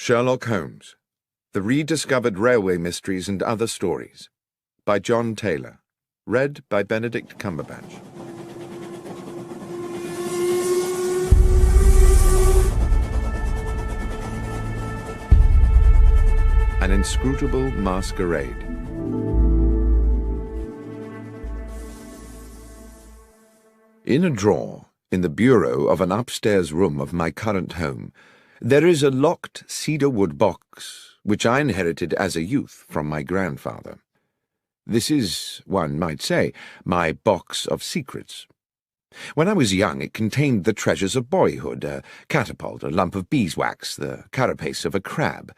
Sherlock Holmes, The Rediscovered Railway Mysteries and Other Stories, by John Taylor, read by Benedict Cumberbatch. An Inscrutable Masquerade. In a drawer, in the bureau of an upstairs room of my current home, there is a locked cedarwood box, which I inherited as a youth from my grandfather. This is, one might say, my box of secrets. When I was young, it contained the treasures of boyhood, a catapult, a lump of beeswax, the carapace of a crab.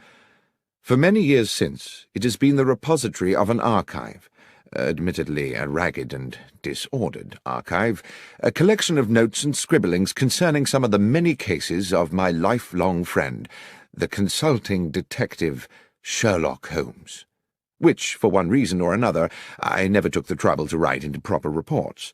For many years since, it has been the repository of an archive, admittedly a ragged and disordered archive, a collection of notes and scribblings concerning some of the many cases of my lifelong friend, the consulting detective Sherlock Holmes, which, for one reason or another, I never took the trouble to write into proper reports.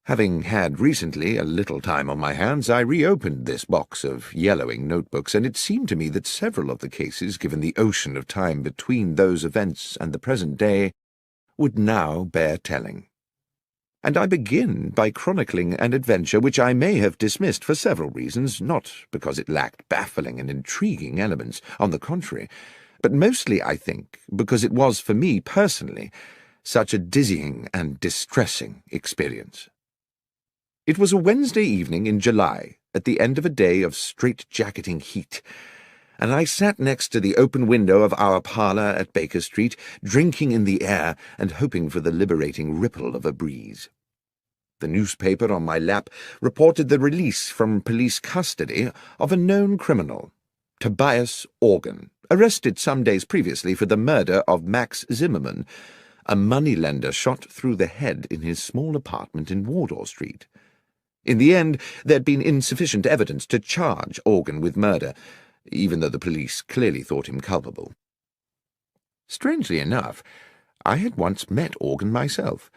Having had recently a little time on my hands, I reopened this box of yellowing notebooks, and it seemed to me that several of the cases, given the ocean of time between those events and the present day, would now bear telling. And I begin by chronicling an adventure which I may have dismissed for several reasons, not because it lacked baffling and intriguing elements, on the contrary, but mostly, I think, because it was, for me personally, such a dizzying and distressing experience. It was a Wednesday evening in July, at the end of a day of strait-jacketing heat, and I sat next to the open window of our parlour at Baker Street, drinking in the air and hoping for the liberating ripple of a breeze. The newspaper on my lap reported the release from police custody of a known criminal, Tobias Organ, arrested some days previously for the murder of Max Zimmerman, a moneylender shot through the head in his small apartment in Wardour Street. In the end, there had been insufficient evidence to charge Organ with murder, even though the police clearly thought him culpable. Strangely enough, I had once met Organ myself.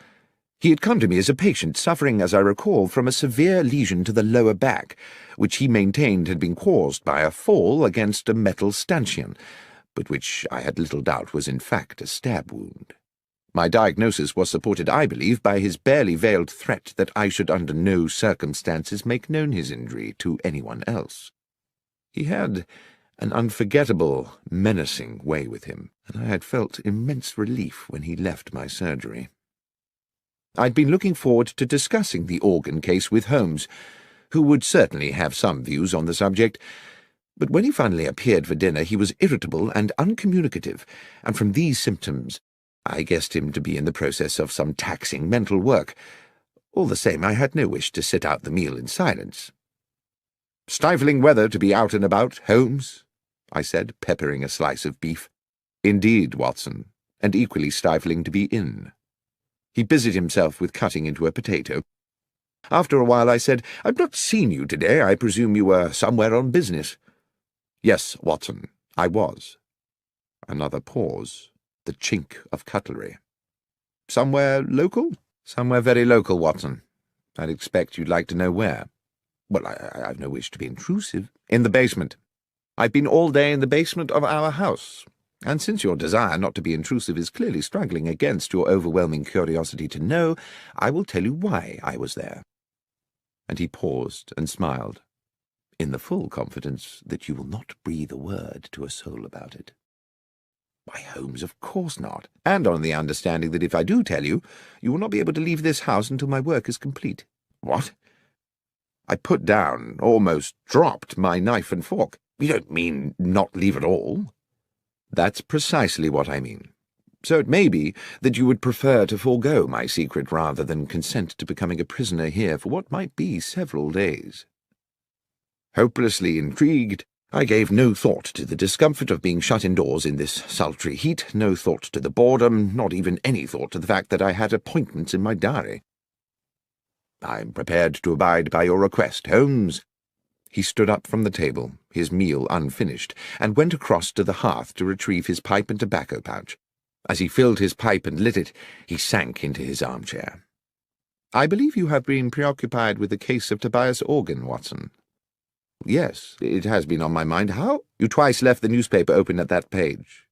He had come to me as a patient suffering, as I recall, from a severe lesion to the lower back, which he maintained had been caused by a fall against a metal stanchion, but which I had little doubt was in fact a stab wound. My diagnosis was supported, I believe, by his barely veiled threat that I should under no circumstances make known his injury to anyone else. He had an unforgettable, menacing way with him, and I had felt immense relief when he left my surgery. I'd been looking forward to discussing the Organ case with Holmes, who would certainly have some views on the subject, but when he finally appeared for dinner he was irritable and uncommunicative, and from these symptoms I guessed him to be in the process of some taxing mental work. All the same, I had no wish to sit out the meal in silence. "Stifling weather to be out and about, Holmes," I said, peppering a slice of beef. "Indeed, Watson, and equally stifling to be in." He busied himself with cutting into a potato. After a while I said, "I've not seen you today. I presume you were somewhere on business." "Yes, Watson, I was." Another pause, the chink of cutlery. "Somewhere local?" "Somewhere very local, Watson. I'd expect you'd like to know where." "Well, I've no wish to be intrusive." "In the basement. I've been all day in the basement of our house, and since your desire not to be intrusive is clearly struggling against your overwhelming curiosity to know, I will tell you why I was there." And he paused and smiled, in the full confidence that you will not breathe a word to a soul about it. "Why, Holmes, of course not, and on the understanding that if I do tell you, you will not be able to leave this house until my work is complete." "What?" I put down, almost dropped, my knife and fork. "You don't mean not leave at all?" "That's precisely what I mean. So it may be that you would prefer to forego my secret rather than consent to becoming a prisoner here for what might be several days." Hopelessly intrigued, I gave no thought to the discomfort of being shut indoors in this sultry heat, no thought to the boredom, not even any thought to the fact that I had appointments in my diary. "I'm prepared to abide by your request, Holmes." He stood up from the table, his meal unfinished, and went across to the hearth to retrieve his pipe and tobacco pouch. As he filled his pipe and lit it, he sank into his armchair. "I believe you have been preoccupied with the case of Tobias Organ, Watson." Yes, it has been on my mind. How? You twice left the newspaper open at that page.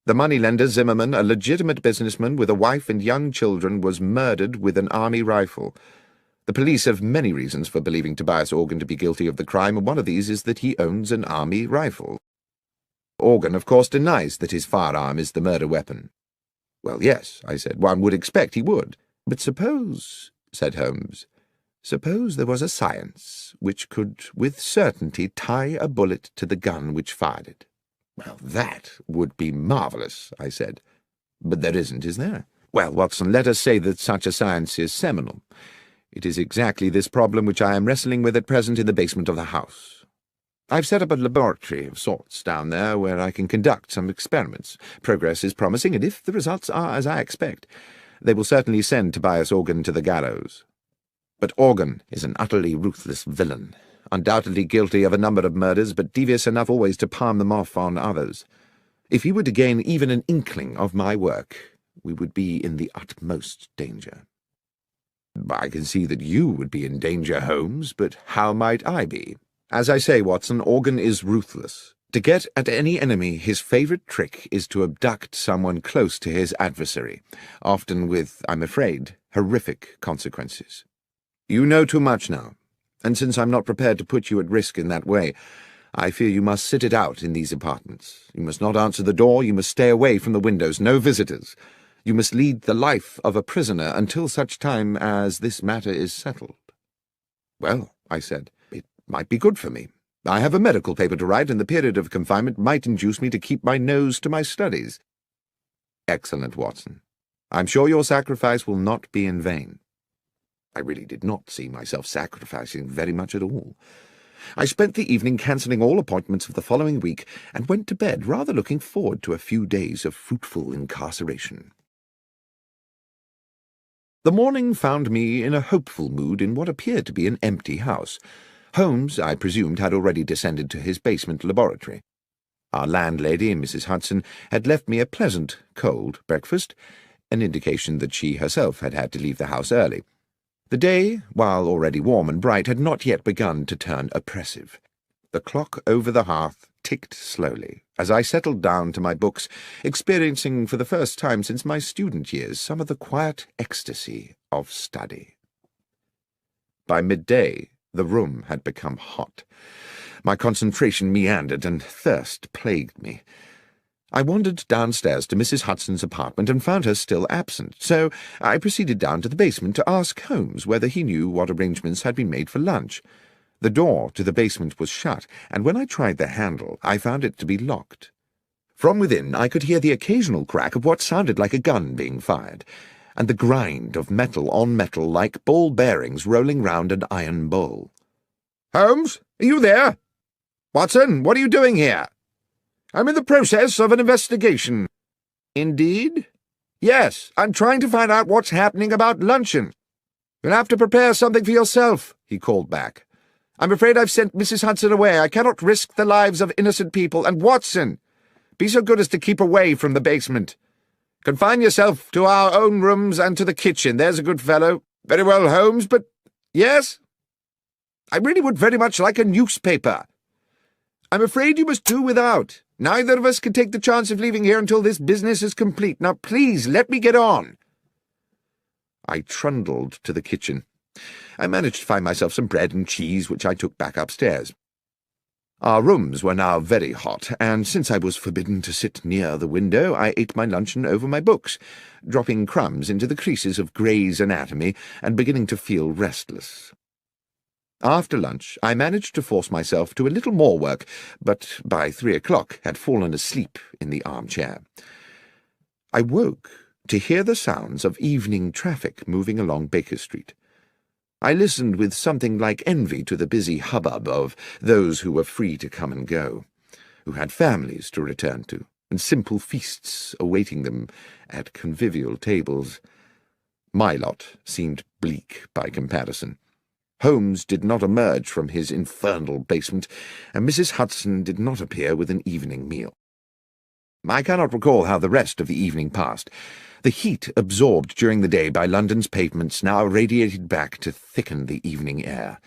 The moneylender Zimmerman, a legitimate businessman with a wife and young children, was murdered with an army rifle. The police have many reasons for believing Tobias Organ to be guilty of the crime, and one of these is that he owns an army rifle. Organ, of course, denies that his firearm is the murder weapon. Well, yes, I said, one would expect he would. But suppose, said Holmes, suppose there was a science which could with certainty tie a bullet to the gun which fired it. Well, that would be marvellous, I said. But there isn't, is there? Well, Watson, let us say that such a science is seminal. It is exactly this problem which I am wrestling with at present in the basement of the house. I've set up a laboratory of sorts down there where I can conduct some experiments. Progress is promising, and if the results are as I expect, they will certainly send Tobias Organ to the gallows. But Organ is an utterly ruthless villain, undoubtedly guilty of a number of murders, but devious enough always to palm them off on others. If he were to gain even an inkling of my work, we would be in the utmost danger. I can see that you would be in danger, Holmes, but how might I be? As I say, Watson, Organ is ruthless. To get at any enemy, his favourite trick is to abduct someone close to his adversary, often with, I'm afraid, horrific consequences. You know too much now, and since I'm not prepared to put you at risk in that way, I fear you must sit it out in these apartments. You must not answer the door, you must stay away from the windows, no visitors. You must lead the life of a prisoner until such time as this matter is settled. Well, I said, it might be good for me. I have a medical paper to write, and the period of confinement might induce me to keep my nose to my studies. Excellent, Watson. I'm sure your sacrifice will not be in vain. I really did not see myself sacrificing very much at all. I spent the evening cancelling all appointments of the following week, and went to bed rather looking forward to a few days of fruitful incarceration. The morning found me in a hopeful mood in what appeared to be an empty house. Holmes, I presumed, had already descended to his basement laboratory. Our landlady, Mrs. Hudson, had left me a pleasant, cold breakfast, an indication that she herself had had to leave the house early. The day, while already warm and bright, had not yet begun to turn oppressive. The clock over the hearth ticked slowly as I settled down to my books, experiencing for the first time since my student years some of the quiet ecstasy of study. By midday, the room had become hot. My concentration meandered, and thirst plagued me. I wandered downstairs to Mrs. Hudson's apartment and found her still absent, so I proceeded down to the basement to ask Holmes whether he knew what arrangements had been made for lunch. The door to the basement was shut, and when I tried the handle, I found it to be locked. From within, I could hear the occasional crack of what sounded like a gun being fired, and the grind of metal on metal like ball bearings rolling round an iron bowl. "Holmes, are you there? Watson, what are you doing here?" "I'm in the process of an investigation." "Indeed?" "Yes, I'm trying to find out what's happening about luncheon." "You'll have to prepare something for yourself," he called back. "I'm afraid I've sent Mrs. Hudson away. I cannot risk the lives of innocent people. And Watson, be so good as to keep away from the basement. Confine yourself to our own rooms and to the kitchen. There's a good fellow." "Very well, Holmes, but—" "Yes?" "I really would very much like a newspaper." "I'm afraid you must do without. Neither of us can take the chance of leaving here until this business is complete. Now, please, let me get on." I trundled to the kitchen. I managed to find myself some bread and cheese, which I took back upstairs. Our rooms were now very hot, and since I was forbidden to sit near the window, I ate my luncheon over my books, dropping crumbs into the creases of Gray's Anatomy and beginning to feel restless. After lunch, I managed to force myself to a little more work, but by 3 o'clock had fallen asleep in the armchair. I woke to hear the sounds of evening traffic moving along Baker Street. I listened with something like envy to the busy hubbub of those who were free to come and go, who had families to return to, and simple feasts awaiting them at convivial tables. My lot seemed bleak by comparison. Holmes did not emerge from his infernal basement, and Mrs. Hudson did not appear with an evening meal. I cannot recall how the rest of the evening passed. The heat absorbed during the day by London's pavements now radiated back to thicken the evening air.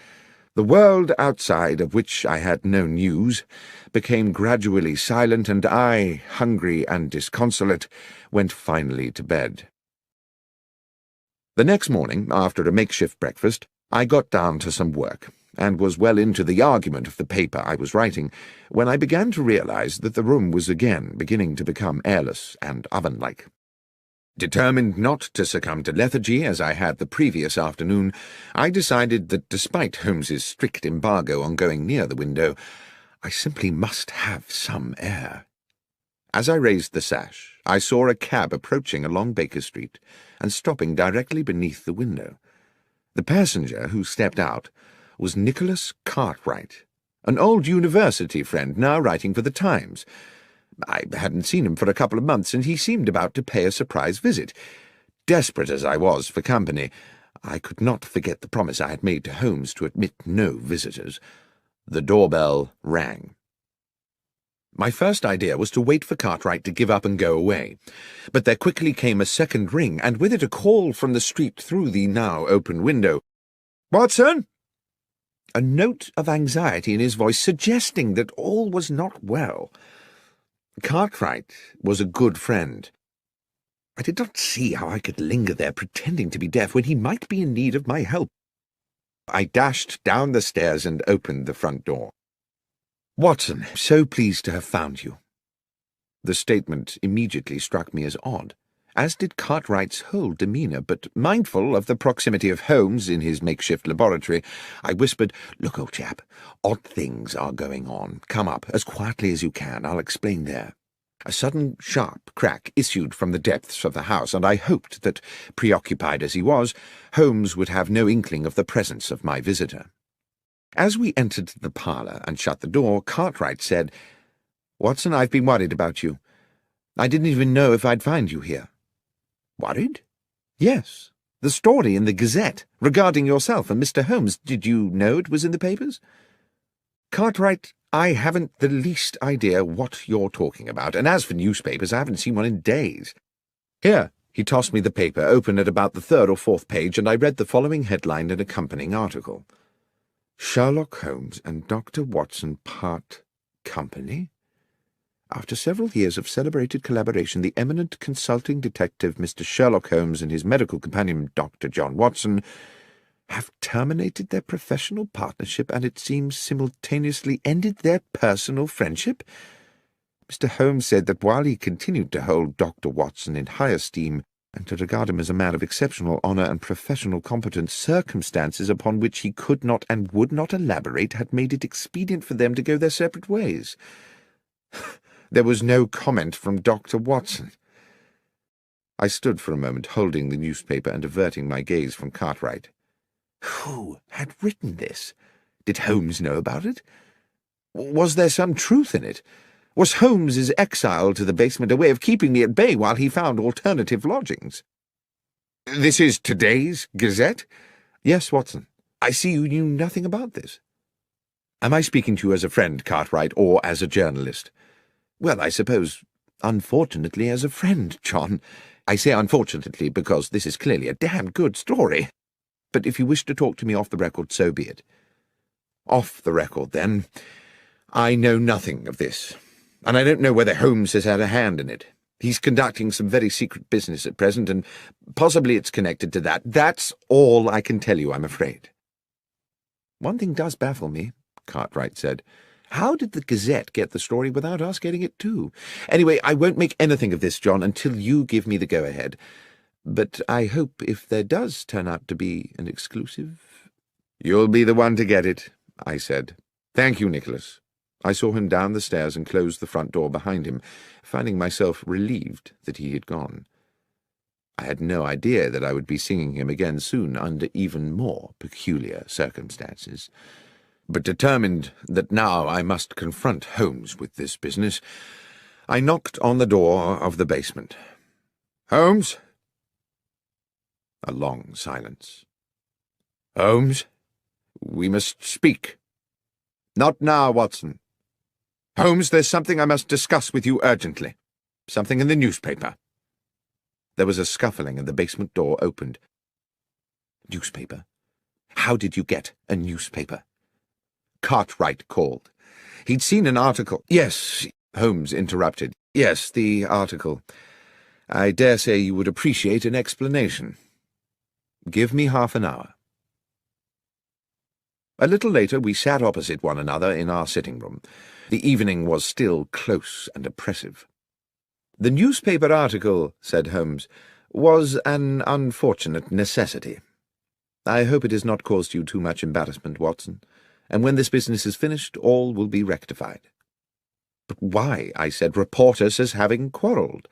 The world outside, of which I had no news, became gradually silent, and I, hungry and disconsolate, went finally to bed. The next morning, after a makeshift breakfast, I got down to some work, and was well into the argument of the paper I was writing, when I began to realize that the room was again beginning to become airless and oven-like. Determined not to succumb to lethargy as I had the previous afternoon, I decided that despite Holmes's strict embargo on going near the window, I simply must have some air. As I raised the sash, I saw a cab approaching along Baker Street and stopping directly beneath the window. The passenger who stepped out was Nicholas Cartwright, an old university friend now writing for the Times. I hadn't seen him for a couple of months, and he seemed about to pay a surprise visit. Desperate as I was for company, I could not forget the promise I had made to Holmes to admit no visitors. The doorbell rang. My first idea was to wait for Cartwright to give up and go away, but there quickly came a second ring, and with it a call from the street through the now open window. "Watson?" A note of anxiety in his voice suggesting that all was not well. Cartwright was a good friend. I did not see how I could linger there pretending to be deaf when he might be in need of my help. I dashed down the stairs and opened the front door. "Watson, so pleased to have found you." The statement immediately struck me as odd, as did Cartwright's whole demeanour, but mindful of the proximity of Holmes in his makeshift laboratory, I whispered, "Look, old chap, odd things are going on. Come up, as quietly as you can. I'll explain there." A sudden sharp crack issued from the depths of the house, and I hoped that, preoccupied as he was, Holmes would have no inkling of the presence of my visitor. As we entered the parlour and shut the door, Cartwright said, "Watson, I've been worried about you. I didn't even know if I'd find you here." "Worried?" "Yes. The story in the Gazette regarding yourself and Mr. Holmes. Did you know it was in the papers?" "Cartwright, I haven't the least idea what you're talking about, and as for newspapers, I haven't seen one in days. Here." He tossed me the paper, open at about the third or fourth page, and I read the following headline and accompanying article. "Sherlock Holmes and Dr. Watson part company? After several years of celebrated collaboration, the eminent consulting detective Mr. Sherlock Holmes and his medical companion Dr. John Watson have terminated their professional partnership and, it seems, simultaneously ended their personal friendship. Mr. Holmes said that while he continued to hold Dr. Watson in high esteem and to regard him as a man of exceptional honour and professional competence, circumstances upon which he could not and would not elaborate had made it expedient for them to go their separate ways. There was no comment from Dr. Watson." I stood for a moment, holding the newspaper and averting my gaze from Cartwright. Who had written this? Did Holmes know about it? Was there some truth in it? Was Holmes's exile to the basement a way of keeping me at bay while he found alternative lodgings? "This is today's Gazette?" "Yes, Watson. I see you knew nothing about this." "Am I speaking to you as a friend, Cartwright, or as a journalist?" "Well, I suppose, unfortunately, as a friend, John. I say unfortunately because this is clearly a damned good story. But if you wish to talk to me off the record, so be it." "Off the record, then. I know nothing of this, and I don't know whether Holmes has had a hand in it. He's conducting some very secret business at present, and possibly it's connected to that. That's all I can tell you, I'm afraid." "One thing does baffle me," Cartwright said. "How did the Gazette get the story without us getting it too? Anyway, I won't make anything of this, John, until you give me the go-ahead. But I hope if there does turn out to be an exclusive—" "You'll be the one to get it," I said. "Thank you, Nicholas." I saw him down the stairs and close the front door behind him, finding myself relieved that he had gone. I had no idea that I would be seeing him again soon under even more peculiar circumstances. But determined that now I must confront Holmes with this business, I knocked on the door of the basement. "Holmes?" A long silence. "Holmes? We must speak." "Not now, Watson." "Holmes, there's something I must discuss with you urgently. Something in the newspaper." There was a scuffling and the basement door opened. "Newspaper? How did you get a newspaper?" Cartwright called. He'd seen an article— Yes, Holmes interrupted. Yes, the article. I dare say you would appreciate an explanation. Give me half an hour. A little later we sat opposite one another in our sitting room. The evening was still close and oppressive. The newspaper article, said Holmes, was an unfortunate necessity. I hope it has not caused you too much embarrassment, Watson, and when this business is finished, all will be rectified. But why, I said, report us as having quarrelled?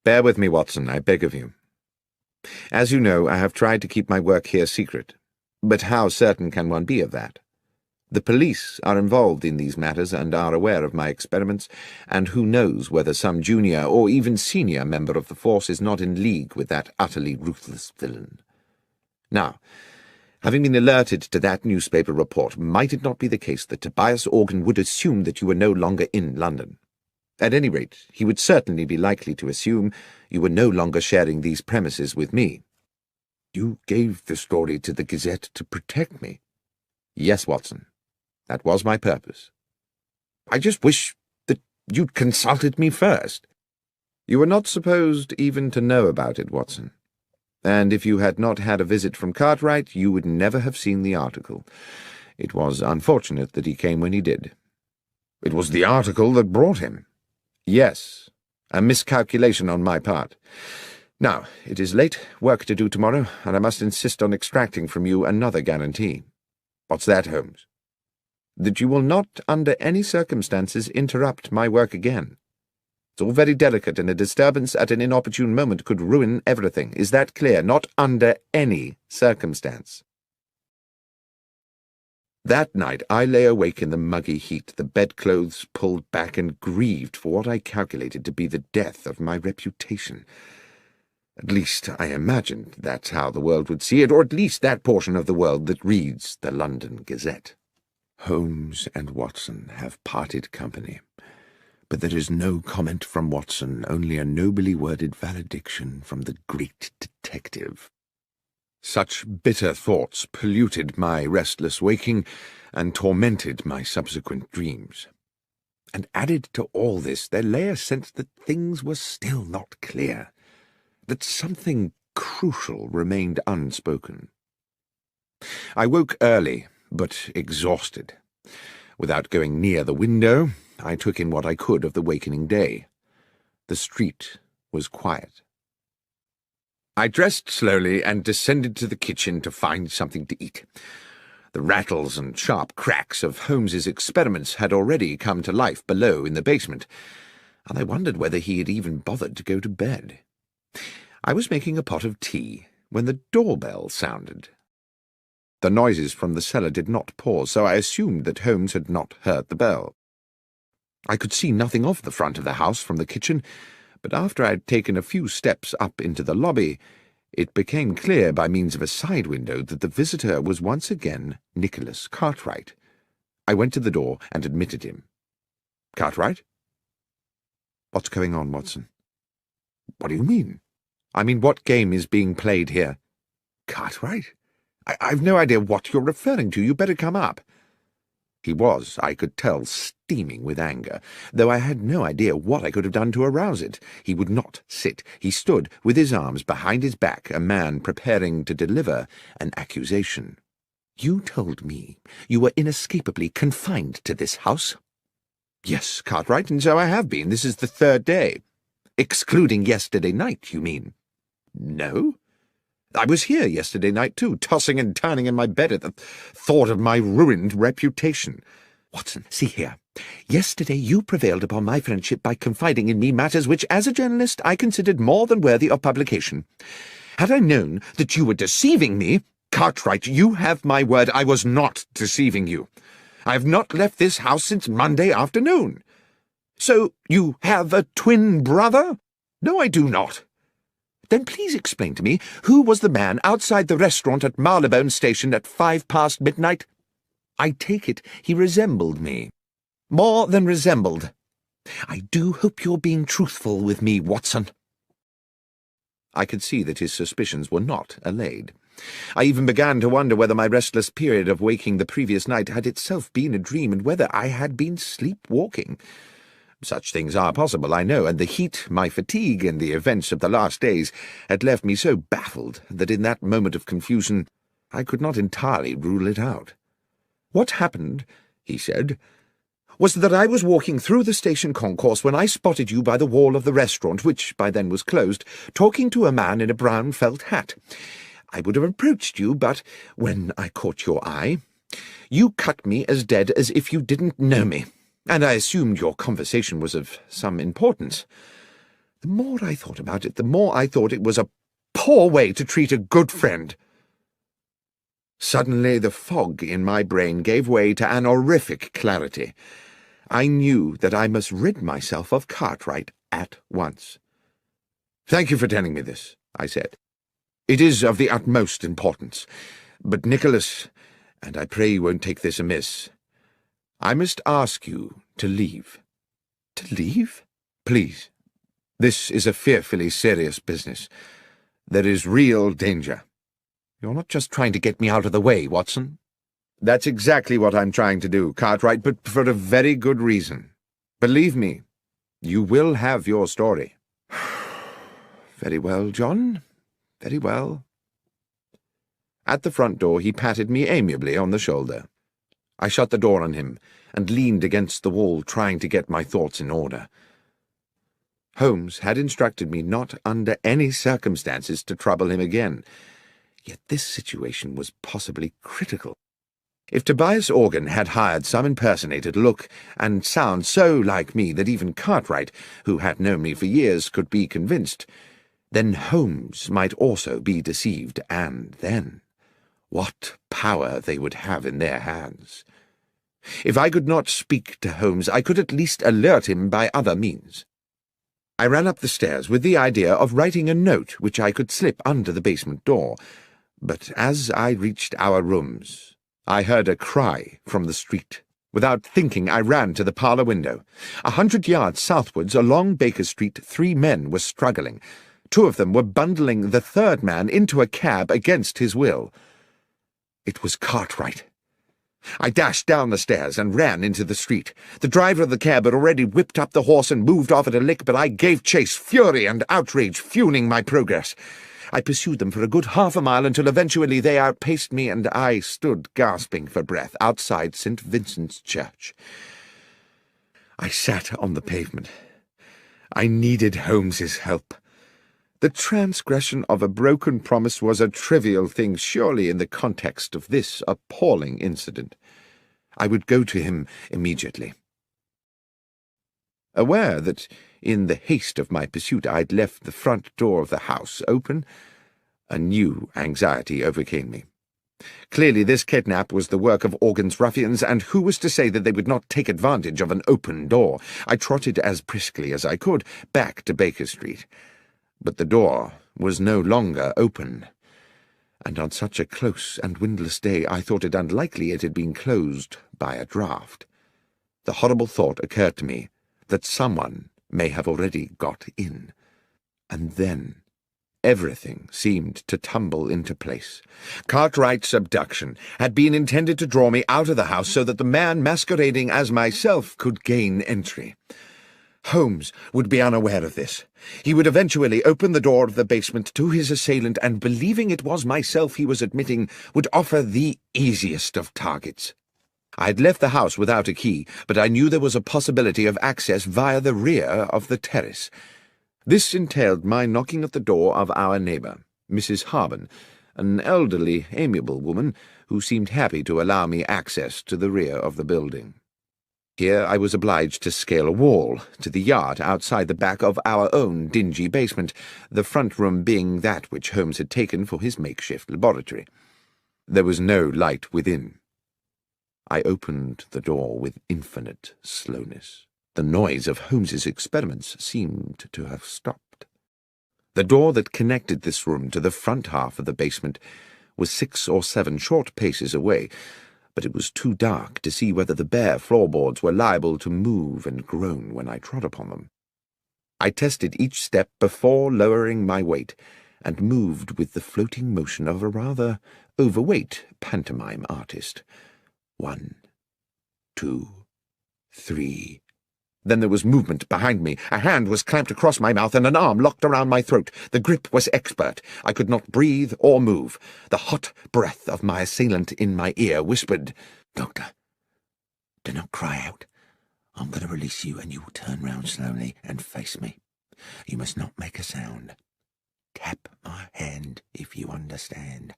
Bear with me, Watson, I beg of you. As you know, I have tried to keep my work here secret, but how certain can one be of that? The police are involved in these matters and are aware of my experiments, and who knows whether some junior or even senior member of the force is not in league with that utterly ruthless villain. Now, having been alerted to that newspaper report, might it not be the case that Tobias Organ would assume that you were no longer in London? At any rate, he would certainly be likely to assume you were no longer sharing these premises with me. You gave the story to the Gazette to protect me? Yes, Watson. That was my purpose. I just wish that you'd consulted me first. You were not supposed even to know about it, Watson. And if you had not had a visit from Cartwright, you would never have seen the article. It was unfortunate that he came when he did. It was the article that brought him. Yes, a miscalculation on my part. Now, it is late, work to do tomorrow, and I must insist on extracting from you another guarantee. What's that, Holmes? That you will not, under any circumstances, interrupt my work again. It's all very delicate, and a disturbance at an inopportune moment could ruin everything. Is that clear? Not under any circumstance. That night I lay awake in the muggy heat, the bedclothes pulled back, and grieved for what I calculated to be the death of my reputation. At least I imagined that's how the world would see it, or at least that portion of the world that reads the London Gazette. Holmes and Watson have parted company, but there is no comment from Watson, only a nobly worded valediction from the great detective. Such bitter thoughts polluted my restless waking and tormented my subsequent dreams. And added to all this, there lay a sense that things were still not clear, that something crucial remained unspoken. I woke early, but exhausted. Without going near the window, I took in what I could of the wakening day. The street was quiet. I dressed slowly and descended to the kitchen to find something to eat. The rattles and sharp cracks of Holmes's experiments had already come to life below in the basement, and I wondered whether he had even bothered to go to bed. I was making a pot of tea when the doorbell sounded. The noises from the cellar did not pause, so I assumed that Holmes had not heard the bell. I could see nothing of the front of the house from the kitchen, but after I had taken a few steps up into the lobby, it became clear by means of a side window that the visitor was once again Nicholas Cartwright. I went to the door and admitted him. Cartwright? What's going on, Watson? What do you mean? I mean, what game is being played here? Cartwright? I've no idea what you're referring to. You better come up. He was, I could tell, steaming with anger, though I had no idea what I could have done to arouse it. He would not sit. He stood with his arms behind his back, a man preparing to deliver an accusation. You told me you were inescapably confined to this house? Yes, Cartwright, and so I have been. This is the third day. Excluding yesterday night, you mean? No. I was here yesterday night, too, tossing and turning in my bed at the thought of my ruined reputation. Watson, see here. Yesterday you prevailed upon my friendship by confiding in me matters which, as a journalist, I considered more than worthy of publication. Had I known that you were deceiving me, Cartwright, you have my word, I was not deceiving you. I have not left this house since Monday afternoon. So you have a twin brother? No, I do not. Then please explain to me, who was the man outside the restaurant at Marylebone Station at 5 past midnight? I take it he resembled me. More than resembled. I do hope you're being truthful with me, Watson. I could see that his suspicions were not allayed. I even began to wonder whether my restless period of waking the previous night had itself been a dream, and whether I had been sleepwalking. Such things are possible, I know, and the heat, my fatigue, and the events of the last days had left me so baffled that in that moment of confusion I could not entirely rule it out. "What happened," he said, "was that I was walking through the station concourse when I spotted you by the wall of the restaurant, which by then was closed, talking to a man in a brown felt hat. I would have approached you, but when I caught your eye, you cut me as dead as if you didn't know me, and I assumed your conversation was of some importance. The more I thought about it, the more I thought it was a poor way to treat a good friend." Suddenly the fog in my brain gave way to an horrific clarity. I knew that I must rid myself of Cartwright at once. "Thank you for telling me this," I said. "It is of the utmost importance. But, Nicholas, and I pray you won't take this amiss, I must ask you to leave." "To leave?" "Please. This is a fearfully serious business. There is real danger." "You're not just trying to get me out of the way, Watson?" "That's exactly what I'm trying to do, Cartwright, but for a very good reason. Believe me, you will have your story." "Very well, John. Very well." At the front door he patted me amiably on the shoulder. I shut the door on him and leaned against the wall, trying to get my thoughts in order. Holmes had instructed me not under any circumstances to trouble him again, yet this situation was possibly critical. If Tobias Organ had hired some impersonator to look and sound so like me that even Cartwright, who had known me for years, could be convinced, then Holmes might also be deceived, and then what power they would have in their hands. If I could not speak to Holmes, I could at least alert him by other means. I ran up the stairs with the idea of writing a note which I could slip under the basement door, but as I reached our rooms, I heard a cry from the street. Without thinking, I ran to the parlour window. 100 yards southwards along Baker Street, 3 men were struggling. 2 of them were bundling the 3rd man into a cab against his will. It was Cartwright. I dashed down the stairs and ran into the street. The driver of the cab had already whipped up the horse and moved off at a lick, but I gave chase, fury and outrage fueling my progress. I pursued them for a good half a mile until eventually they outpaced me, and I stood gasping for breath outside St. Vincent's Church. I sat on the pavement. I needed Holmes's help. The transgression of a broken promise was a trivial thing, surely, in the context of this appalling incident. I would go to him immediately. Aware that, in the haste of my pursuit, I'd left the front door of the house open, a new anxiety overcame me. Clearly this kidnap was the work of Organ's ruffians, and who was to say that they would not take advantage of an open door? I trotted as briskly as I could back to Baker Street. But the door was no longer open, and on such a close and windless day I thought it unlikely it had been closed by a draught. The horrible thought occurred to me that someone may have already got in, and then everything seemed to tumble into place. Cartwright's abduction had been intended to draw me out of the house so that the man masquerading as myself could gain entry. Holmes would be unaware of this. He would eventually open the door of the basement to his assailant, and believing it was myself he was admitting, would offer the easiest of targets. I had left the house without a key, but I knew there was a possibility of access via the rear of the terrace. This entailed my knocking at the door of our neighbour, Mrs. Harben, an elderly, amiable woman who seemed happy to allow me access to the rear of the building. Here I was obliged to scale a wall to the yard outside the back of our own dingy basement, the front room being that which Holmes had taken for his makeshift laboratory. There was no light within. I opened the door with infinite slowness. The noise of Holmes's experiments seemed to have stopped. The door that connected this room to the front half of the basement was 6 or 7 short paces away, but it was too dark to see whether the bare floorboards were liable to move and groan when I trod upon them. I tested each step before lowering my weight, and moved with the floating motion of a rather overweight pantomime artist. 1, 2, 3. Then there was movement behind me. A hand was clamped across my mouth and an arm locked around my throat. The grip was expert. I could not breathe or move. The hot breath of my assailant in my ear whispered, "Doctor, do not cry out. I'm going to release you and you will turn round slowly and face me. You must not make a sound. Tap my hand if you understand."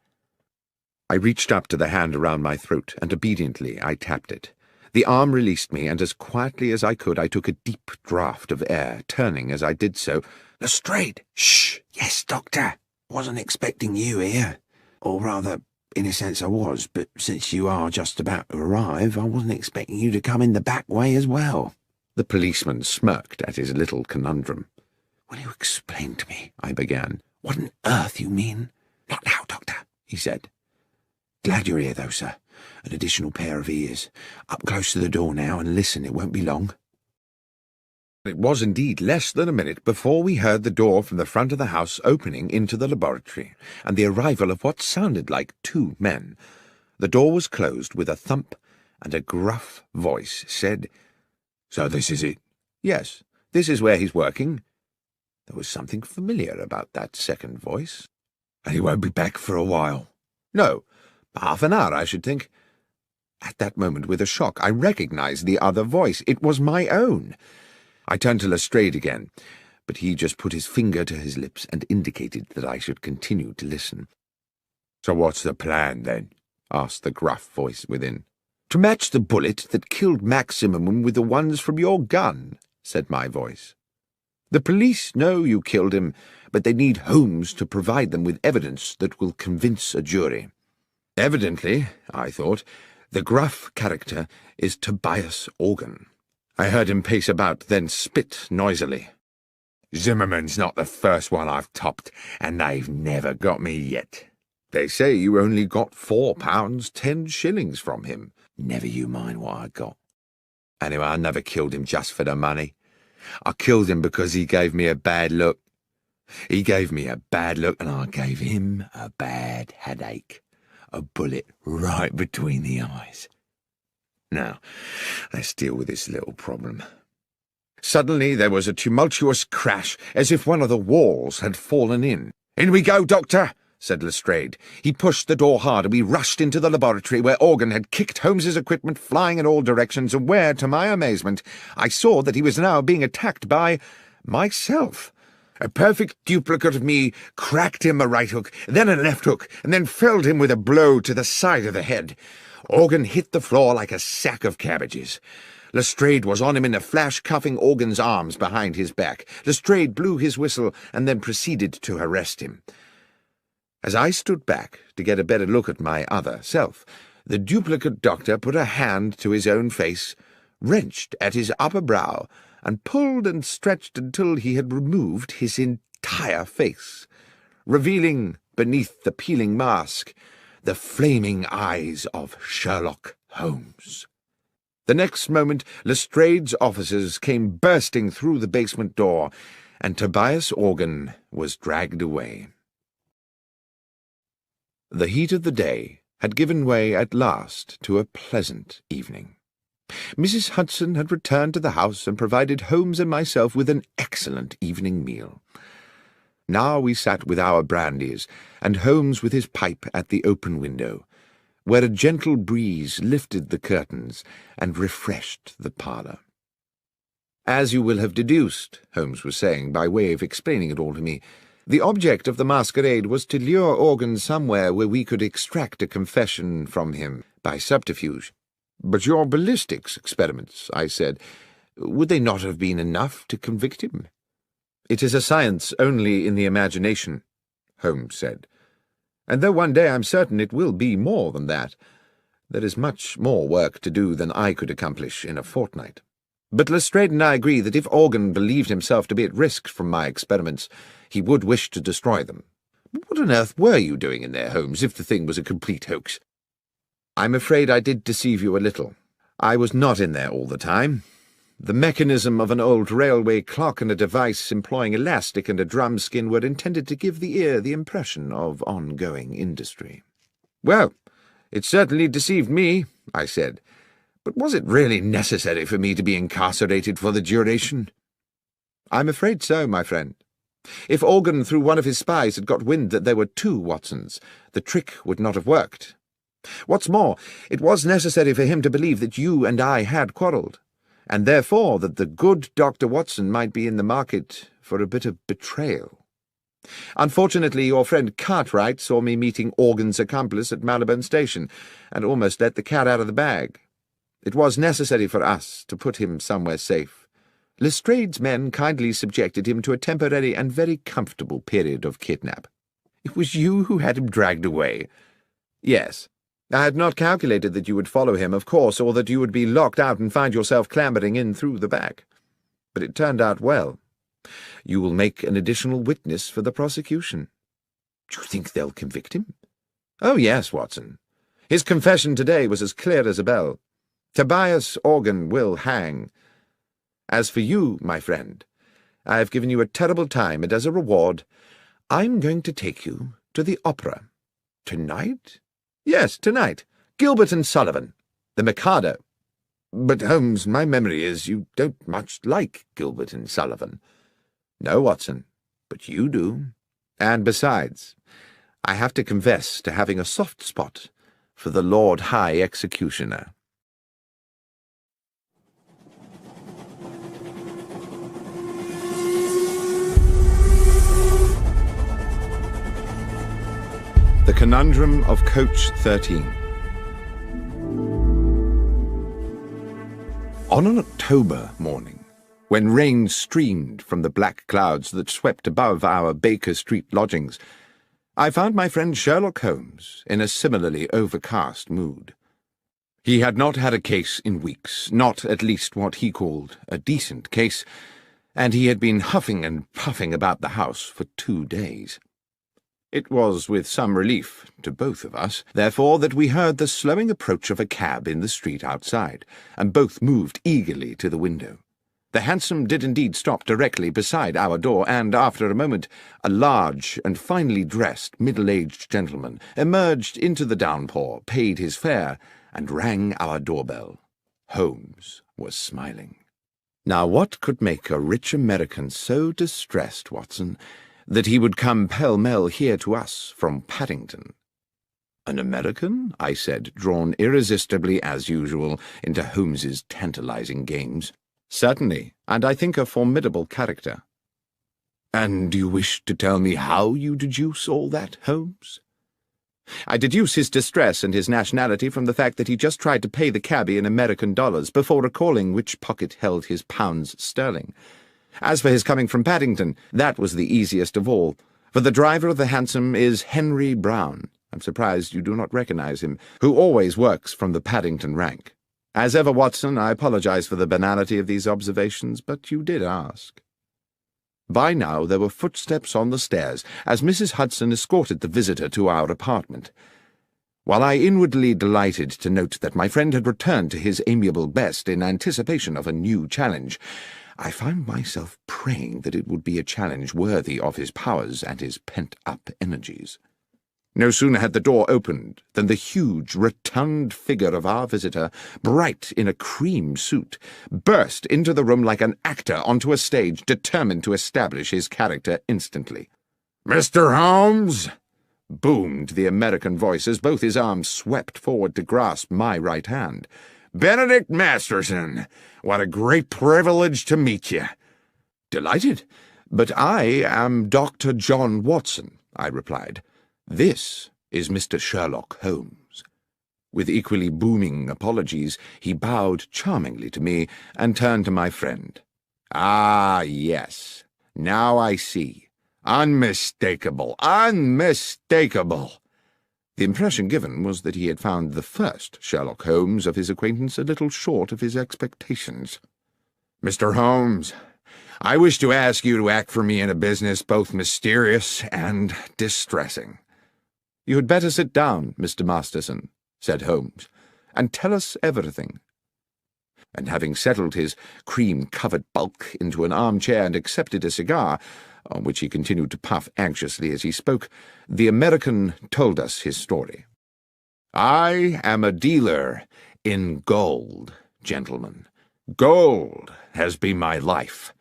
I reached up to the hand around my throat, and obediently I tapped it. The arm released me, and as quietly as I could I took a deep draught of air, turning as I did so. "Lestrade!" "Shh! Yes, Doctor. Wasn't expecting you here. Or rather, in a sense I was, but since you are just about to arrive, I wasn't expecting you to come in the back way as well." The policeman smirked at his little conundrum. "Will you explain to me," I began, "what on earth you mean?" "Not now, Doctor," he said. "Glad you're here, though, sir. An additional pair of ears. Up close to the door now, and listen, it won't be long." It was indeed less than a minute before we heard the door from the front of the house opening into the laboratory, and the arrival of what sounded like 2 men. The door was closed with a thump, and a gruff voice said, "So this is it?" "Yes, this is where he's working." There was something familiar about that second voice. "And he won't be back for a while?" "No. Half an hour, I should think." At that moment, with a shock, I recognized the other voice. It was my own. I turned to Lestrade again, but he just put his finger to his lips and indicated that I should continue to listen. "So what's the plan, then?" asked the gruff voice within. "To match the bullet that killed Maximum with the ones from your gun," said my voice. "The police know you killed him, but they need Holmes to provide them with evidence that will convince a jury. Evidently, I thought, the gruff character is Tobias Organ." I heard him pace about, then spit noisily. "Zimmerman's not the first one I've topped, and they've never got me yet. They say you only got £4 10 from him." "Never you mind what I got. Anyway, I never killed him just for the money. I killed him because he gave me a bad look. He gave me a bad look, and I gave him a bad headache. A bullet right between the eyes. Now, let's deal with this little problem." Suddenly there was a tumultuous crash, as if one of the walls had fallen in. "In we go, Doctor," said Lestrade. He pushed the door hard, and we rushed into the laboratory, where Organ had kicked Holmes's equipment flying in all directions, and where, to my amazement, I saw that he was now being attacked by myself. A perfect duplicate of me cracked him a right hook, then a left hook, and then felled him with a blow to the side of the head. Organ hit the floor like a sack of cabbages. Lestrade was on him in a flash, cuffing Organ's arms behind his back. Lestrade blew his whistle and then proceeded to arrest him. As I stood back to get a better look at my other self, the duplicate doctor put a hand to his own face, wrenched at his upper brow, and pulled and stretched until he had removed his entire face, revealing, beneath the peeling mask, the flaming eyes of Sherlock Holmes. The next moment Lestrade's officers came bursting through the basement door, and Tobias Organ was dragged away. The heat of the day had given way at last to a pleasant evening. Mrs. Hudson had returned to the house and provided Holmes and myself with an excellent evening meal. Now we sat with our brandies, and Holmes with his pipe at the open window, where a gentle breeze lifted the curtains and refreshed the parlour. "As you will have deduced," Holmes was saying, by way of explaining it all to me, "the object of the masquerade was to lure Organ somewhere where we could extract a confession from him by subterfuge." "But your ballistics experiments," I said, "would they not have been enough to convict him?" "It is a science only in the imagination," Holmes said, "and though one day I'm certain it will be more than that, there is much more work to do than I could accomplish in a fortnight. But Lestrade and I agree that if Organ believed himself to be at risk from my experiments, he would wish to destroy them. What on earth were you doing in there, Holmes, if the thing was a complete hoax?" "I'm afraid I did deceive you a little. I was not in there all the time. the mechanism of an old railway clock and a device employing elastic and a drum skin were intended to give the ear the impression of ongoing industry. "Well, it certainly deceived me," I said. "But was it really necessary for me to be incarcerated for the duration?" "I'm afraid so, my friend. If Organ, through one of his spies, had got wind that there were two Watsons, the trick would not have worked. What's more, it was necessary for him to believe that you and I had quarrelled, and therefore that the good Dr. Watson might be in the market for a bit of betrayal. Unfortunately, your friend Cartwright saw me meeting Organ's accomplice at Marylebone Station, and almost let the cat out of the bag. It was necessary for us to put him somewhere safe. Lestrade's men kindly subjected him to a temporary and very comfortable period of kidnap. It was you who had him dragged away." "Yes. I had not calculated that you would follow him, of course, or that you would be locked out and find yourself clambering in through the back. But it turned out well. You will make an additional witness for the prosecution." "Do you think they'll convict him?" "Oh, yes, Watson. His confession today was as clear as a bell. Tobias Organ will hang. As for you, my friend, I have given you a terrible time, and as a reward, I'm going to take you to the opera." "Tonight?" "Yes, tonight. Gilbert and Sullivan. The Mikado." "But, Holmes, my memory is you don't much like Gilbert and Sullivan." "No, Watson, but you do. And besides, I have to confess to having a soft spot for the Lord High Executioner." The Conundrum of Coach 13. On an October morning, when rain streamed from the black clouds that swept above our Baker Street lodgings, I found my friend Sherlock Holmes in a similarly overcast mood. He had not had a case in weeks, not at least what he called a decent case, and he had been huffing and puffing about the house for 2 days. It was with some relief to both of us, therefore, that we heard the slowing approach of a cab in the street outside, and both moved eagerly to the window. The hansom did indeed stop directly beside our door, and after a moment a large and finely dressed middle-aged gentleman emerged into the downpour, paid his fare, and rang our doorbell. Holmes was smiling. Now what could make a rich American so distressed, Watson, that he would come pell-mell here to us from Paddington? "An American?" I said, drawn irresistibly, as usual, into Holmes's tantalizing games. "Certainly, and I think a formidable character." "And do you wish to tell me how you deduce all that, Holmes?" "I deduce his distress and his nationality from the fact that he just tried to pay the cabby in American dollars before recalling which pocket held his pounds sterling. As for his coming from Paddington, that was the easiest of all, for the driver of the hansom is Henry Brown. I'm surprised you do not recognize him, who always works from the Paddington rank. As ever, Watson, I apologize for the banality of these observations, but you did ask." By now there were footsteps on the stairs, as Mrs. Hudson escorted the visitor to our apartment. While I inwardly delighted to note that my friend had returned to his amiable best in anticipation of a new challenge, I found myself praying that it would be a challenge worthy of his powers and his pent-up energies. No sooner had the door opened than the huge, rotund figure of our visitor, bright in a cream suit, burst into the room like an actor onto a stage, determined to establish his character instantly. "Mr. Holmes!" boomed the American voice as both his arms swept forward to grasp my right hand. "Benedict Masterson! What a great privilege to meet you!" "Delighted, but I am Dr. John Watson," I replied. "This is Mr. Sherlock Holmes." With equally booming apologies, he bowed charmingly to me and turned to my friend. "Ah, yes. Now I see. Unmistakable, unmistakable." The impression given was that he had found the first Sherlock Holmes of his acquaintance a little short of his expectations. "Mr. Holmes, I wish to ask you to act for me in a business both mysterious and distressing." "You had better sit down, Mr. Masterson," said Holmes, "and tell us everything." and having settled his cream-covered bulk into an armchair and accepted a cigar, on which he continued to puff anxiously as he spoke, the American told us his story. "I am a dealer in gold, gentlemen. Gold has been my life.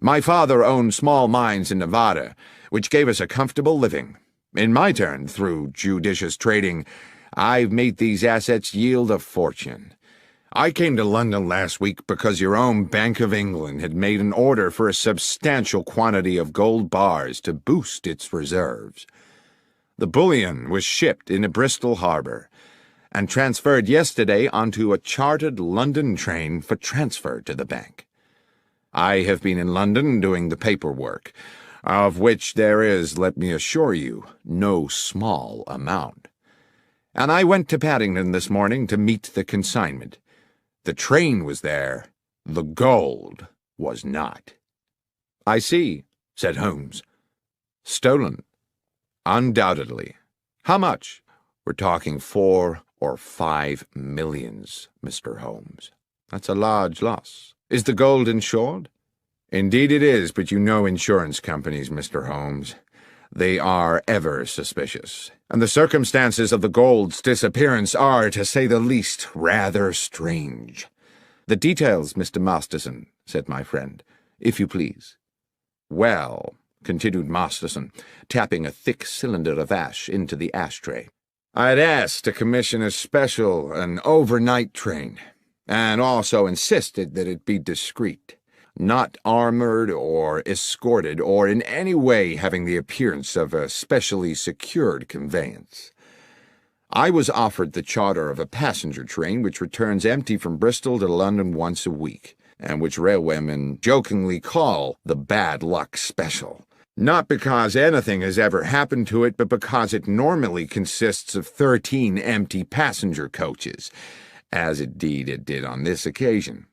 My father owned small mines in Nevada, which gave us a comfortable living. In my turn, through judicious trading, I've made these assets yield a fortune. I came to London last week because your own Bank of England had made an order for a substantial quantity of gold bars to boost its reserves. The bullion was shipped into Bristol Harbour and transferred yesterday onto a chartered London train for transfer to the bank. I have been in London doing the paperwork, of which there is, let me assure you, no small amount. And I went to Paddington this morning to meet the consignment. The train was there, the gold was not." "I see," said Holmes. "Stolen." "Undoubtedly. How much?" "We're talking 4 or 5 millions, Mr. Holmes." "That's a large loss. Is the gold insured?" "Indeed it is, but you know insurance companies, Mr. Holmes. They are ever suspicious, and the circumstances of the gold's disappearance are, to say the least, rather strange." "The details, Mr. Masterson," said my friend, "if you please." "Well," continued Masterson, tapping a thick cylinder of ash into the ashtray, "I'd asked to commission an overnight train, and also insisted that it be discreet, not armored or escorted, or in any way having the appearance of a specially secured conveyance. I was offered the charter of a passenger train which returns empty from Bristol to London once a week, and which railwaymen jokingly call the Bad Luck Special, not because anything has ever happened to it, but because it normally consists of 13 empty passenger coaches, as indeed it did on this occasion.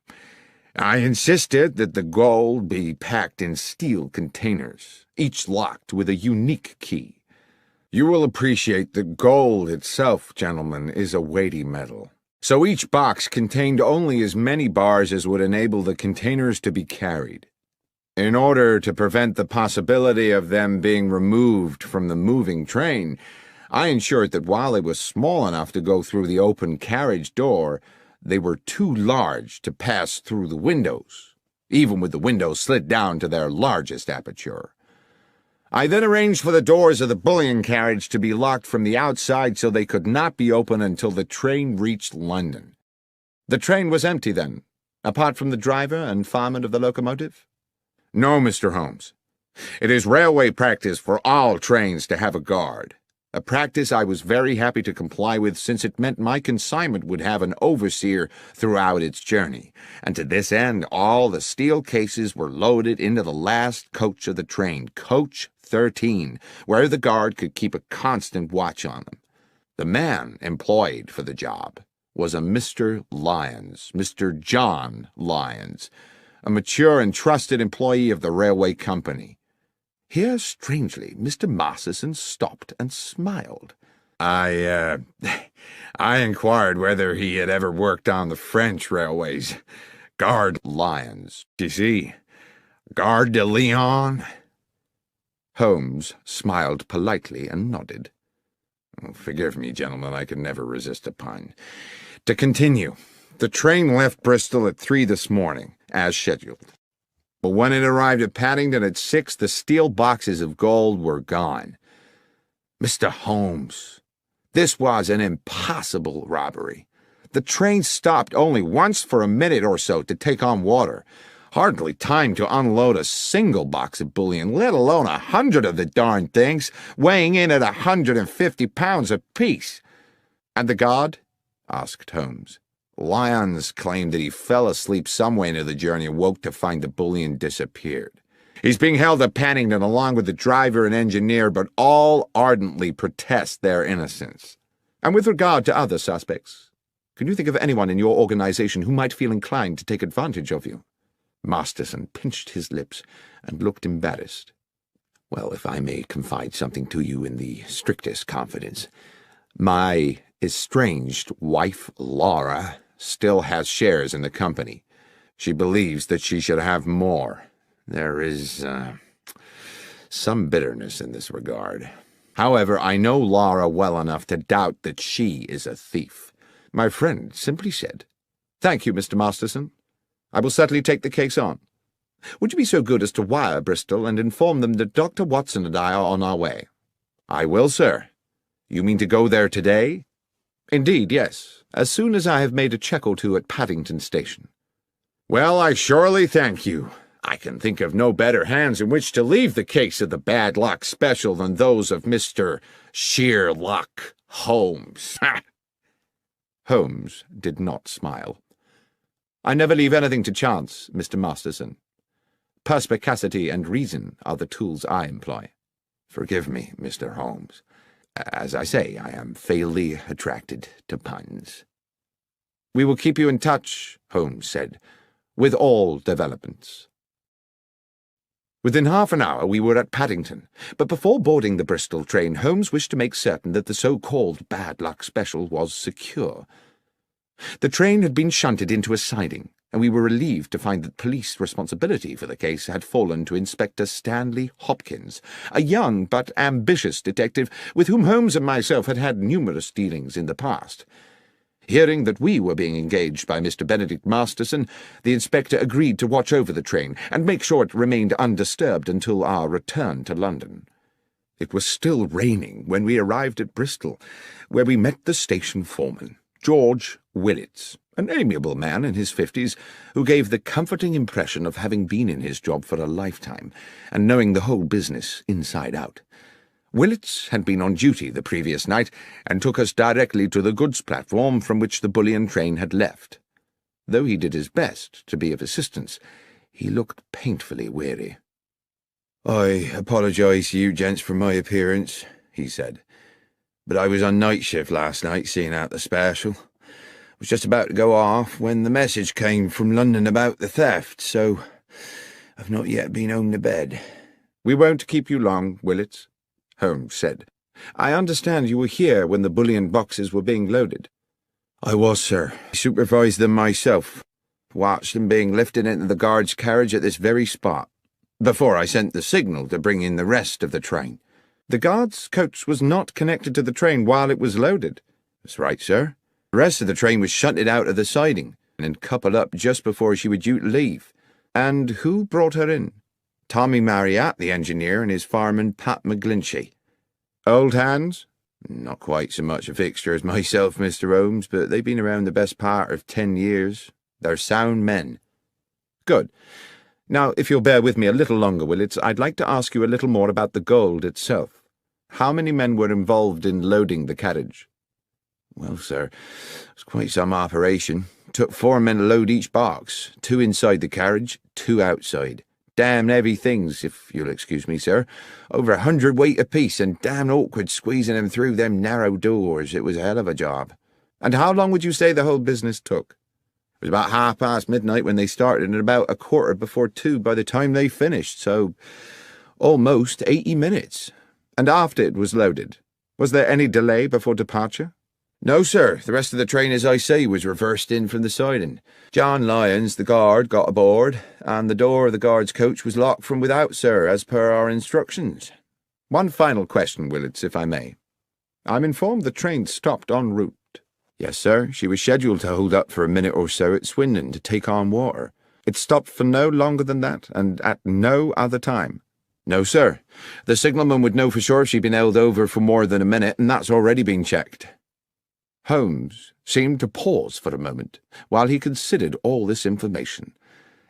I insisted that the gold be packed in steel containers, each locked with a unique key. You will appreciate that gold itself, gentlemen, is a weighty metal, so each box contained only as many bars as would enable the containers to be carried. In order to prevent the possibility of them being removed from the moving train, I ensured that while they were small enough to go through the open carriage door, they were too large to pass through the windows, even with the windows slid down to their largest aperture. I then arranged for the doors of the bullion carriage to be locked from the outside so they could not be opened until the train reached London." "The train was empty, then, apart from the driver and fireman of the locomotive?" "No, Mr. Holmes. It is railway practice for all trains to have a guard, a practice I was very happy to comply with, since it meant my consignment would have an overseer throughout its journey, and to this end all the steel cases were loaded into the last coach of the train, coach 13, where the guard could keep a constant watch on them. The man employed for the job was a Mr. Lyons, Mr. John Lyons, a mature and trusted employee of the railway company." Here, strangely, Mr. Masterson stopped and smiled. I inquired whether he had ever worked on the French railways. Gare Lyons, you see. Gare de Lyon." Holmes smiled politely and nodded. "Forgive me, gentlemen, I could never resist a pun. To continue, the train left Bristol at 3 this morning, as scheduled. But when it arrived at Paddington at 6, the steel boxes of gold were gone. Mr. Holmes, this was an impossible robbery. The train stopped only once for a minute or so to take on water. Hardly time to unload a single box of bullion, let alone 100 of the darned things, weighing in at 150 pounds apiece." "And the guard?" asked Holmes. "Lyons claimed that he fell asleep somewhere into the journey and woke to find the bullion disappeared. He's being held at Paddington along with the driver and engineer, but all ardently protest their innocence." "And with regard to other suspects, can you think of anyone in your organization who might feel inclined to take advantage of you?" Masterson pinched his lips and looked embarrassed. "Well, if I may confide something to you in the strictest confidence, my estranged wife, Laura, still has shares in the company. She believes that she should have more. There is, some bitterness in this regard. However, I know Laura well enough to doubt that she is a thief. My friend simply said, "Thank you, Mr. Masterson. I will certainly take the case on. Would you be so good as to wire Bristol and inform them that Dr. Watson and I are on our way?" "I will, sir. You mean to go there today?" "Indeed, yes, as soon as I have made a check or two at Paddington Station." "Well, I surely thank you. I can think of no better hands in which to leave the case of the bad luck special than those of Mr. Sherlock Holmes." Holmes did not smile. "I never leave anything to chance, Mr. Masterson. Perspicacity and reason are the tools I employ." "Forgive me, Mr. Holmes. As I say, I am fatally attracted to puns." "We will keep you in touch," Holmes said, "with all developments." Within half an hour we were at Paddington, but before boarding the Bristol train, Holmes wished to make certain that the so-called bad luck special was secure. The train had been shunted into a siding, and we were relieved to find that police responsibility for the case had fallen to Inspector Stanley Hopkins, a young but ambitious detective with whom Holmes and myself had had numerous dealings in the past. Hearing that we were being engaged by Mr. Benedict Masterson, the inspector agreed to watch over the train and make sure it remained undisturbed until our return to London. It was still raining when we arrived at Bristol, where we met the station foreman, George Willits, an amiable man in his 50s, who gave the comforting impression of having been in his job for a lifetime and knowing the whole business inside out. Willits had been on duty the previous night and took us directly to the goods platform from which the bullion train had left. Though he did his best to be of assistance, he looked painfully weary. "I apologise to you gents for my appearance," he said, "but I was on night shift last night seeing out the special. Was just about to go off when the message came from London about the theft, so I've not yet been home to bed." "We won't keep you long, Willits," Holmes said. "I understand you were here when the bullion boxes were being loaded." "I was, sir. I supervised them myself. Watched them being lifted into the guard's carriage at this very spot, before I sent the signal to bring in the rest of the train." "The guard's coach was not connected to the train while it was loaded." "That's right, sir. The rest of the train was shunted out of the siding and coupled up just before she was due to leave." "And who brought her in?" "Tommy Marriott, the engineer, and his fireman, Pat McGlinchey." "Old hands?" "Not quite so much a fixture as myself, Mr. Holmes, but they've been around the best part of 10 years. They're sound men." "Good. Now, if you'll bear with me a little longer, Willits, I'd like to ask you a little more about the gold itself. How many men were involved in loading the carriage?" "Well, sir, it was quite some operation. Took 4 men to load each box, 2 inside the carriage, 2 outside. Damn heavy things, if you'll excuse me, sir. Over 100 weight apiece, and damn awkward squeezing them through them narrow doors. It was a hell of a job." "And how long would you say the whole business took?" "It was about midnight when they started, and about 2:15 by the time they finished, so almost 80 minutes. "And after it was loaded, was there any delay before departure?" "No, sir. The rest of the train, as I say, was reversed in from the siding. John Lyons, the guard, got aboard, and the door of the guard's coach was locked from without, sir, as per our instructions." "One final question, Willits, if I may. I'm informed the train stopped en route." "Yes, sir. She was scheduled to hold up for a minute or so at Swindon to take on water." "It stopped for no longer than that, and at no other time?" "No, sir. The signalman would know for sure if she'd been held over for more than a minute, and that's already been checked." Holmes seemed to pause for a moment while he considered all this information,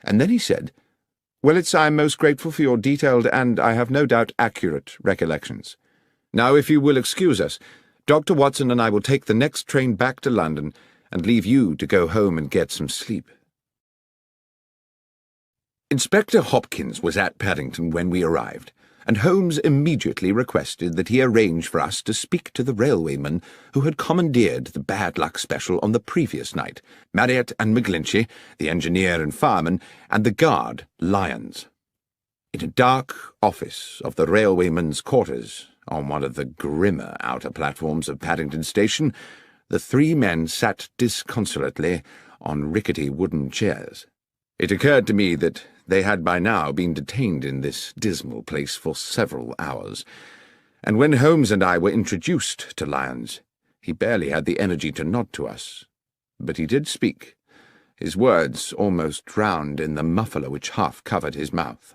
and then he said, "Willits, I am most grateful for your detailed and, I have no doubt, accurate recollections. Now, if you will excuse us, Dr. Watson and I will take the next train back to London and leave you to go home and get some sleep." Inspector Hopkins was at Paddington when we arrived, and Holmes immediately requested that he arrange for us to speak to the railwayman who had commandeered the bad luck special on the previous night, Marriott and McGlinchey, the engineer and fireman, and the guard, Lyons. In a dark office of the railwayman's quarters, on one of the grimmer outer platforms of Paddington Station, The three men sat disconsolately on rickety wooden chairs. It occurred to me that they had by now been detained in this dismal place for several hours, and when Holmes and I were introduced to Lyons, he barely had the energy to nod to us. But he did speak, his words almost drowned in the muffler which half covered his mouth.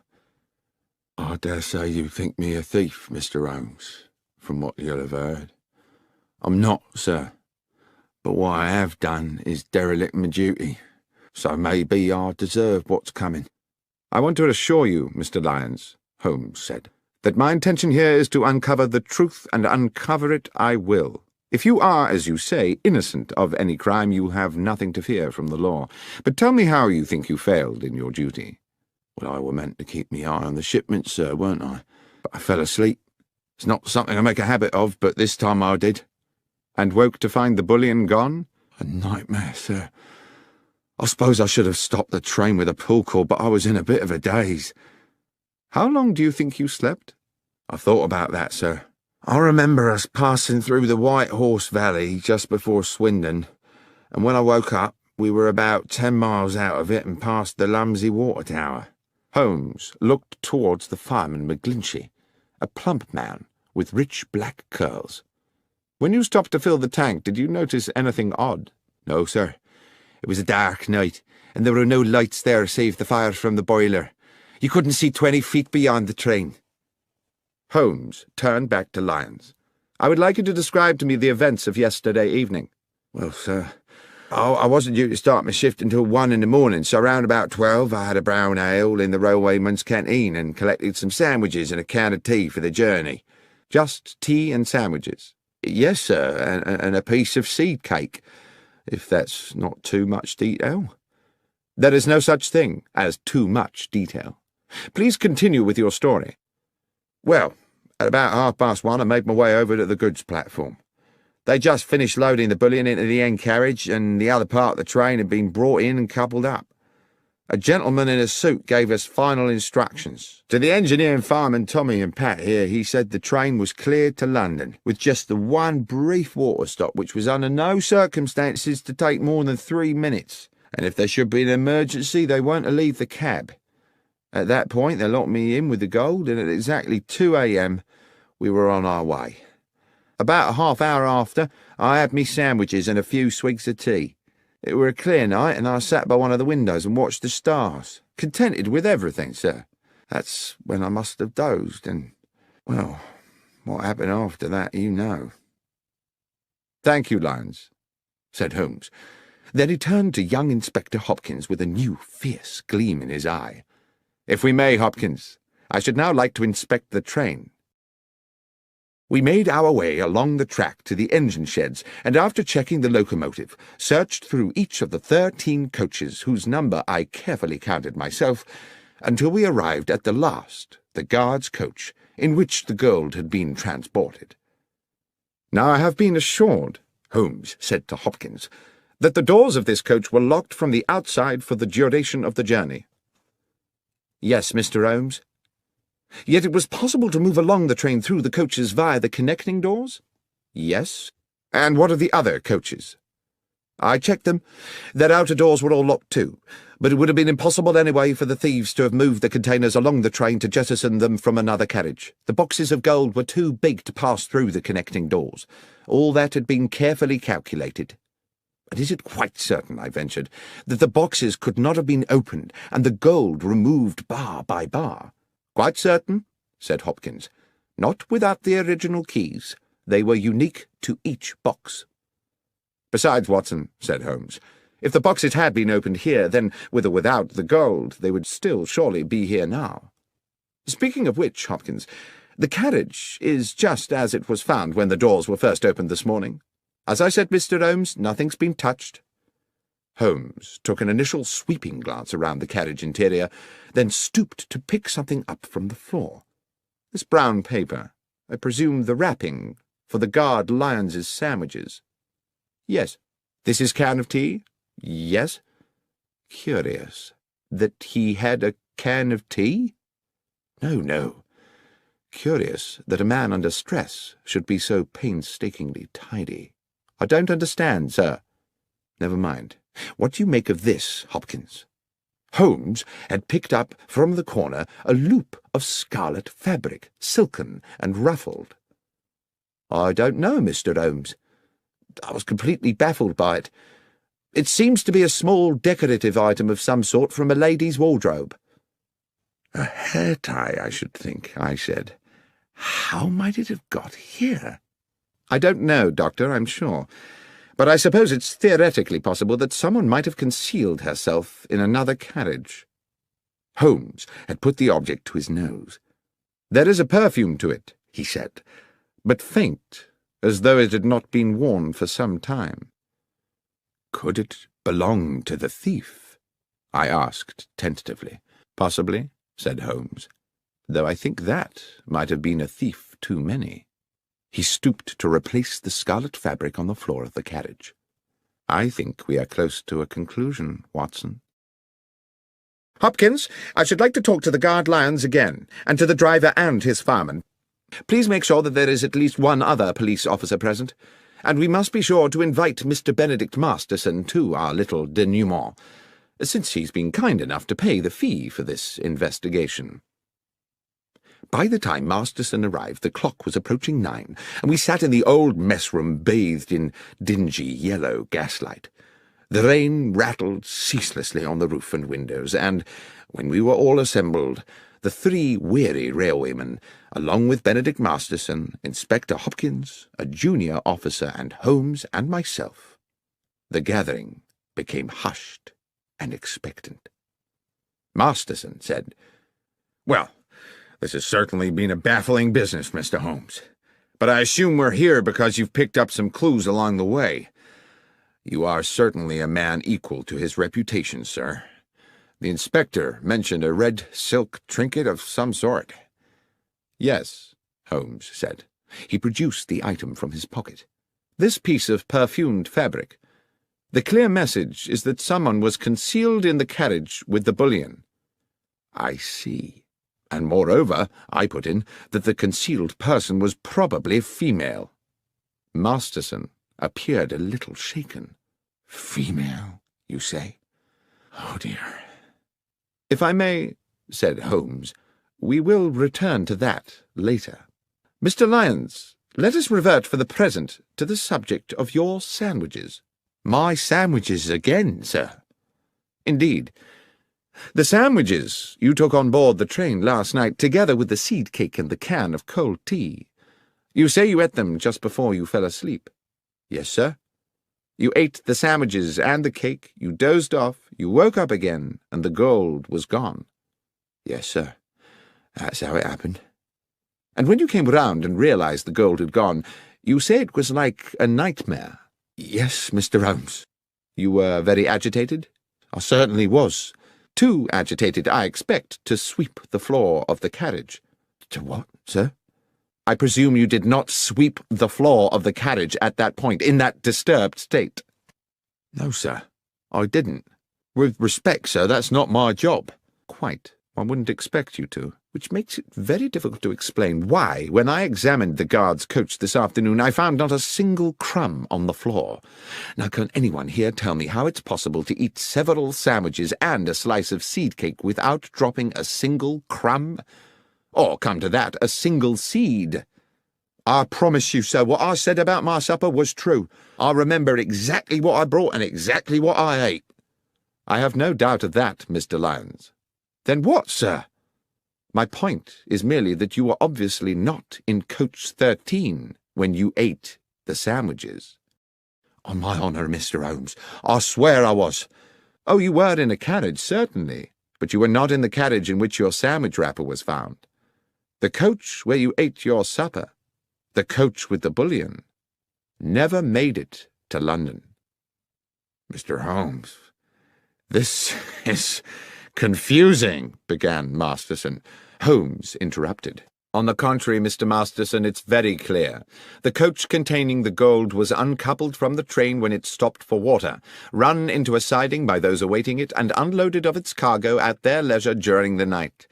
"I dare say you think me a thief, Mr. Holmes, from what you'll have heard. I'm not, sir. But what I have done is derelict my duty, so maybe I deserve what's coming." "I want to assure you, Mr. Lyons," Holmes said, "that my intention here is to uncover the truth, and uncover it I will. If you are, as you say, innocent of any crime, you have nothing to fear from the law. But tell me how you think you failed in your duty." "Well, I were meant to keep me eye on the shipment, sir, weren't I? But I fell asleep. It's not something I make a habit of, but this time I did." "And woke to find the bullion gone?" "A nightmare, sir. I suppose I should have stopped the train with a pull cord, but I was in a bit of a daze." "How long do you think you slept?" "I've thought about that, sir. I remember us passing through the White Horse Valley just before Swindon, and when I woke up, we were about 10 miles out of it and past the Lumsey Water Tower." Holmes looked towards the fireman McGlinchey, a plump man with rich black curls. "When you stopped to fill the tank, did you notice anything odd?" "No, sir. It was a dark night, and there were no lights there save the fire from the boiler. You couldn't see 20 feet beyond the train." Holmes turned back to Lyons. "I would like you to describe to me the events of yesterday evening." "Well, sir, I wasn't due to start my shift until 1 in the morning, so around about 12 I had a brown ale in the railwayman's canteen and collected some sandwiches and a can of tea for the journey." "Just tea and sandwiches?" "Yes, sir, and a piece of seed cake, if that's not too much detail." "There is no such thing as too much detail. Please continue with your story." "Well, at about 1:30 I made my way over to the goods platform. They just finished loading the bullion into the end carriage, and the other part of the train had been brought in and coupled up. A gentleman in a suit gave us final instructions. To the engineer and fireman Tommy and Pat here, he said the train was cleared to London, with just the one brief water stop, which was under no circumstances to take more than 3 minutes, and if there should be an emergency they weren't to leave the cab. At that point they locked me in with the gold, and at exactly 2 a.m. we were on our way. About a half hour after, I had me sandwiches and a few swigs of tea. It were a clear night, and I sat by one of the windows and watched the stars, contented with everything, sir. That's when I must have dozed, and, well, what happened after that you know." "Thank you, Lyons," said Holmes. Then he turned to young Inspector Hopkins with a new fierce gleam in his eye. "If we may, Hopkins, I should now like to inspect the train." We made our way along the track to the engine sheds, and after checking the locomotive, searched through each of the 13 coaches, whose number I carefully counted myself, until we arrived at the last, the guard's coach, in which the gold had been transported. "Now I have been assured," Holmes said to Hopkins, "that the doors of this coach were locked from the outside for the duration of the journey." "Yes, Mr. Holmes." "Yet it was possible to move along the train through the coaches via the connecting doors?" "Yes." "And what of the other coaches?" "I checked them. Their outer doors were all locked too, but it would have been impossible anyway for the thieves to have moved the containers along the train to jettison them from another carriage. The boxes of gold were too big to pass through the connecting doors. All that had been carefully calculated." "But is it quite certain," I ventured, "that the boxes could not have been opened and the gold removed bar by bar?" "Quite certain," said Hopkins. "Not without the original keys. They were unique to each box." "Besides, Watson," said Holmes, "if the boxes had been opened here, then, with or without the gold, they would still surely be here now. Speaking of which, Hopkins, the carriage is just as it was found when the doors were first opened this morning. As I said, Mr. Holmes, nothing's been touched." Holmes took an initial sweeping glance around the carriage interior, then stooped to pick something up from the floor. "This brown paper, I presume the wrapping for the guard Lyons's sandwiches?" "Yes." "This is can of tea?" "Yes." "Curious. That he had a can of tea?" No. Curious that a man under stress should be so painstakingly tidy." I don't understand, sir. Never mind. What do you make of this, Hopkins? Holmes had picked up from the corner a loop of scarlet fabric, silken and ruffled. I don't know, Mr. Holmes. I was completely baffled by it. It seems to be a small decorative item of some sort from a lady's wardrobe. A hair tie, I should think, I said. How might it have got here? I don't know, Doctor, I'm sure. But I suppose it's theoretically possible that someone might have concealed herself in another carriage. Holmes had put the object to his nose. There is a perfume to it, he said, but faint, as though it had not been worn for some time. Could it belong to the thief? I asked tentatively. Possibly, said Holmes, though I think that might have been a thief too many. He stooped to replace the scarlet fabric on the floor of the carriage. I think we are close to a conclusion, Watson. Hopkins, I should like to talk to the guard lions again, and to the driver and his fireman. Please make sure that there is at least one other police officer present, and we must be sure to invite Mr. Benedict Masterson to our little denouement, since he's been kind enough to pay the fee for this investigation. By the time Masterson arrived, the clock was approaching 9, and we sat in the old mess-room bathed in dingy yellow gaslight. The rain rattled ceaselessly on the roof and windows, and, when we were all assembled, the 3 weary railwaymen, along with Benedict Masterson, Inspector Hopkins, a junior officer, and Holmes and myself, the gathering became hushed and expectant. Masterson said, "Well, this has certainly been a baffling business, Mr. Holmes. But I assume we're here because you've picked up some clues along the way. You are certainly a man equal to his reputation, sir. The inspector mentioned a red silk trinket of some sort." "Yes," Holmes said. He produced the item from his pocket. "This piece of perfumed fabric. The clear message is that someone was concealed in the carriage with the bullion." "I see. And moreover," I put in, "that the concealed person was probably female." Masterson appeared a little shaken. "Female, you say? Oh, dear." "If I may," said Holmes, "we will return to that later. Mr. Lyons, let us revert for the present to the subject of your sandwiches." "My sandwiches again, sir?" "Indeed. The sandwiches you took on board the train last night, together with the seed cake and the can of cold tea. You say you ate them just before you fell asleep." "Yes, sir." "You ate the sandwiches and the cake, you dozed off, you woke up again, and the gold was gone." "Yes, sir. That's how it happened." "And when you came round and realized the gold had gone, you say it was like a nightmare." "Yes, Mr. Holmes." "You were very agitated?" "I certainly was. Too agitated, I expect, to sweep the floor of the carriage." "To what, sir?" "I presume you did not sweep the floor of the carriage at that point, in that disturbed state." "No, sir, I didn't. With respect, sir, that's not my job." "Quite. One wouldn't expect you to, which makes it very difficult to explain why, when I examined the guard's coach this afternoon, I found not a single crumb on the floor. Now, can anyone here tell me how it's possible to eat several sandwiches and a slice of seed cake without dropping a single crumb? Or, come to that, a single seed?" "I promise you, sir, what I said about my supper was true. I remember exactly what I brought and exactly what I ate." "I have no doubt of that, Mr. Lyons." "Then what, sir?" "My point is merely that you were obviously not in coach 13 when you ate the sandwiches." "On my honour, Mr. Holmes, I swear I was." "Oh, you were in a carriage, certainly, but you were not in the carriage in which your sandwich wrapper was found. The coach where you ate your supper, the coach with the bullion, never made it to London." "Mr. Holmes, this is confusing," began Masterson. Holmes interrupted. "On the contrary, Mr. Masterson, it's very clear. The coach containing the gold was uncoupled from the train when it stopped for water, run into a siding by those awaiting it, and unloaded of its cargo at their leisure during the night.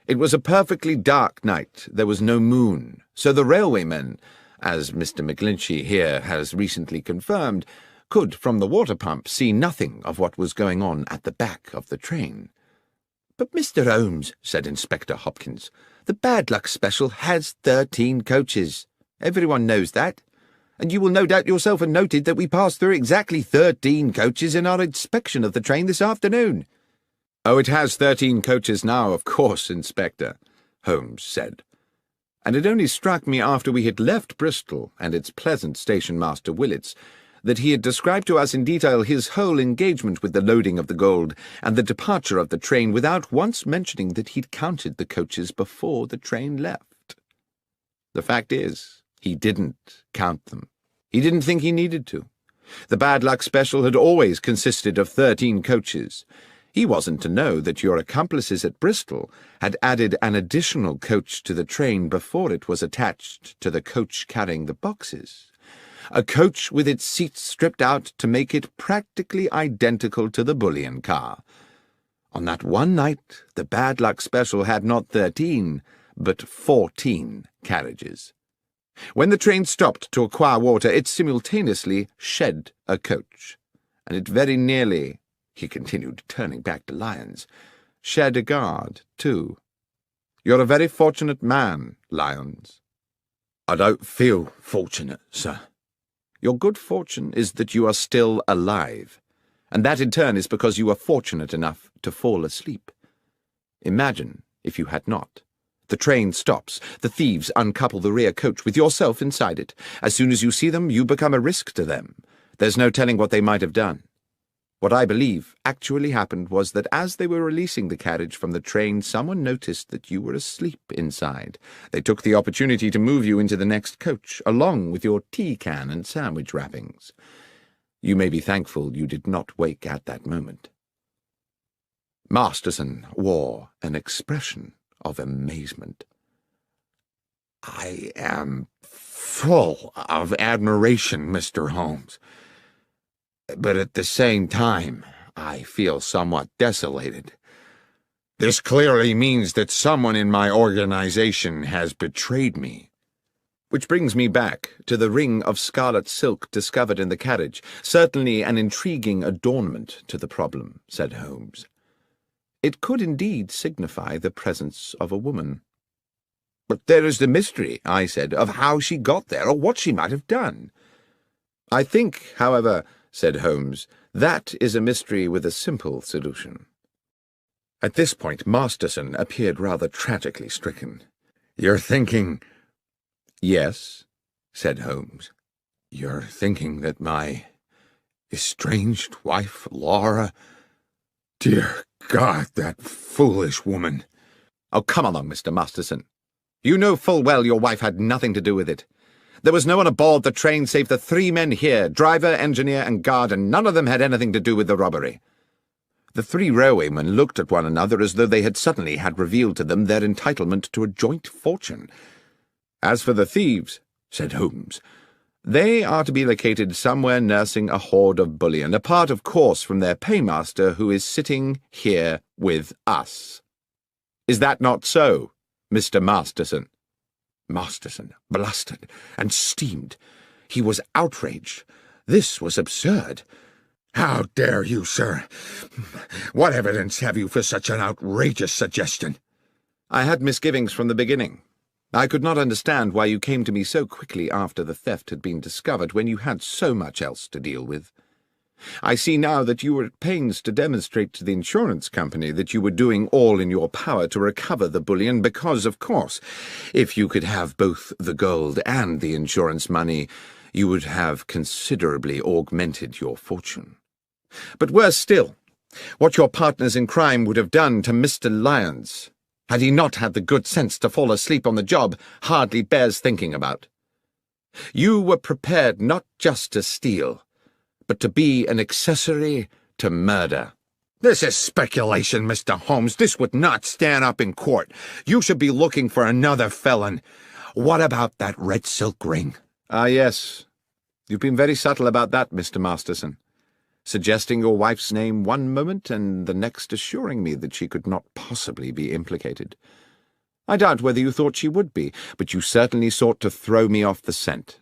It was a perfectly dark night. There was no moon, so the railwaymen, as Mr. McGlinchey here has recently confirmed, could from the water pump see nothing of what was going on at the back of the train. "But, Mr. Holmes," said Inspector Hopkins, "the Bad Luck Special has 13 coaches. Everyone knows that. And you will no doubt yourself have noted that we passed through exactly 13 coaches in our inspection of the train this afternoon." "Oh, it has 13 coaches now, of course, Inspector," Holmes said. "And it only struck me after we had left Bristol and its pleasant station-master Willits that he had described to us in detail his whole engagement with the loading of the gold and the departure of the train without once mentioning that he'd counted the coaches before the train left. The fact is, he didn't count them. He didn't think he needed to. The Bad Luck Special had always consisted of 13 coaches. He wasn't to know that your accomplices at Bristol had added an additional coach to the train before it was attached to the coach carrying the boxes. A coach with its seats stripped out to make it practically identical to the bullion car. On that one night, the Bad Luck Special had not 13, but 14 carriages. When the train stopped to acquire water, it simultaneously shed a coach, and it very nearly, he continued, turning back to Lyons, shed a guard, too. You're a very fortunate man, Lyons." "I don't feel fortunate, sir." "Your good fortune is that you are still alive, and that in turn is because you were fortunate enough to fall asleep. Imagine if you had not. The train stops. The thieves uncouple the rear coach with yourself inside it. As soon as you see them, you become a risk to them. There's no telling what they might have done. What I believe actually happened was that as they were releasing the carriage from the train, someone noticed that you were asleep inside. They took the opportunity to move you into the next coach, along with your tea can and sandwich wrappings. You may be thankful you did not wake at that moment." Masterson wore an expression of amazement. "I am full of admiration, Mr. Holmes. But at the same time, I feel somewhat desolated. This clearly means that someone in my organization has betrayed me. Which brings me back to the ring of scarlet silk discovered in the carriage, certainly an intriguing adornment to the problem," said Holmes. "It could indeed signify the presence of a woman." "But there is the mystery," I said, "of how she got there or what she might have done." "I think, however," said Holmes, "that is a mystery with a simple solution." At this point Masterson appeared rather tragically stricken. "You're thinking—" "Yes," said Holmes. "You're thinking that my estranged wife, Laura— Dear God, that foolish woman—" "Oh, come along, Mr. Masterson. You know full well your wife had nothing to do with it. There was no one aboard the train save the 3 men here, driver, engineer, and guard, and none of them had anything to do with the robbery." The 3 railwaymen looked at one another as though they had suddenly had revealed to them their entitlement to a joint fortune. "As for the thieves," said Holmes, "they are to be located somewhere nursing a hoard of bullion, apart, of course, from their paymaster, who is sitting here with us. Is that not so, Mr. Masterson?" Masterson blustered and steamed. He was outraged. This was absurd. "How dare you, sir? What evidence have you for such an outrageous suggestion?" "I had misgivings from the beginning. I could not understand why you came to me so quickly after the theft had been discovered when you had so much else to deal with. I see now that you were at pains to demonstrate to the insurance company that you were doing all in your power to recover the bullion because, of course, if you could have both the gold and the insurance money, you would have considerably augmented your fortune. But worse still, what your partners in crime would have done to Mr. Lyons, had he not had the good sense to fall asleep on the job, hardly bears thinking about. You were prepared not just to steal, but to be an accessory to murder." "This is speculation, Mr. Holmes. This would not stand up in court. You should be looking for another felon. What about that red silk ring?" "Ah, yes. You've been very subtle about that, Mr. Masterson, suggesting your wife's name one moment and the next assuring me that she could not possibly be implicated. I doubt whether you thought she would be, but you certainly sought to throw me off the scent.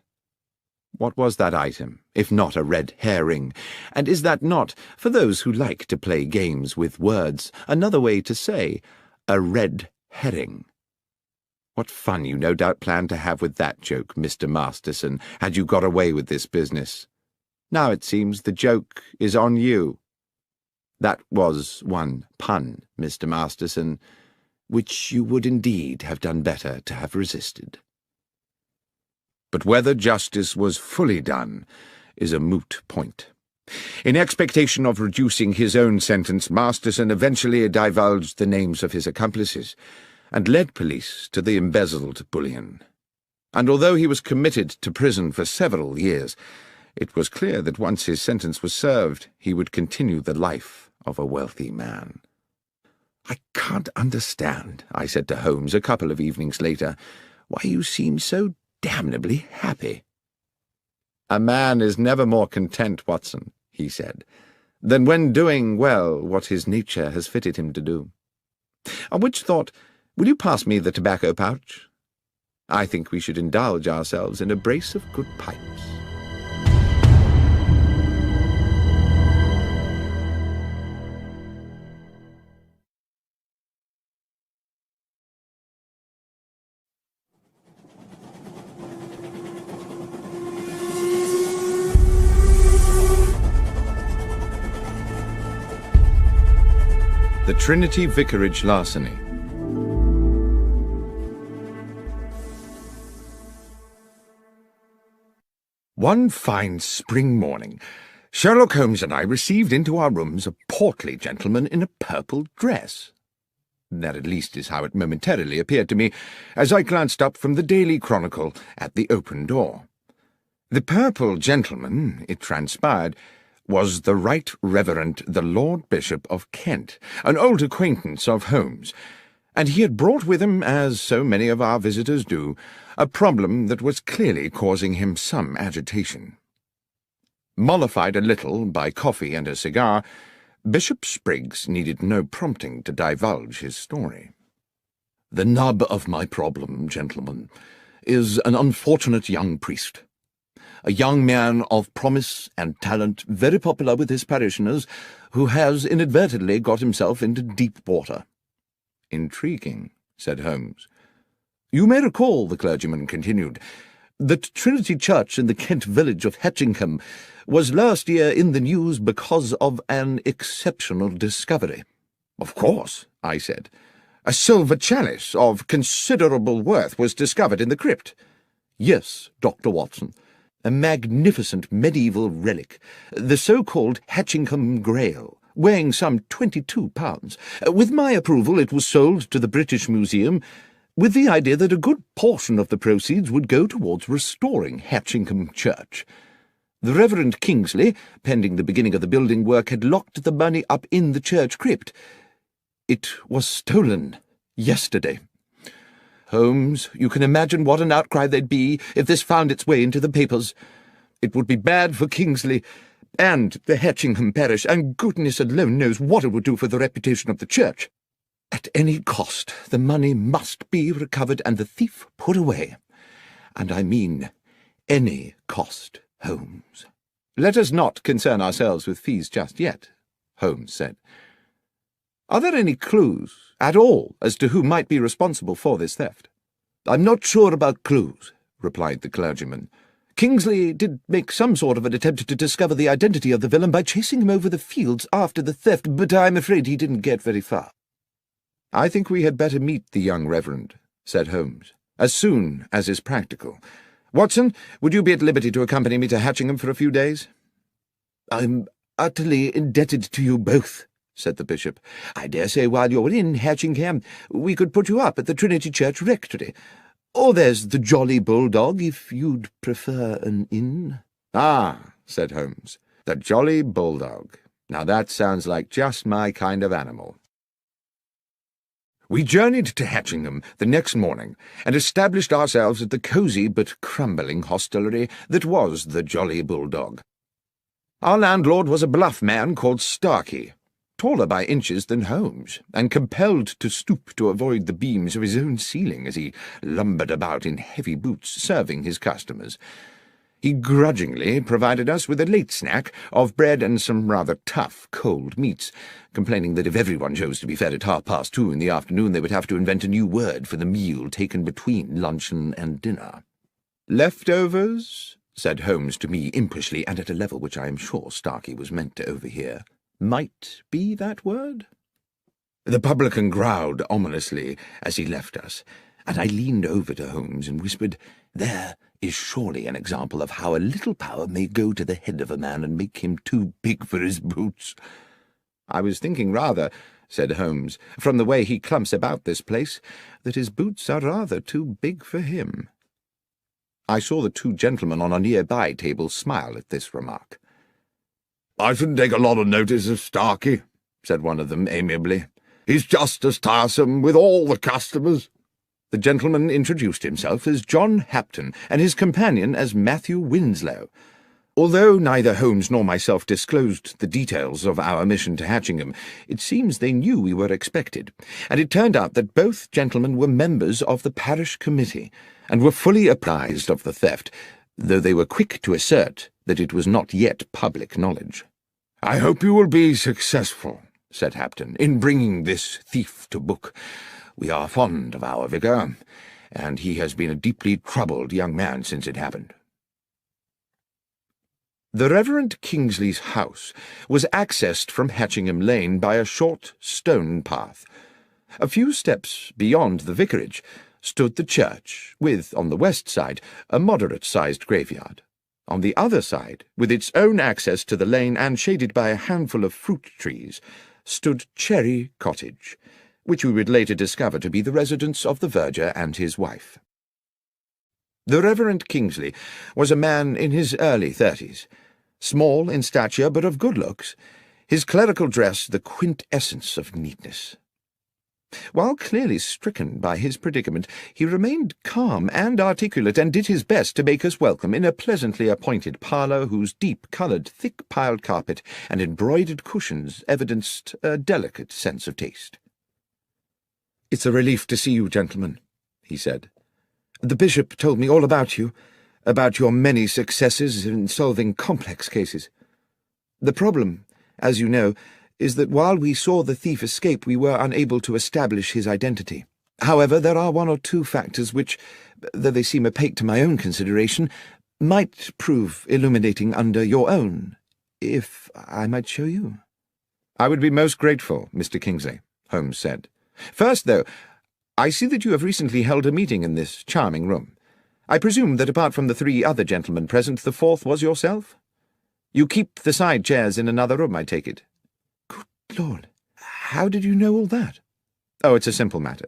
What was that item, if not a red herring? And is that not, for those who like to play games with words, another way to say a red herring? What fun you no doubt planned to have with that joke, Mr. Masterson, had you got away with this business. Now it seems the joke is on you. That was one pun, Mr. Masterson, which you would indeed have done better to have resisted. But whether justice was fully done is a moot point. In expectation of reducing his own sentence, Masterson eventually divulged the names of his accomplices and led police to the embezzled bullion. And although he was committed to prison for several years, it was clear that once his sentence was served, he would continue the life of a wealthy man. "I can't understand," I said to Holmes a couple of evenings later, "why you seem so damnably happy." "A man is never more content, Watson," he said, "than when doing well what his nature has fitted him to do. On which thought, will you pass me the tobacco pouch? I think we should indulge ourselves in a brace of good pipes." The Trinity Vicarage Larceny. One fine spring morning, Sherlock Holmes and I received into our rooms a portly gentleman in a purple dress. That at least is how it momentarily appeared to me, as I glanced up from the Daily Chronicle at the open door. The purple gentleman, it transpired, was the Right Reverend the Lord Bishop of Kent, an old acquaintance of Holmes, and he had brought with him, as so many of our visitors do, a problem that was clearly causing him some agitation. Mollified a little by coffee and a cigar, Bishop Spriggs needed no prompting to divulge his story. "The nub of my problem, gentlemen, is an unfortunate young priest. A young man of promise and talent, very popular with his parishioners, who has inadvertently got himself into deep water." "Intriguing," said Holmes. "You may recall," the clergyman continued, "that Trinity Church in the Kent village of Hetchingham was last year in the news because of an exceptional discovery." "Of course," I said. "A silver chalice of considerable worth was discovered in the crypt." "Yes, Dr. Watson. A magnificent medieval relic, the so-called Hetchingham Grail, weighing some 22 pounds. With my approval it was sold to the British Museum, with the idea that a good portion of the proceeds would go towards restoring Hetchingham Church. The Reverend Kingsley, pending the beginning of the building work, had locked the money up in the church crypt. It was stolen yesterday. Holmes, you can imagine what an outcry there'd be if this found its way into the papers. It would be bad for Kingsley and the Hetchingham parish, and goodness alone knows what it would do for the reputation of the church. At any cost, the money must be recovered and the thief put away. And I mean any cost, Holmes." "Let us not concern ourselves with fees just yet," Holmes said. "Are there any clues at all as to who might be responsible for this theft?" "I'm not sure about clues," replied the clergyman. "Kingsley did make some sort of an attempt to discover the identity of the villain by chasing him over the fields after the theft, but I'm afraid he didn't get very far." "I think we had better meet the young reverend," said Holmes, "as soon as is practical. Watson, would you be at liberty to accompany me to Hetchingham for a few days?" "I'm utterly indebted to you both," said the bishop. "I dare say while you're in Hetchingham we could put you up at the Trinity Church Rectory. Or there's the Jolly Bulldog, if you'd prefer an inn." "Ah," said Holmes, "the Jolly Bulldog. Now that sounds like just my kind of animal." We journeyed to Hetchingham the next morning and established ourselves at the cosy but crumbling hostelry that was the Jolly Bulldog. Our landlord was a bluff man called Starkey. taller by inches than Holmes, and compelled to stoop to avoid the beams of his own ceiling as he lumbered about in heavy boots serving his customers. He grudgingly provided us with a late snack of bread and some rather tough cold meats, complaining that if everyone chose to be fed at 2:30 in the afternoon, they would have to invent a new word for the meal taken between luncheon and dinner. "Leftovers?" said Holmes to me impishly, and at a level which I am sure Starkey was meant to overhear. "Might be that word?" The publican growled ominously as he left us, and I leaned over to Holmes and whispered, "There is surely an example of how a little power may go to the head of a man and make him too big for his boots." "I was thinking rather," said Holmes, "from the way he clumps about this place, that his boots are rather too big for him." I saw the two gentlemen on a nearby table smile at this remark. "I shouldn't take a lot of notice of Starkey," said one of them amiably. "He's just as tiresome with all the customers." The gentleman introduced himself as John Hapton, and his companion as Matthew Winslow. Although neither Holmes nor myself disclosed the details of our mission to Hatchingham, it seems they knew we were expected, and it turned out that both gentlemen were members of the parish committee, and were fully apprised of the theft, though they were quick to assert that it was not yet public knowledge. "I hope you will be successful," said Hapton, "in bringing this thief to book. We are fond of our vicar, and he has been a deeply troubled young man since it happened." The Reverend Kingsley's house was accessed from Hatchingham Lane by a short stone path. A few steps beyond the vicarage stood the church, with, on the west side, a moderate-sized graveyard. On the other side, with its own access to the lane and shaded by a handful of fruit trees, stood Cherry Cottage, which we would later discover to be the residence of the verger and his wife. The Reverend Kingsley was a man in his early 30s, small in stature but of good looks, his clerical dress the quintessence of neatness. While clearly stricken by his predicament, he remained calm and articulate, and did his best to make us welcome in a pleasantly appointed parlour whose deep-coloured, thick-piled carpet and embroidered cushions evidenced a delicate sense of taste. "It's a relief to see you, gentlemen," he said. "The bishop told me all about you, about your many successes in solving complex cases. The problem, as you know, is that while we saw the thief escape, we were unable to establish his identity. However, there are one or two factors which, though they seem opaque to my own consideration, might prove illuminating under your own, if I might show you." "I would be most grateful, Mr. Kingsley," Holmes said. "First, though, I see that you have recently held a meeting in this charming room. I presume that apart from the 3 other gentlemen present, the 4th was yourself? You keep the side chairs in another room, I take it." "Good Lord, how did you know all that?" "Oh, it's a simple matter.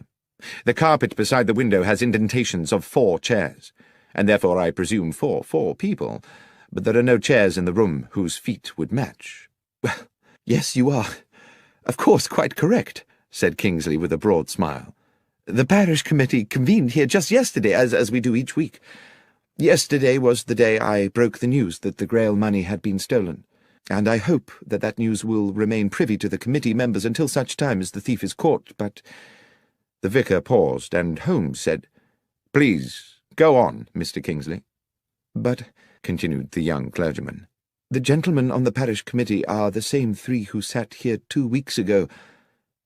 The carpet beside the window has indentations of 4 chairs, and therefore I presume 4 people, but there are no chairs in the room whose feet would match." "Well, yes, you are, of course, quite correct," said Kingsley with a broad smile. "The parish committee convened here just yesterday, as we do each week. Yesterday was the day I broke the news that the Grail money had been stolen, and I hope that that news will remain privy to the committee members until such time as the thief is caught, but—" The vicar paused, and Holmes said, "Please, go on, Mr. Kingsley." "But," continued the young clergyman, "the gentlemen on the parish committee are the same 3 who sat here 2 weeks ago,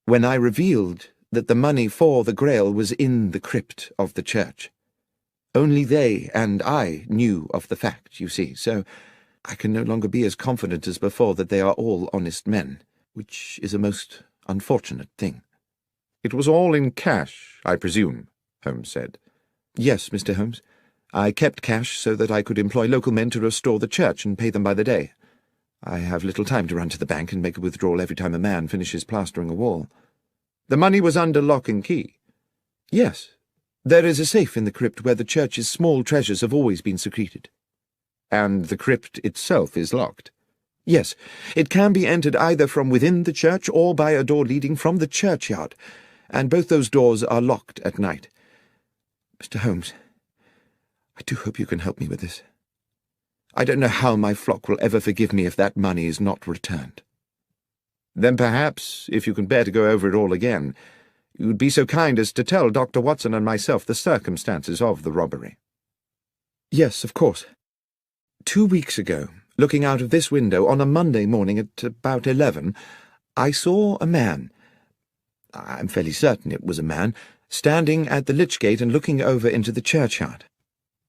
when I revealed that the money for the Grail was in the crypt of the church. Only they and I knew of the fact, you see, so I can no longer be as confident as before that they are all honest men, which is a most unfortunate thing." "It was all in cash, I presume," Holmes said. "Yes, Mr. Holmes. I kept cash so that I could employ local men to restore the church and pay them by the day. I have little time to run to the bank and make a withdrawal every time a man finishes plastering a wall." "The money was under lock and key?" "Yes. There is a safe in the crypt where the church's small treasures have always been secreted." "And the crypt itself is locked?" "Yes. It can be entered either from within the church or by a door leading from the churchyard, and both those doors are locked at night. Mr. Holmes, I do hope you can help me with this. I don't know how my flock will ever forgive me if that money is not returned." Then perhaps, if you can bear to go over it all again, you would be so kind as to tell Dr. Watson and myself the circumstances of the robbery." "Yes, of course. 2 weeks ago, looking out of this window on a Monday morning at about 11, I saw a man—I'm fairly certain it was a man—standing at the lich gate and looking over into the churchyard.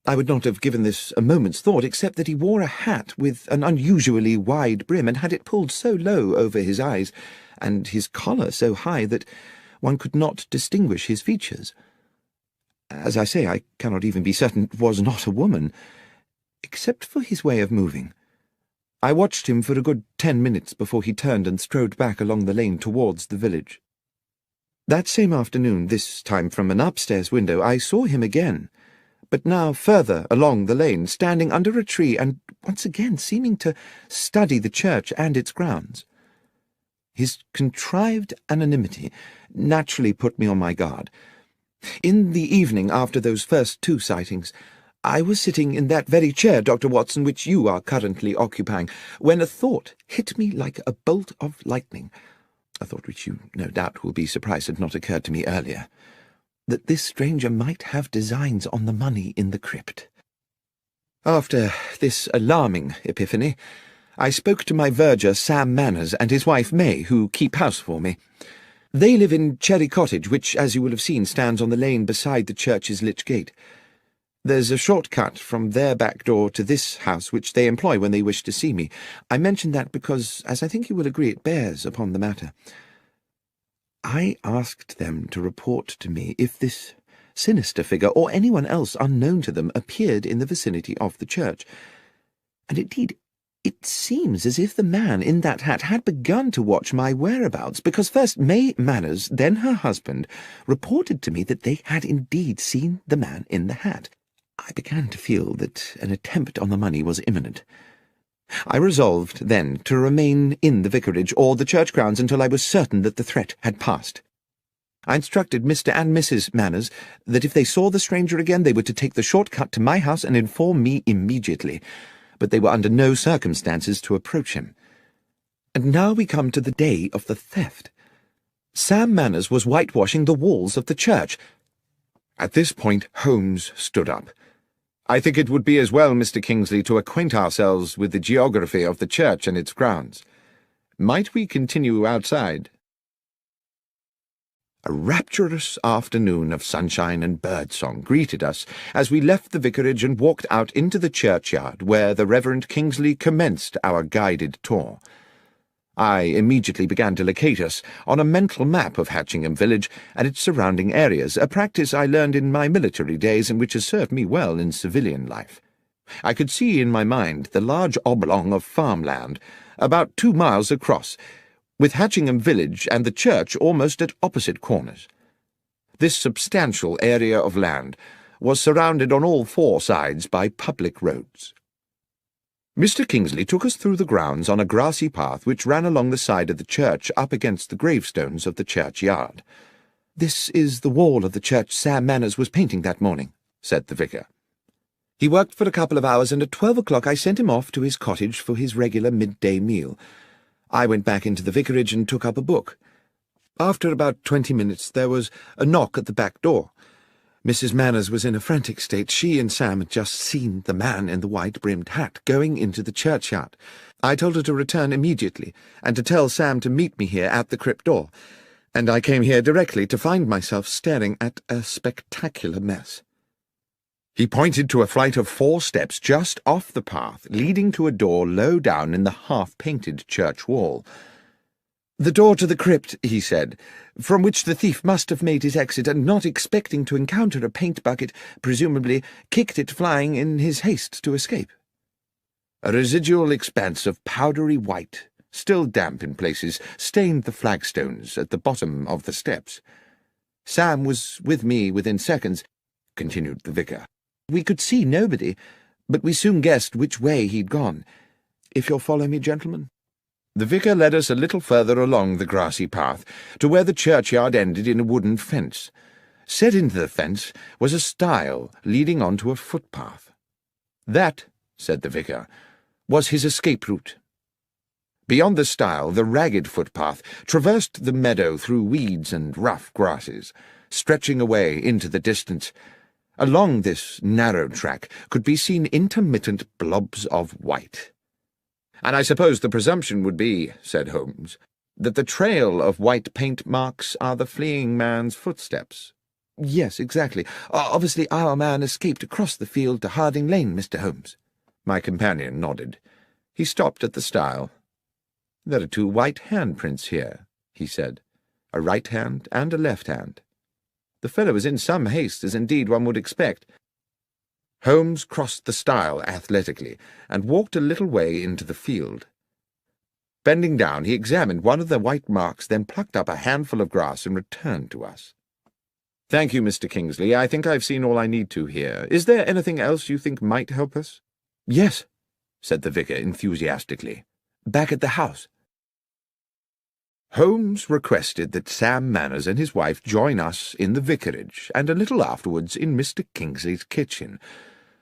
I would not have given this a moment's thought, except that he wore a hat with an unusually wide brim, and had it pulled so low over his eyes, and his collar so high that one could not distinguish his features. As I say, I cannot even be certain it was not a woman, except for his way of moving. I watched him for a good 10 minutes before he turned and strode back along the lane towards the village. That same afternoon, this time from an upstairs window, I saw him again, but now further along the lane, standing under a tree and once again seeming to study the church and its grounds. His contrived anonymity naturally put me on my guard. In the evening after those first 2 sightings, I was sitting in that very chair, Dr. Watson, which you are currently occupying, when a thought hit me like a bolt of lightning, a thought which you no doubt will be surprised had not occurred to me earlier, that this stranger might have designs on the money in the crypt. After this alarming epiphany, I spoke to my verger, Sam Manners, and his wife, May, who keep house for me. They live in Cherry Cottage, which, as you will have seen, stands on the lane beside the church's lich gate. There's a short cut from their back door to this house, which they employ when they wish to see me. I mention that because, as I think you will agree, it bears upon the matter. I asked them to report to me if this sinister figure, or anyone else unknown to them, appeared in the vicinity of the church. And indeed, it seems as if the man in that hat had begun to watch my whereabouts, because first May Manners, then her husband, reported to me that they had indeed seen the man in the hat. I began to feel that an attempt on the money was imminent. I resolved, then, to remain in the vicarage or the church grounds until I was certain that the threat had passed. I instructed Mr. and Mrs. Manners that if they saw the stranger again they were to take the short cut to my house and inform me immediately, but they were under no circumstances to approach him. And now we come to the day of the theft. Sam Manners was whitewashing the walls of the church. At this point Holmes stood up. "I think it would be as well, Mr. Kingsley, to acquaint ourselves with the geography of the church and its grounds. Might we continue outside?" A rapturous afternoon of sunshine and birdsong greeted us as we left the vicarage and walked out into the churchyard, where the Reverend Kingsley commenced our guided tour. I immediately began to locate us on a mental map of Hatchingham village and its surrounding areas, a practice I learned in my military days and which has served me well in civilian life. I could see in my mind the large oblong of farmland, about 2 miles across, with Hatchingham village and the church almost at opposite corners. This substantial area of land was surrounded on all 4 sides by public roads. Mr. Kingsley took us through the grounds on a grassy path which ran along the side of the church up against the gravestones of the churchyard. "This is the wall of the church Sam Manners was painting that morning," said the vicar. "He worked for a couple of hours, and at 12 o'clock I sent him off to his cottage for his regular midday meal. I went back into the vicarage and took up a book. After about 20 minutes there was a knock at the back door. Mrs. Manners was in a frantic state. She and Sam had just seen the man in the white-brimmed hat going into the churchyard. I told her to return immediately, and to tell Sam to meet me here at the crypt door, and I came here directly to find myself staring at a spectacular mess." He pointed to a flight of 4 steps just off the path, leading to a door low down in the half-painted church wall. "The door to the crypt," he said, "from which the thief must have made his exit, and not expecting to encounter a paint bucket, presumably kicked it flying in his haste to escape." A residual expanse of powdery white, still damp in places, stained the flagstones at the bottom of the steps. "Sam was with me within seconds," continued the vicar. "We could see nobody, but we soon guessed which way he'd gone. If you'll follow me, gentlemen." The vicar led us a little further along the grassy path, to where the churchyard ended in a wooden fence. Set into the fence was a stile leading on to a footpath. "That," said the vicar, "was his escape route." Beyond the stile, the ragged footpath traversed the meadow through weeds and rough grasses, stretching away into the distance. Along this narrow track could be seen intermittent blobs of white. "And I suppose the presumption would be," said Holmes, "that the trail of white paint marks are the fleeing man's footsteps." "Yes, exactly. Obviously our man escaped across the field to Harding Lane, Mr. Holmes." My companion nodded. He stopped at the stile. "There are two white handprints here," he said, "a right hand and a left hand. The fellow was in some haste, as indeed one would expect." Holmes crossed the stile athletically and walked a little way into the field. Bending down, he examined one of the white marks, then plucked up a handful of grass and returned to us. "Thank you, Mr. Kingsley. I think I've seen all I need to here. Is there anything else you think might help us?" "Yes," said the vicar enthusiastically. "Back at the house." Holmes requested that Sam Manners and his wife join us in the vicarage, and a little afterwards in Mr. Kingsley's kitchen.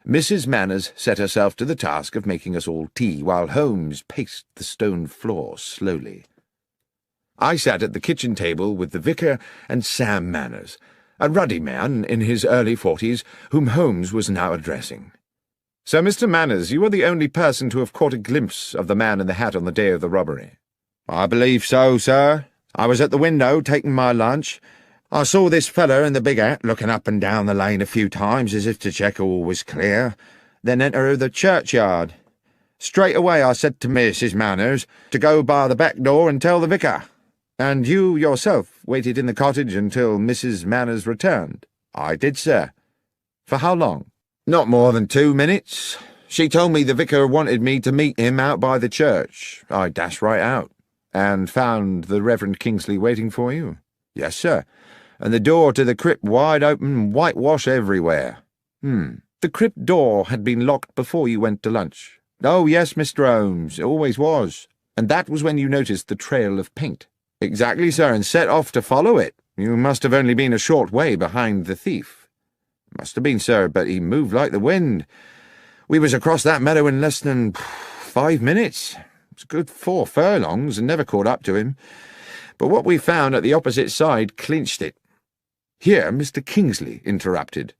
Mrs. Manners set herself to the task of making us all tea, while Holmes paced the stone floor slowly. I sat at the kitchen table with the vicar and Sam Manners, a ruddy man in his early 40s, whom Holmes was now addressing. "So, Mr. Manners, you are the only person to have caught a glimpse of the man in the hat on the day of the robbery?" "I believe so, sir. I was at the window taking my lunch. I saw this feller in the big hat looking up and down the lane a few times as if to check all was clear, then enter the churchyard. Straight away I said to Mrs. Manners to go by the back door and tell the vicar." "And you yourself waited in the cottage until Mrs. Manners returned?" "I did, sir." "For how long?" "Not more than 2 minutes. She told me the vicar wanted me to meet him out by the church. I dashed right out." "And found the Reverend Kingsley waiting for you?" "Yes, sir, and the door to the crypt wide open and whitewash everywhere." The crypt door had been locked before you went to lunch?" "Oh, yes, Mr. Holmes, it always was." "And that was when you noticed the trail of paint?" "Exactly, sir, and set off to follow it. You must have only been a short way behind the thief." "Must have been, sir, but he moved like the wind. We was across that meadow in less than 5 minutes. It's a good 4 furlongs, and never caught up to him. But what we found at the opposite side clinched it." Here Mr. Kingsley interrupted.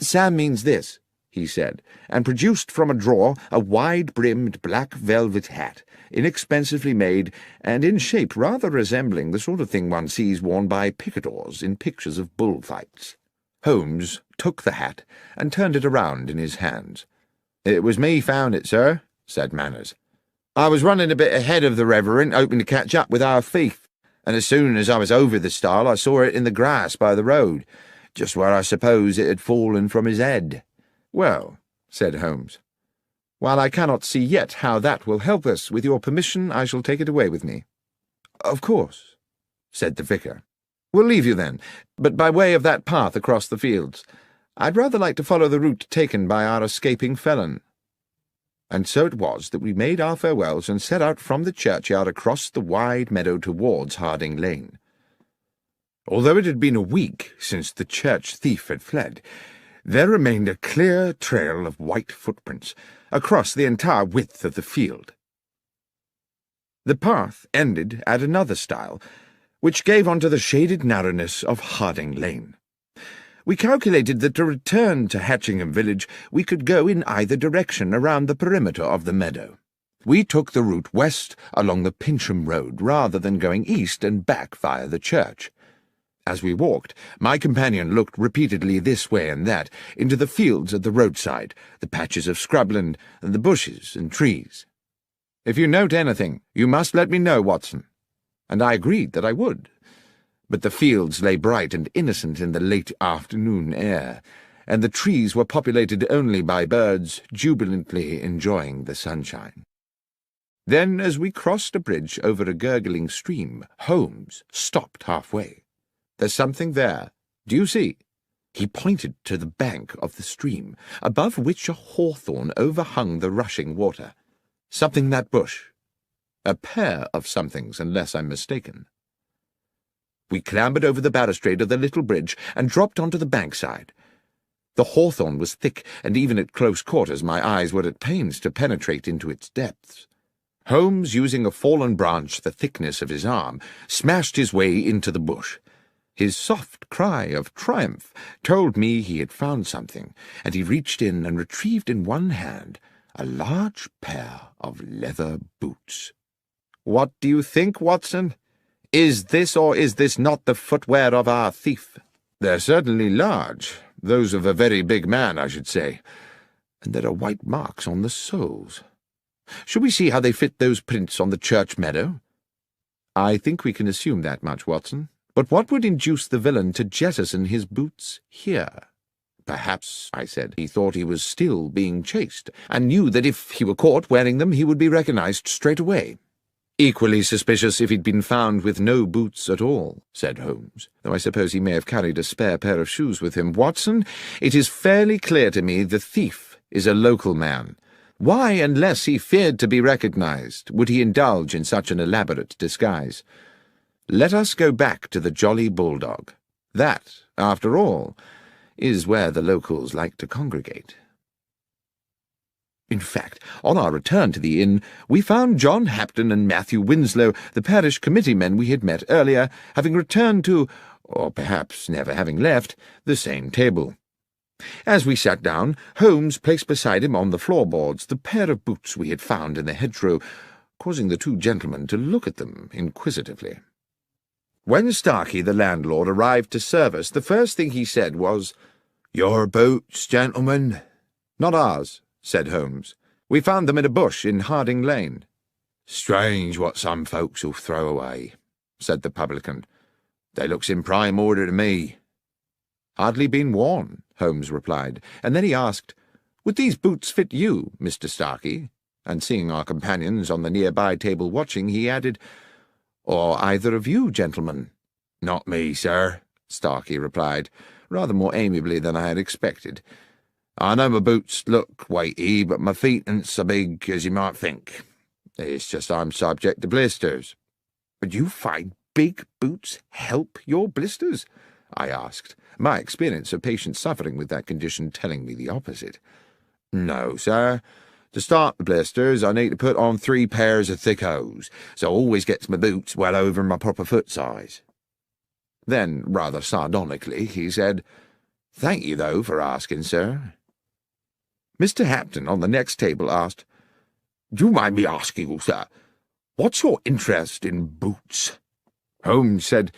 "Sam means this," he said, and produced from a drawer a wide-brimmed black velvet hat, inexpensively made, and in shape rather resembling the sort of thing one sees worn by picadors in pictures of bullfights. Holmes took the hat and turned it around in his hands. "It was me found it, sir," said Manners. "I was running a bit ahead of the Reverend, hoping to catch up with our thief, and as soon as I was over the stile I saw it in the grass by the road, just where I suppose it had fallen from his head." "Well," said Holmes, "while I cannot see yet how that will help us, with your permission I shall take it away with me." "Of course," said the vicar. "We'll leave you then, but by way of that path across the fields. I'd rather like to follow the route taken by our escaping felon." And so it was that we made our farewells and set out from the churchyard across the wide meadow towards Harding Lane. Although it had been a week since the church thief had fled, there remained a clear trail of white footprints across the entire width of the field. The path ended at another stile, which gave onto the shaded narrowness of Harding Lane. We calculated that to return to Hatchingham village we could go in either direction around the perimeter of the meadow. We took the route west along the Pincham Road rather than going east and back via the church. As we walked, my companion looked repeatedly this way and that, into the fields at the roadside, the patches of scrubland, and the bushes and trees. "If you note anything, you must let me know, Watson." And I agreed that I would. But the fields lay bright and innocent in the late afternoon air, and the trees were populated only by birds jubilantly enjoying the sunshine. Then, as we crossed a bridge over a gurgling stream, Holmes stopped halfway. "There's something there. Do you see?" He pointed to the bank of the stream, above which a hawthorn overhung the rushing water. "Something that bush. A pair of somethings, unless I'm mistaken." We clambered over the balustrade of the little bridge and dropped onto the bankside. The hawthorn was thick, and even at close quarters my eyes were at pains to penetrate into its depths. Holmes, using a fallen branch the thickness of his arm, smashed his way into the bush. His soft cry of triumph told me he had found something, and he reached in and retrieved in one hand a large pair of leather boots. "What do you think, Watson? Is this or is this not the footwear of our thief?" "They're certainly large, those of a very big man, I should say, and there are white marks on the soles. Shall we see how they fit those prints on the church meadow?" "I think we can assume that much, Watson. But what would induce the villain to jettison his boots here?" "Perhaps," I said, "he thought he was still being chased, and knew that if he were caught wearing them he would be recognized straight away." "Equally suspicious if he'd been found with no boots at all," said Holmes, "though I suppose he may have carried a spare pair of shoes with him. Watson, it is fairly clear to me the thief is a local man. Why, unless he feared to be recognized, would he indulge in such an elaborate disguise? Let us go back to the Jolly Bulldog. That, after all, is where the locals like to congregate." In fact, on our return to the inn, we found John Hapton and Matthew Winslow, the parish committee men we had met earlier, having returned to, or perhaps never having left, the same table. As we sat down, Holmes placed beside him on the floorboards the pair of boots we had found in the hedgerow, causing the two gentlemen to look at them inquisitively. When Starkey, the landlord, arrived to serve us, the first thing he said was, "Your boots, gentlemen?" "Not ours," said Holmes. "We found them in a bush in Harding Lane." "Strange what some folks'll throw away," said the publican. "They looks in prime order to me." "Hardly been worn," Holmes replied, and then he asked, "Would these boots fit you, Mr. Starkey?" And seeing our companions on the nearby table watching, he added, "Or either of you, gentlemen?" "Not me, sir," Starkey replied, rather more amiably than I had expected. "I know my boots look weighty, but my feet ain't so big as you might think. It's just I'm subject to blisters." "But you find big boots help your blisters?" I asked, my experience of patients suffering with that condition telling me the opposite. "No, sir. To start the blisters, I need to put on 3 pairs of thick hose, so I always gets my boots well over my proper foot size." Then, rather sardonically, he said, "Thank you, though, for asking, sir." Mr. Hapton, on the next table, asked, "Do you mind me asking you, sir, what's your interest in boots?" Holmes said,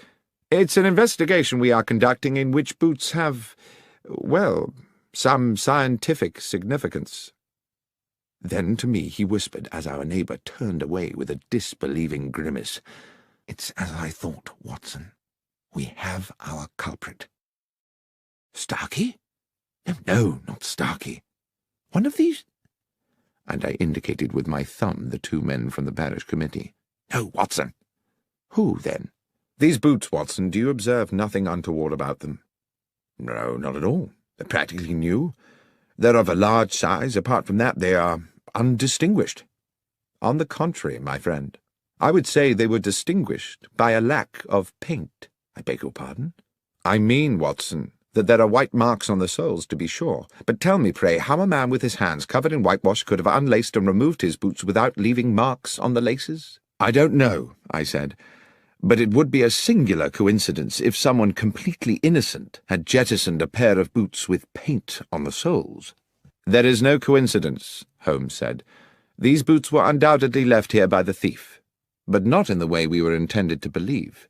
"It's an investigation we are conducting in which boots have, well, some scientific significance." Then to me he whispered, as our neighbour turned away with a disbelieving grimace, "It's as I thought, Watson. We have our culprit." "Starkey? No, not Starkey. One of these—" and I indicated with my thumb the 2 men from the parish committee. "No, Watson." "Who, then?" "These boots, Watson, do you observe nothing untoward about them?" "No, not at all. They're practically new. They're of a large size. Apart from that, they are undistinguished." "On the contrary, my friend, I would say they were distinguished by a lack of paint." "I beg your pardon?" "I mean, Watson, that there are white marks on the soles, to be sure. But tell me, pray, how a man with his hands covered in whitewash could have unlaced and removed his boots without leaving marks on the laces?" "I don't know," I said, "but it would be a singular coincidence if someone completely innocent had jettisoned a pair of boots with paint on the soles." "There is no coincidence," Holmes said. "These boots were undoubtedly left here by the thief, but not in the way we were intended to believe."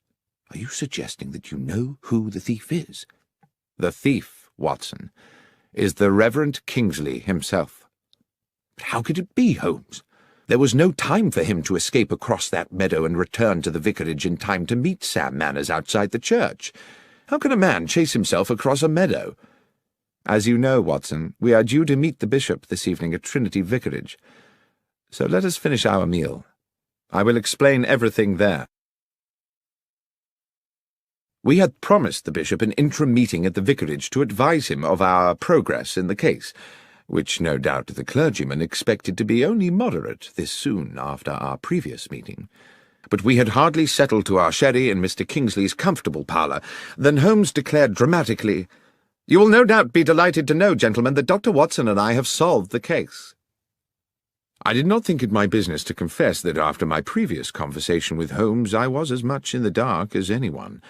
"Are you suggesting that you know who the thief is?" "The thief, Watson, is the Reverend Kingsley himself." "But how could it be, Holmes? There was no time for him to escape across that meadow and return to the vicarage in time to meet Sam Manners outside the church. How can a man chase himself across a meadow?" "As you know, Watson, we are due to meet the bishop this evening at Trinity Vicarage. So let us finish our meal. I will explain everything there." We had promised the bishop an interim meeting at the vicarage to advise him of our progress in the case, which no doubt the clergyman expected to be only moderate this soon after our previous meeting. But we had hardly settled to our sherry in Mr. Kingsley's comfortable parlour than Holmes declared dramatically, "You will no doubt be delighted to know, gentlemen, that Dr. Watson and I have solved the case." I did not think it my business to confess that after my previous conversation with Holmes I was as much in the dark as anyone,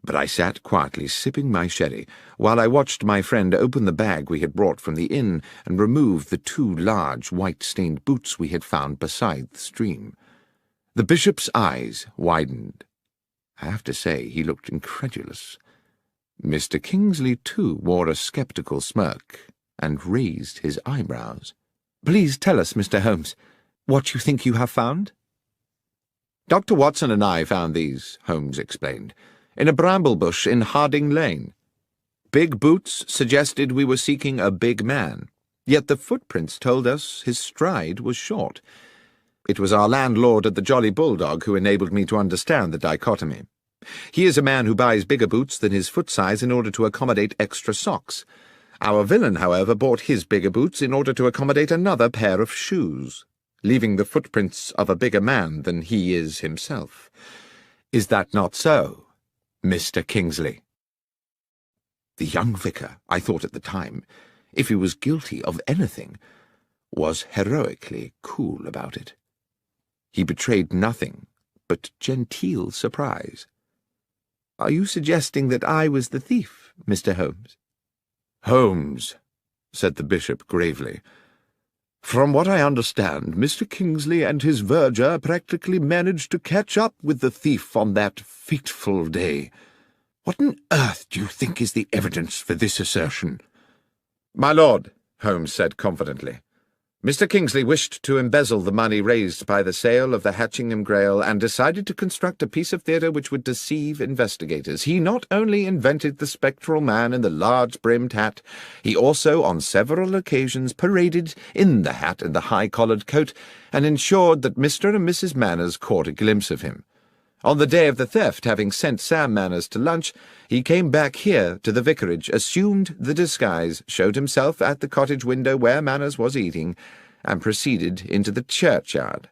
but I sat quietly sipping my sherry while I watched my friend open the bag we had brought from the inn and remove the 2 large white-stained boots we had found beside the stream. The bishop's eyes widened. I have to say he looked incredulous. Mr. Kingsley, too, wore a sceptical smirk and raised his eyebrows. "Please tell us, Mr. Holmes, what you think you have found?" "Dr. Watson and I found these," Holmes explained, "in a bramble bush in Harding Lane. Big boots suggested we were seeking a big man, yet the footprints told us his stride was short. It was our landlord at the Jolly Bulldog who enabled me to understand the dichotomy. He is a man who buys bigger boots than his foot size in order to accommodate extra socks. Our villain, however, bought his bigger boots in order to accommodate another pair of shoes, leaving the footprints of a bigger man than he is himself. Is that not so, Mr. Kingsley?" The young vicar, I thought at the time, if he was guilty of anything, was heroically cool about it. He betrayed nothing but genteel surprise. "Are you suggesting that I was the thief, Mr. Holmes?" "Holmes," said the bishop gravely, "from what I understand, Mr. Kingsley and his verger practically managed to catch up with the thief on that fateful day. What on earth do you think is the evidence for this assertion?" "My lord," Holmes said confidently, "Mr. Kingsley wished to embezzle the money raised by the sale of the Hatchingham Grail and decided to construct a piece of theatre which would deceive investigators. He not only invented the spectral man in the large-brimmed hat, he also on several occasions paraded in the hat and the high-collared coat and ensured that Mr. and Mrs. Manners caught a glimpse of him. On the day of the theft, having sent Sam Manners to lunch, he came back here to the vicarage, assumed the disguise, showed himself at the cottage window where Manners was eating, and proceeded into the churchyard.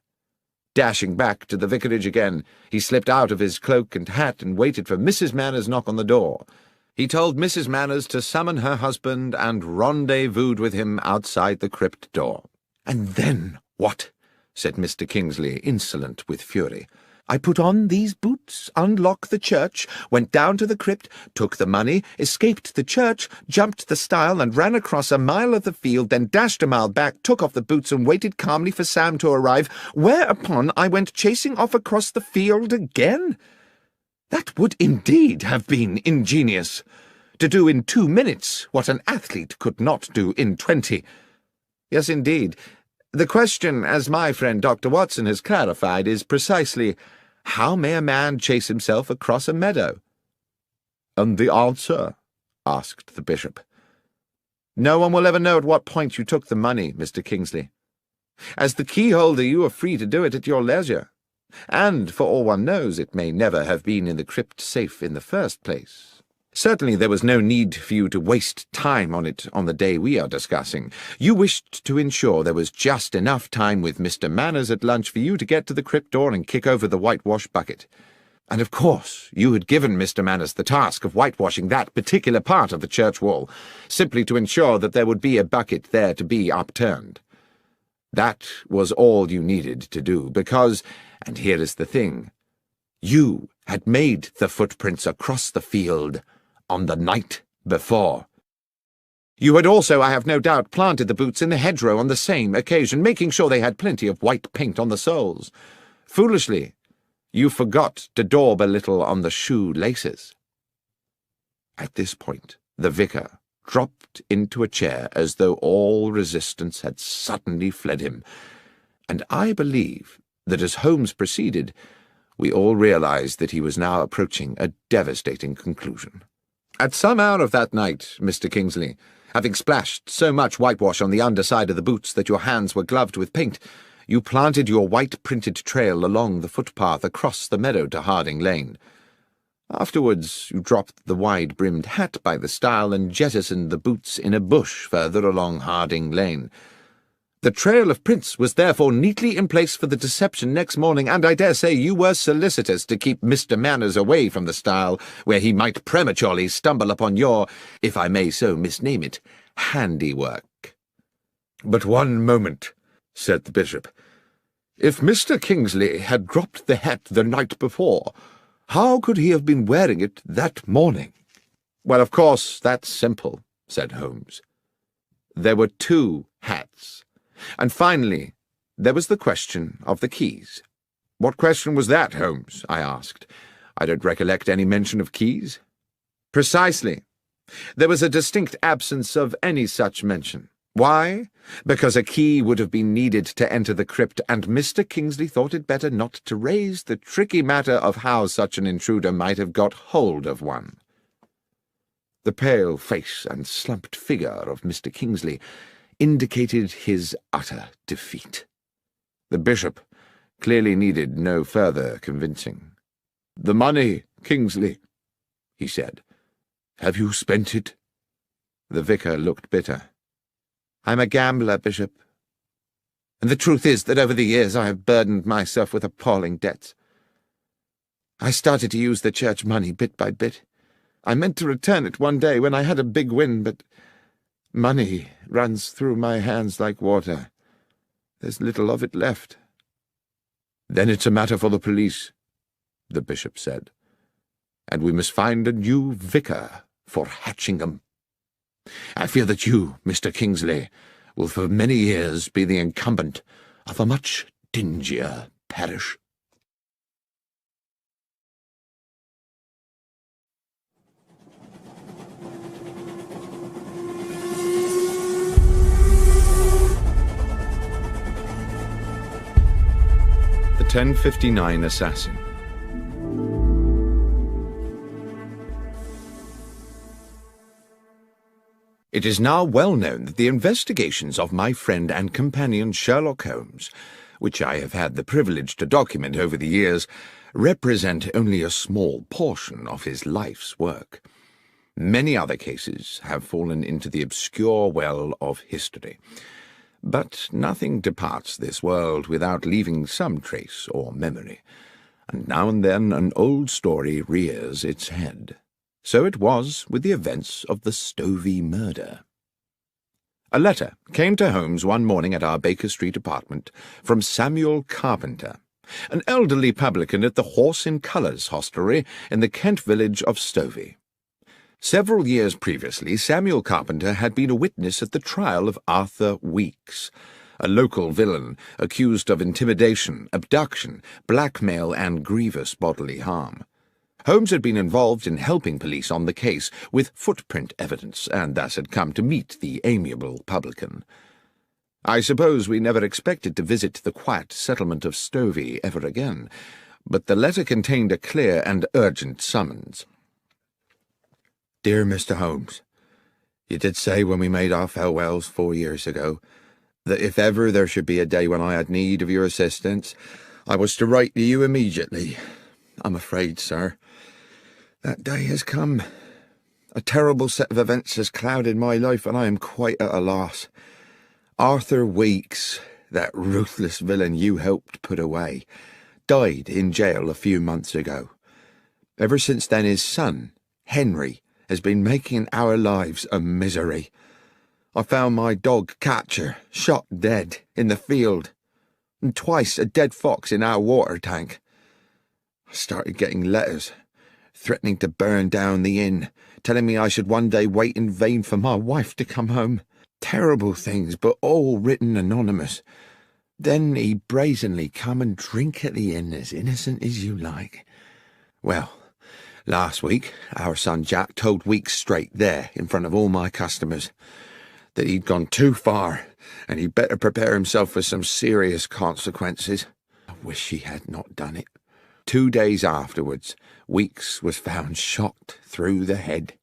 Dashing back to the vicarage again, he slipped out of his cloak and hat and waited for Mrs. Manners' knock on the door. He told Mrs. Manners to summon her husband and rendezvoused with him outside the crypt door." "And then what?" said Mr. Kingsley, insolent with fury. "I put on these boots, unlocked the church, went down to the crypt, took the money, escaped the church, jumped the stile and ran across a mile of the field, then dashed a mile back, took off the boots and waited calmly for Sam to arrive, whereupon I went chasing off across the field again? That would indeed have been ingenious. To do in 2 minutes what an athlete could not do in 20. Yes, indeed. The question, as my friend Dr. Watson has clarified, is precisely, how may a man chase himself across a meadow?" "And the answer?" asked the bishop. "No one will ever know at what point you took the money, Mr. Kingsley. As the keyholder you are free to do it at your leisure, and, for all one knows, it may never have been in the crypt safe in the first place. Certainly there was no need for you to waste time on it on the day we are discussing. You wished to ensure there was just enough time with Mr. Manners at lunch for you to get to the crypt door and kick over the whitewash bucket. And of course you had given Mr. Manners the task of whitewashing that particular part of the church wall, simply to ensure that there would be a bucket there to be upturned. That was all you needed to do, because, and here is the thing, you had made the footprints across the field on the night before. You had also, I have no doubt, planted the boots in the hedgerow on the same occasion, making sure they had plenty of white paint on the soles. Foolishly, you forgot to daub a little on the shoe laces." At this point, the vicar dropped into a chair as though all resistance had suddenly fled him, and I believe that as Holmes proceeded, we all realized that he was now approaching a devastating conclusion. "At some hour of that night, Mr. Kingsley, having splashed so much whitewash on the underside of the boots that your hands were gloved with paint, you planted your white-printed trail along the footpath across the meadow to Harding Lane. Afterwards you dropped the wide-brimmed hat by the stile and jettisoned the boots in a bush further along Harding Lane. The trail of prints was therefore neatly in place for the deception next morning, and I dare say you were solicitous to keep Mr. Manners away from the stile, where he might prematurely stumble upon your, if I may so misname it, handiwork." "But one moment," said the bishop. "If Mr. Kingsley had dropped the hat the night before, how could he have been wearing it that morning?" "Well, of course, that's simple," said Holmes. "There were two hats. And finally, there was the question of the keys." "What question was that, Holmes?" I asked. "I don't recollect any mention of keys." "Precisely. There was a distinct absence of any such mention. Why? Because a key would have been needed to enter the crypt, and Mr. Kingsley thought it better not to raise the tricky matter of how such an intruder might have got hold of one." The pale face and slumped figure of Mr. Kingsley indicated his utter defeat. The bishop clearly needed no further convincing. "The money, Kingsley," he said. "Have you spent it?" The vicar looked bitter. "I'm a gambler, Bishop. And the truth is that over the years I have burdened myself with appalling debts. I started to use the church money bit by bit. I meant to return it one day when I had a big win, but money runs through my hands like water. There's little of it left." "Then it's a matter for the police," the bishop said. "And we must find a new vicar for Hatchingham. I fear that you, Mr. Kingsley, will for many years be the incumbent of a much dingier parish." The 1059 Assassin. It is now well known that the investigations of my friend and companion Sherlock Holmes, which I have had the privilege to document over the years, represent only a small portion of his life's work. Many other cases have fallen into the obscure well of history. But nothing departs this world without leaving some trace or memory, and now and then an old story rears its head. So it was with the events of the Stovey murder. A letter came to Holmes one morning at our Baker Street apartment from Samuel Carpenter, an elderly publican at the Horse in Colours hostelry in the Kent village of Stovey. Several years previously, Samuel Carpenter had been a witness at the trial of Arthur Weeks, a local villain accused of intimidation, abduction, blackmail, and grievous bodily harm. Holmes had been involved in helping police on the case with footprint evidence, and thus had come to meet the amiable publican. I suppose we never expected to visit the quiet settlement of Stovey ever again, but the letter contained a clear and urgent summons. "Dear Mr. Holmes, you did say when we made our farewells 4 years ago that if ever there should be a day when I had need of your assistance, I was to write to you immediately. I'm afraid, sir, that day has come. A terrible set of events has clouded my life, and I am quite at a loss. Arthur Weeks, that ruthless villain you helped put away, died in jail a few months ago. Ever since then his son, Henry, has been making our lives a misery. I found my dog Catcher shot dead in the field, and twice a dead fox in our water tank. I started getting letters threatening to burn down the inn, telling me I should one day wait in vain for my wife to come home. Terrible things, but all written anonymous. Then he brazenly come and drink at the inn as innocent as you like. Well, last week our son Jack told Weeks straight there, in front of all my customers, that he'd gone too far, and he'd better prepare himself for some serious consequences. I wish he had not done it. 2 days afterwards, Weeks was found shot through the head,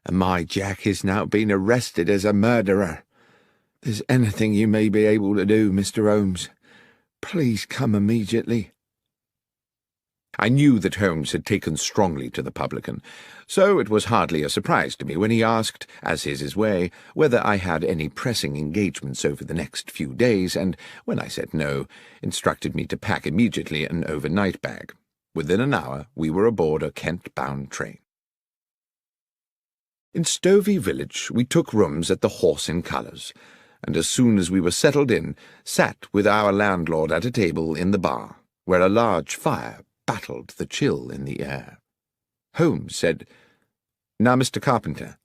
and my Jack is now being arrested as a murderer. If there's anything you may be able to do, Mr. Holmes, please come immediately." I knew that Holmes had taken strongly to the publican, so it was hardly a surprise to me when he asked, as is his way, whether I had any pressing engagements over the next few days, and, when I said no, instructed me to pack immediately an overnight bag. Within an hour we were aboard a Kent-bound train. In Stovey village we took rooms at the Horse in Colours, and as soon as we were settled in, sat with our landlord at a table in the bar, where a large fire battled the chill in the air. Holmes said, "Now, Mr. Carpenter,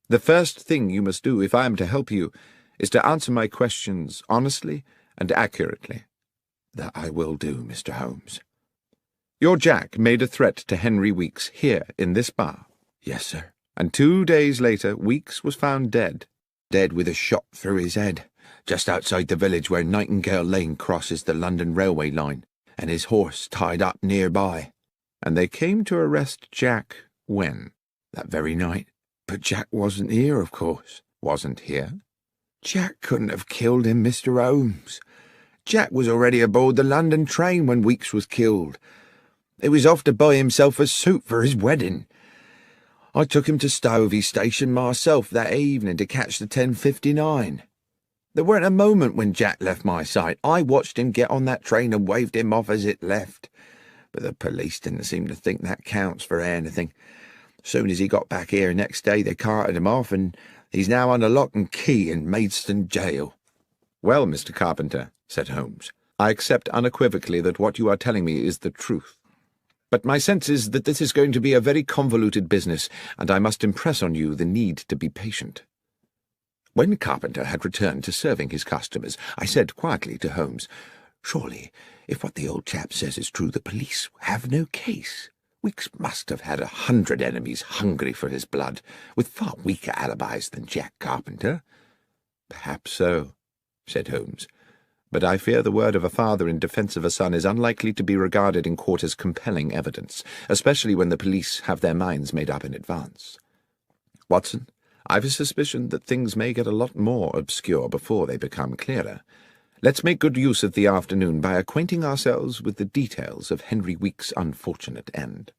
the first thing you must do if I am to help you is to answer my questions honestly and accurately." "That I will do, Mr. Holmes." "Your Jack made a threat to Henry Weeks here in this bar?" "Yes, sir." "And 2 days later Weeks was found dead?" "Dead with a shot through his head, just outside the village where Nightingale Lane crosses the London railway line, and his horse tied up nearby." "And they came to arrest Jack when?" "That very night. But Jack wasn't here, of course." "Wasn't here?" "Jack couldn't have killed him, Mr. Holmes. Jack was already aboard the London train when Weeks was killed. He was off to buy himself a suit for his wedding. I took him to Stovey Station myself that evening to catch the 10:59. There weren't a moment when Jack left my sight. I watched him get on that train and waved him off as it left. But the police didn't seem to think that counts for anything. Soon as he got back here next day, they carted him off, and he's now under lock and key in Maidstone jail." "Well, Mr. Carpenter," said Holmes, "I accept unequivocally that what you are telling me is the truth. But my sense is that this is going to be a very convoluted business, and I must impress on you the need to be patient." When Carpenter had returned to serving his customers, I said quietly to Holmes, "Surely, if what the old chap says is true, the police have no case. Weeks must have had 100 enemies hungry for his blood, with far weaker alibis than Jack Carpenter." "Perhaps so," said Holmes, "but I fear the word of a father in defence of a son is unlikely to be regarded in court as compelling evidence, especially when the police have their minds made up in advance. Watson, I've a suspicion that things may get a lot more obscure before they become clearer. Let's make good use of the afternoon by acquainting ourselves with the details of Henry Weeks' unfortunate end."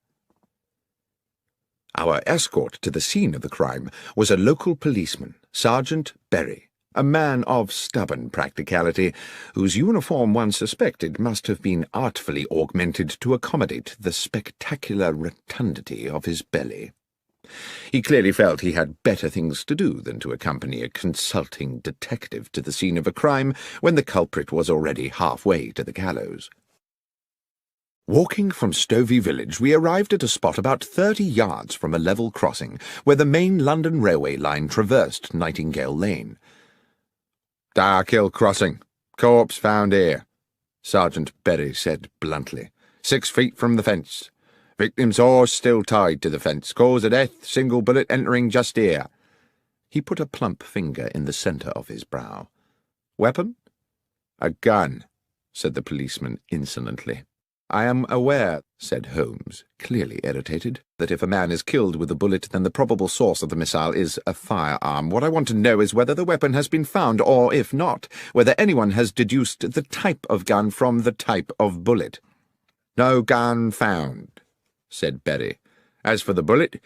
Our escort to the scene of the crime was a local policeman, Sergeant Berry, a man of stubborn practicality, whose uniform one suspected must have been artfully augmented to accommodate the spectacular rotundity of his belly. He clearly felt he had better things to do than to accompany a consulting detective to the scene of a crime when the culprit was already halfway to the gallows. Walking from Stovey village, we arrived at a spot about 30 yards from a level crossing where the main London railway line traversed Nightingale Lane. "Darkhill Crossing. Corpse found here," Sergeant Berry said bluntly. 6 feet from the fence. Victim's horse still tied to the fence. Cause of death, single bullet entering just here." He put a plump finger in the centre of his brow. "Weapon?" "A gun," said the policeman insolently. "I am aware," said Holmes, clearly irritated, "that if a man is killed with a bullet, then the probable source of the missile is a firearm. What I want to know is whether the weapon has been found, or, if not, whether anyone has deduced the type of gun from the type of bullet." "No gun found," said Berry. "As for the bullet,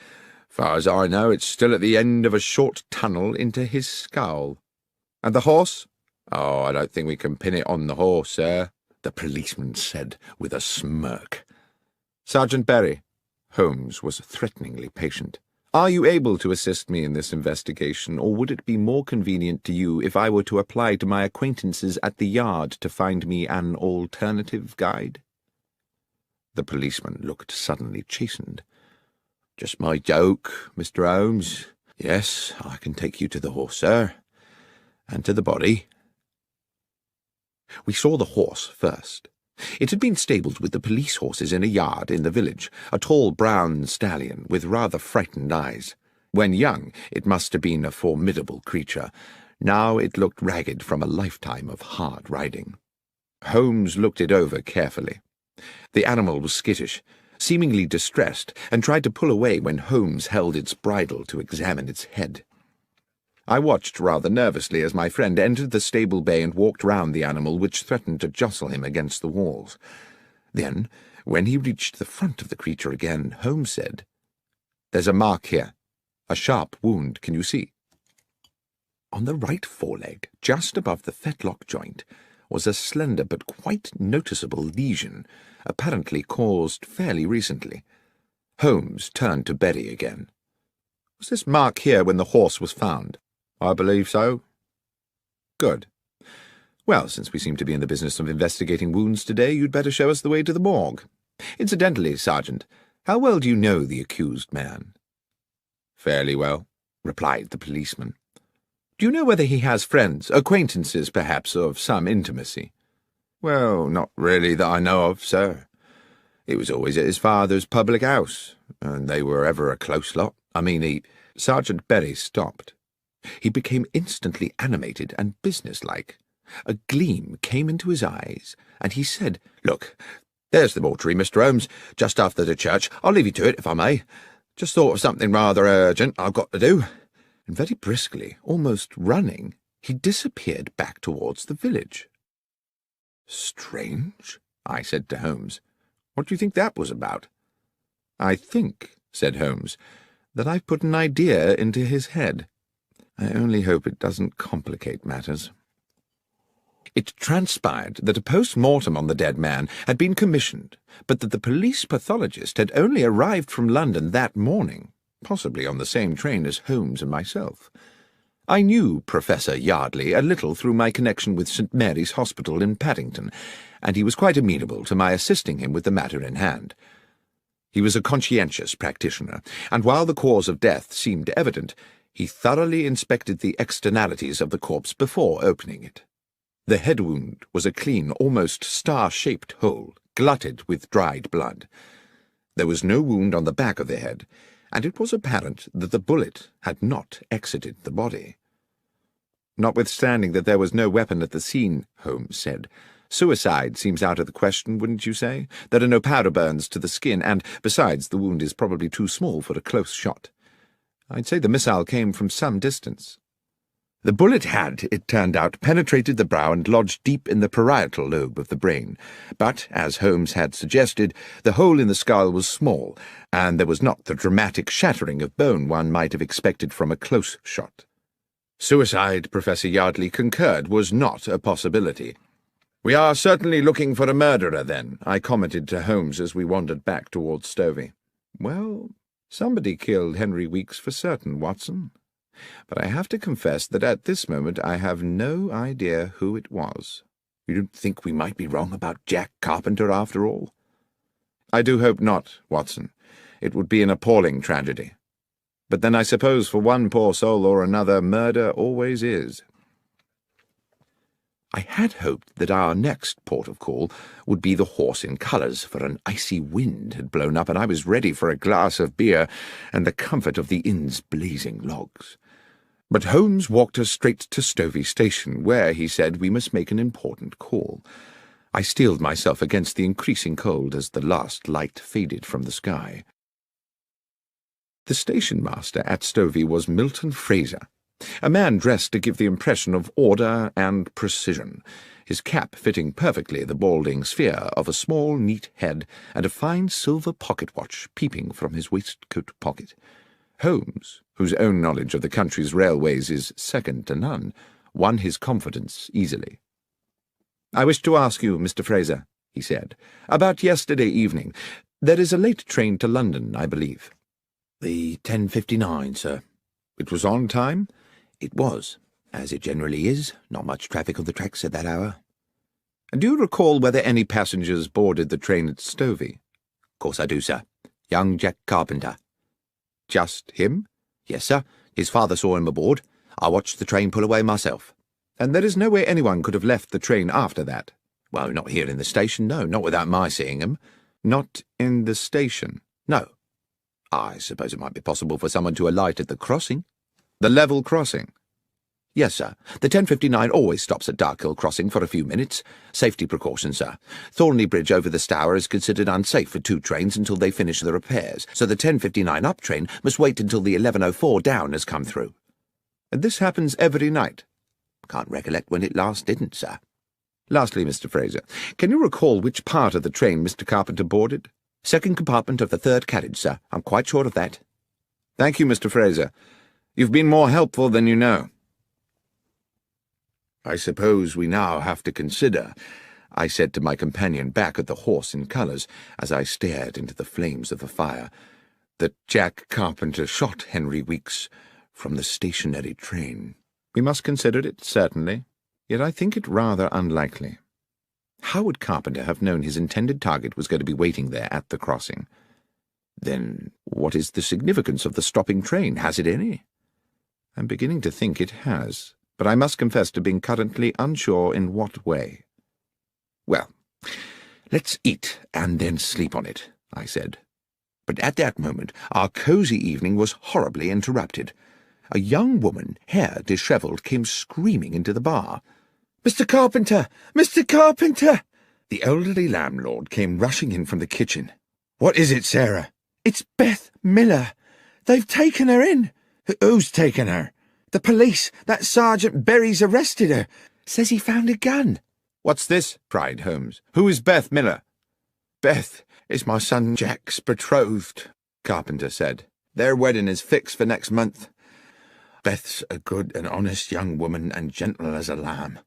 far as I know, it's still at the end of a short tunnel into his skull." "And the horse?" "Oh, I don't think we can pin it on the horse, sir," the policeman said with a smirk. "Sergeant Berry," Holmes was threateningly patient, "are you able to assist me in this investigation, or would it be more convenient to you if I were to apply to my acquaintances at the yard to find me an alternative guide?" The policeman looked suddenly chastened. "Just my joke, Mr. Holmes. Yes, I can take you to the horse, sir, and to the body." We saw the horse first. It had been stabled with the police horses in a yard in the village, a tall brown stallion with rather frightened eyes. When young, it must have been a formidable creature. Now it looked ragged from a lifetime of hard riding. Holmes looked it over carefully. The animal was skittish, seemingly distressed, and tried to pull away when Holmes held its bridle to examine its head. I watched rather nervously as my friend entered the stable bay and walked round the animal, which threatened to jostle him against the walls. Then, when he reached the front of the creature again, Holmes said, "There's a mark here. A sharp wound, can you see?" On the right foreleg, just above the fetlock joint, was a slender but quite noticeable lesion, apparently caused fairly recently. Holmes turned to Berry again. "Was this mark here when the horse was found?" "I believe so." Good. Well, since we seem to be in the business of investigating wounds today, you'd better show us the way to the morgue. Incidentally, Sergeant, how well do you know the accused man? Fairly well, replied the policeman. Do you know whether he has friends, acquaintances, perhaps, of some intimacy? Well, not really that I know of, sir. He was always at his father's public house, and they were ever a close lot. Sergeant Berry stopped. He became instantly animated and businesslike. A gleam came into his eyes, and he said, "Look, there's the mortuary, Mr. Holmes, just after the church. I'll leave you to it, if I may. Just thought of something rather urgent I've got to do." And very briskly, almost running, he disappeared back towards the village. "Strange," I said to Holmes. "What do you think that was about?" "I think," said Holmes, "that I've put an idea into his head. I only hope it doesn't complicate matters." It transpired that a post-mortem on the dead man had been commissioned, but that the police pathologist had only arrived from London that morning, possibly on the same train as Holmes and myself. I knew Professor Yardley a little through my connection with St. Mary's Hospital in Paddington, and he was quite amenable to my assisting him with the matter in hand. He was a conscientious practitioner, and while the cause of death seemed evident, he thoroughly inspected the externalities of the corpse before opening it. The head wound was a clean, almost star-shaped hole, glutted with dried blood. There was no wound on the back of the head, and it was apparent that the bullet had not exited the body. "Notwithstanding that there was no weapon at the scene," Holmes said, "suicide seems out of the question, wouldn't you say? There are no powder burns to the skin, and, besides, the wound is probably too small for a close shot. I'd say the missile came from some distance." The bullet had, it turned out, penetrated the brow and lodged deep in the parietal lobe of the brain, but, as Holmes had suggested, the hole in the skull was small, and there was not the dramatic shattering of bone one might have expected from a close shot. Suicide, Professor Yardley concurred, was not a possibility. "We are certainly looking for a murderer, then," I commented to Holmes as we wandered back towards Stovey. "Well, somebody killed Henry Weeks for certain, Watson. But I have to confess that at this moment I have no idea who it was." "You don't think we might be wrong about Jack Carpenter after all?" "I do hope not, Watson. It would be an appalling tragedy. But then I suppose for one poor soul or another, murder always is." I had hoped that our next port of call would be the Horse in Colours, for an icy wind had blown up, and I was ready for a glass of beer and the comfort of the inn's blazing logs. But Holmes walked us straight to Stovey Station, where, he said, we must make an important call. I steeled myself against the increasing cold as the last light faded from the sky. The station-master at Stovey was Milton Fraser, a man dressed to give the impression of order and precision, his cap fitting perfectly the balding sphere of a small, neat head, and a fine silver pocket-watch peeping from his waistcoat pocket. Holmes, whose own knowledge of the country's railways is second to none, won his confidence easily. "I wish to ask you, Mr. Fraser," he said, "about yesterday evening. There is a late train to London, I believe." "The 10:59, sir." "It was on time?" "It was, as it generally is. Not much traffic on the tracks at that hour." "And do you recall whether any passengers boarded the train at Stovey?" "Of course I do, sir. Young Jack Carpenter." "Just him?" "Yes, sir. His father saw him aboard. I watched the train pull away myself." "And there is no way anyone could have left the train after that?" "Well, not here in the station, no. Not without my seeing him." "Not in the station?" "No. I suppose it might be possible for someone to alight at the crossing." "The level crossing?" "Yes, sir. The 10:59 always stops at Darkhill Crossing for a few minutes. Safety precaution, sir. Thornley Bridge over the Stour is considered unsafe for two trains until they finish the repairs, so the 10:59 up train must wait until the 11:04 down has come through." "And this happens every night?" "Can't recollect when it last didn't, sir." "Lastly, Mr. Fraser, can you recall which part of the train Mr. Carpenter boarded?" "Second compartment of the third carriage, sir. I'm quite sure of that." "Thank you, Mr. Fraser. You've been more helpful than you know." "I suppose we now have to consider," I said to my companion back at the Horse in Colours, as I stared into the flames of the fire, "that Jack Carpenter shot Henry Weeks from the stationary train." "We must consider it, certainly," Yet I think it rather unlikely. How would Carpenter have known his intended target was going to be waiting there at the crossing? Then what is the significance of the stopping train? Has it any? I'm beginning to think it has, but I must confess to being currently unsure in what way. Well, let's eat and then sleep on it, I said. But at that moment our cosy evening was horribly interrupted. A young woman, hair dishevelled, came screaming into the bar. "Mr. Carpenter! Mr. Carpenter!" The elderly landlord came rushing in from the kitchen. "What is it, Sarah?" "It's Beth Miller. They've taken her in." "Who's taken her?" "The police. That Sergeant Berry's arrested her. Says he found a gun." "What's this?" cried Holmes. "Who is Beth Miller?" "Beth is my son Jack's betrothed," Carpenter said. "Their wedding is fixed for next month. Beth's a good and honest young woman and gentle as a lamb.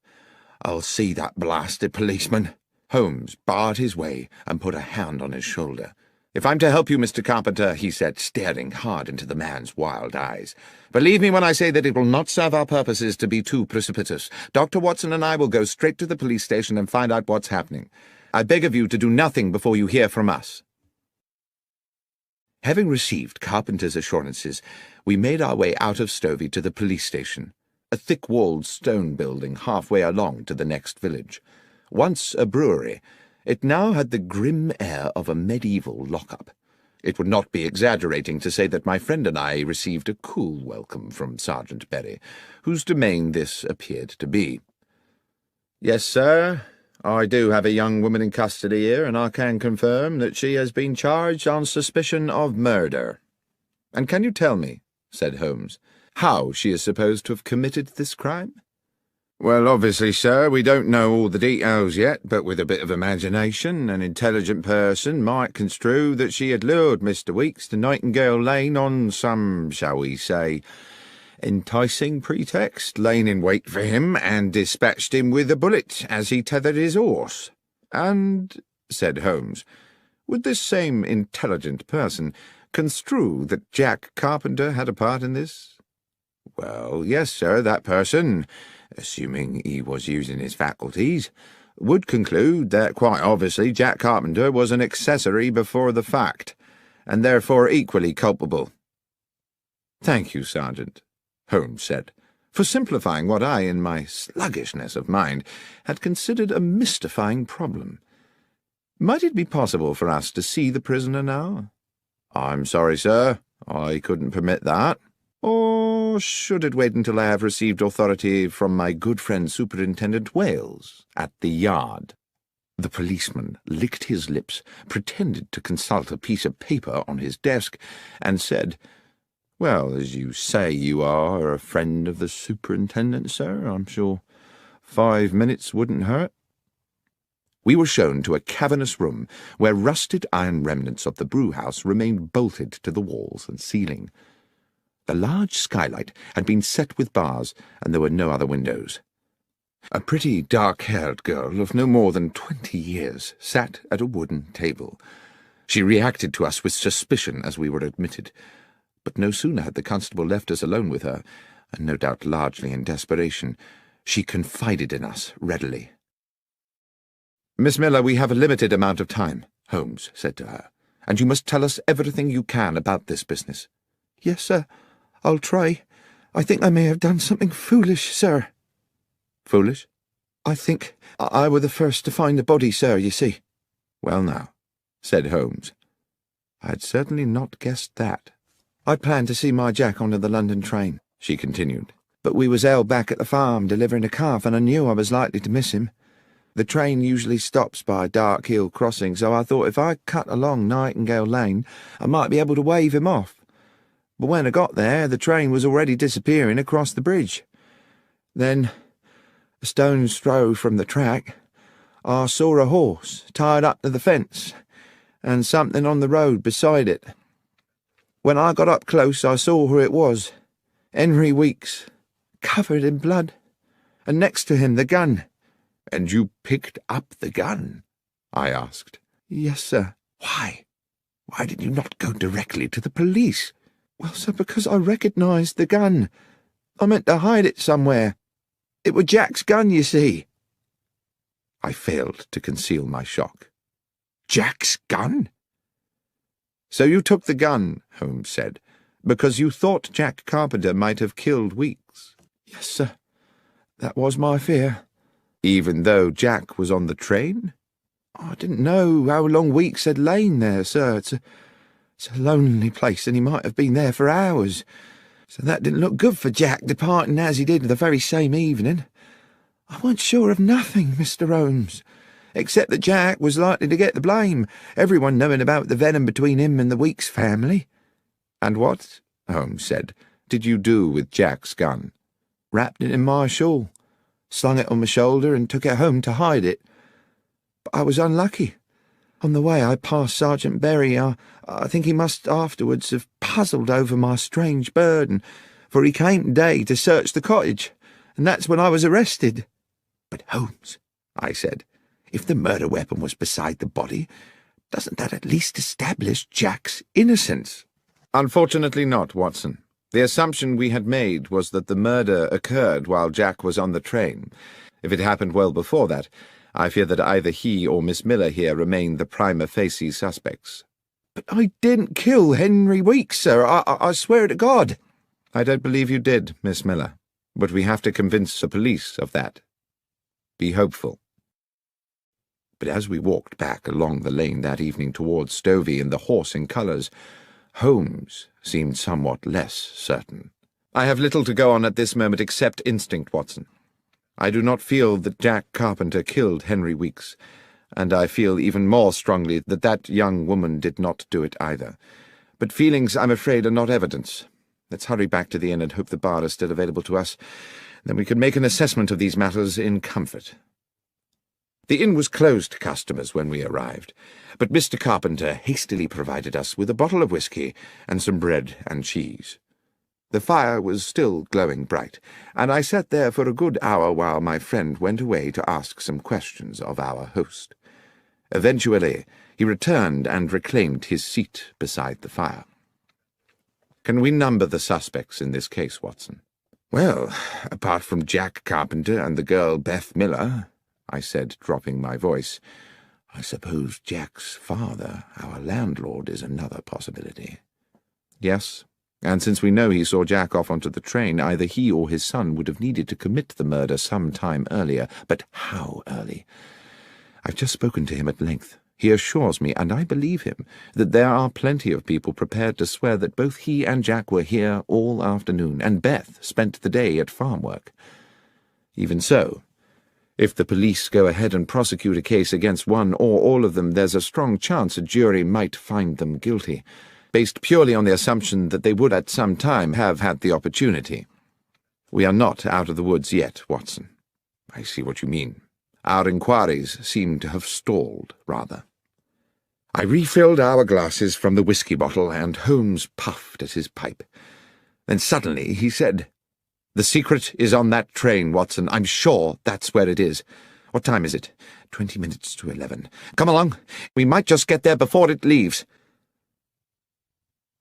I'll see that blasted policeman." Holmes barred his way and put a hand on his shoulder. "If I'm to help you, Mr. Carpenter," he said, staring hard into the man's wild eyes, "believe me when I say that it will not serve our purposes to be too precipitous. Dr. Watson and I will go straight to the police station and find out what's happening. I beg of you to do nothing before you hear from us." Having received Carpenter's assurances, we made our way out of Stovey to the police station, a thick-walled stone building halfway along to the next village. Once a brewery, it now had the grim air of a medieval lock-up. It would not be exaggerating to say that my friend and I received a cool welcome from Sergeant Berry, whose domain this appeared to be. "Yes, sir, I do have a young woman in custody here, and I can confirm that she has been charged on suspicion of murder." "And can you tell me," said Holmes, "how she is supposed to have committed this crime?" "Well, obviously, sir, we don't know all the details yet, but with a bit of imagination, an intelligent person might construe that she had lured Mr. Weeks to Nightingale Lane on some, shall we say, enticing pretext, lain in wait for him, and dispatched him with a bullet as he tethered his horse." "And," said Holmes, "would this same intelligent person construe that Jack Carpenter had a part in this?" "Well, yes, sir, that person, assuming he was using his faculties, would conclude that quite obviously Jack Carpenter was an accessory before the fact, and therefore equally culpable." "Thank you, Sergeant," Holmes said, "for simplifying what I, in my sluggishness of mind, had considered a mystifying problem. Might it be possible for us to see the prisoner now?" "I'm sorry, sir, I couldn't permit that." "Or should it wait until I have received authority from my good friend Superintendent Wales at the Yard?" The policeman licked his lips, pretended to consult a piece of paper on his desk, and said, "Well, as you say you are a friend of the superintendent, sir, I'm sure 5 minutes wouldn't hurt." We were shown to a cavernous room where rusted iron remnants of the brew-house remained bolted to the walls and ceiling. The large skylight had been set with bars, and there were no other windows. A pretty dark-haired girl of no more than 20 years sat at a wooden table. She reacted to us with suspicion as we were admitted, but no sooner had the constable left us alone with her, and no doubt largely in desperation, she confided in us readily. "Miss Miller, we have a limited amount of time," Holmes said to her, "and you must tell us everything you can about this business." "Yes, sir, I'll try. I think I may have done something foolish, sir." "Foolish?" "I think I were the first to find the body, sir, you see." "Well now," said Holmes, "I had certainly not guessed that." "I'd planned to see my Jack on the London train," she continued, "but we was held back at the farm delivering a calf, and I knew I was likely to miss him. The train usually stops by Dark Hill Crossing, so I thought if I cut along Nightingale Lane, I might be able to wave him off. But when I got there, the train was already disappearing across the bridge. Then, a stone's throw from the track, I saw a horse tied up to the fence, and something on the road beside it. When I got up close, I saw who it was, Henry Weeks, covered in blood, and next to him the gun." "And you picked up the gun?" I asked. "Yes, sir." "Why? Why did you not go directly to the police?" "Well, sir, because I recognised the gun. I meant to hide it somewhere." It were Jack's gun, you see." I failed to conceal my shock. "Jack's gun?" "So you took the gun," Holmes said, "because you thought Jack Carpenter might have killed Weeks?" "Yes, sir. That was my fear." "Even though Jack was on the train?" "I didn't know how long Weeks had lain there, sir. It's a lonely place, and he might have been there for hours. So that didn't look good for Jack, departing as he did the very same evening. I weren't sure of nothing, Mr. Holmes, except that Jack was likely to get the blame, everyone knowing about the venom between him and the Weeks family." "And what," Holmes said, "did you do with Jack's gun?" "Wrapped it in my shawl, slung it on my shoulder, and took it home to hide it. But I was unlucky. On the way I passed Sergeant Berry. I think he must afterwards have puzzled over my strange burden, for he came today to search the cottage, and that's when I was arrested." "But Holmes," I said, "if the murder weapon was beside the body, doesn't that at least establish Jack's innocence?" "Unfortunately not, Watson. The assumption we had made was that the murder occurred while Jack was on the train. If it happened well before that, I fear that either he or Miss Miller here remain the prima facie suspects." "But I didn't kill Henry Weeks, sir. I swear to God." "I don't believe you did, Miss Miller, but we have to convince the police of that. Be hopeful." But as we walked back along the lane that evening towards Stovey and the Horse in Colours, Holmes seemed somewhat less certain. "I have little to go on at this moment except instinct, Watson. I do not feel that Jack Carpenter killed Henry Weeks, and I feel even more strongly that that young woman did not do it either. But feelings, I'm afraid, are not evidence. Let's hurry back to the inn and hope the bar is still available to us. Then we can make an assessment of these matters in comfort." The inn was closed to customers when we arrived, but Mr. Carpenter hastily provided us with a bottle of whisky and some bread and cheese. The fire was still glowing bright, and I sat there for a good hour while my friend went away to ask some questions of our host. Eventually, he returned and reclaimed his seat beside the fire. "Can we number the suspects in this case, Watson?" "Well, apart from Jack Carpenter and the girl Beth Miller," I said, dropping my voice, "I suppose Jack's father, our landlord, is another possibility." "Yes. And since we know he saw Jack off onto the train, either he or his son would have needed to commit the murder some time earlier. But how early? I've just spoken to him at length. He assures me, and I believe him, that there are plenty of people prepared to swear that both he and Jack were here all afternoon, and Beth spent the day at farm work. Even so, if the police go ahead and prosecute a case against one or all of them, there's a strong chance a jury might find them guilty, based purely on the assumption that they would at some time have had the opportunity. We are not out of the woods yet, Watson." "I see what you mean. Our inquiries seem to have stalled, rather." I refilled our glasses from the whisky bottle, and Holmes puffed at his pipe. Then suddenly he said, "The secret is on that train, Watson. I'm sure that's where it is. What time is it? 20 minutes to 11. Come along. We might just get there before it leaves."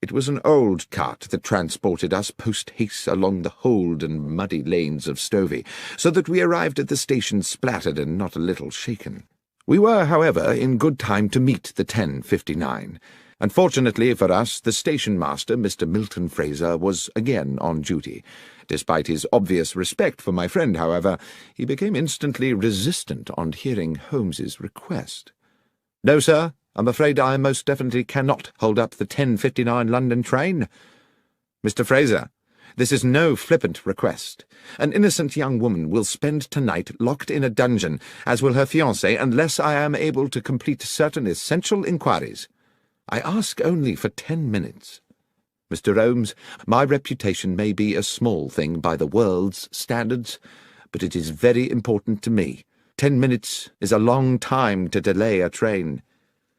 It was an old cart that transported us post-haste along the hold and muddy lanes of Stovey, so that we arrived at the station splattered and not a little shaken. We were, however, in good time to meet the 10:59. Unfortunately for us, the station-master, Mr. Milton Fraser, was again on duty. Despite his obvious respect for my friend, however, he became instantly resistant on hearing Holmes's request. "No, sir. I'm afraid I most definitely cannot hold up the 10:59 London train. Mr. Fraser, this is no flippant request. An innocent young woman will spend tonight locked in a dungeon, as will her fiancé, unless I am able to complete certain essential inquiries. I ask only for 10 minutes. Mr. Holmes, my reputation may be a small thing by the world's standards, but it is very important to me. 10 minutes is a long time to delay a train.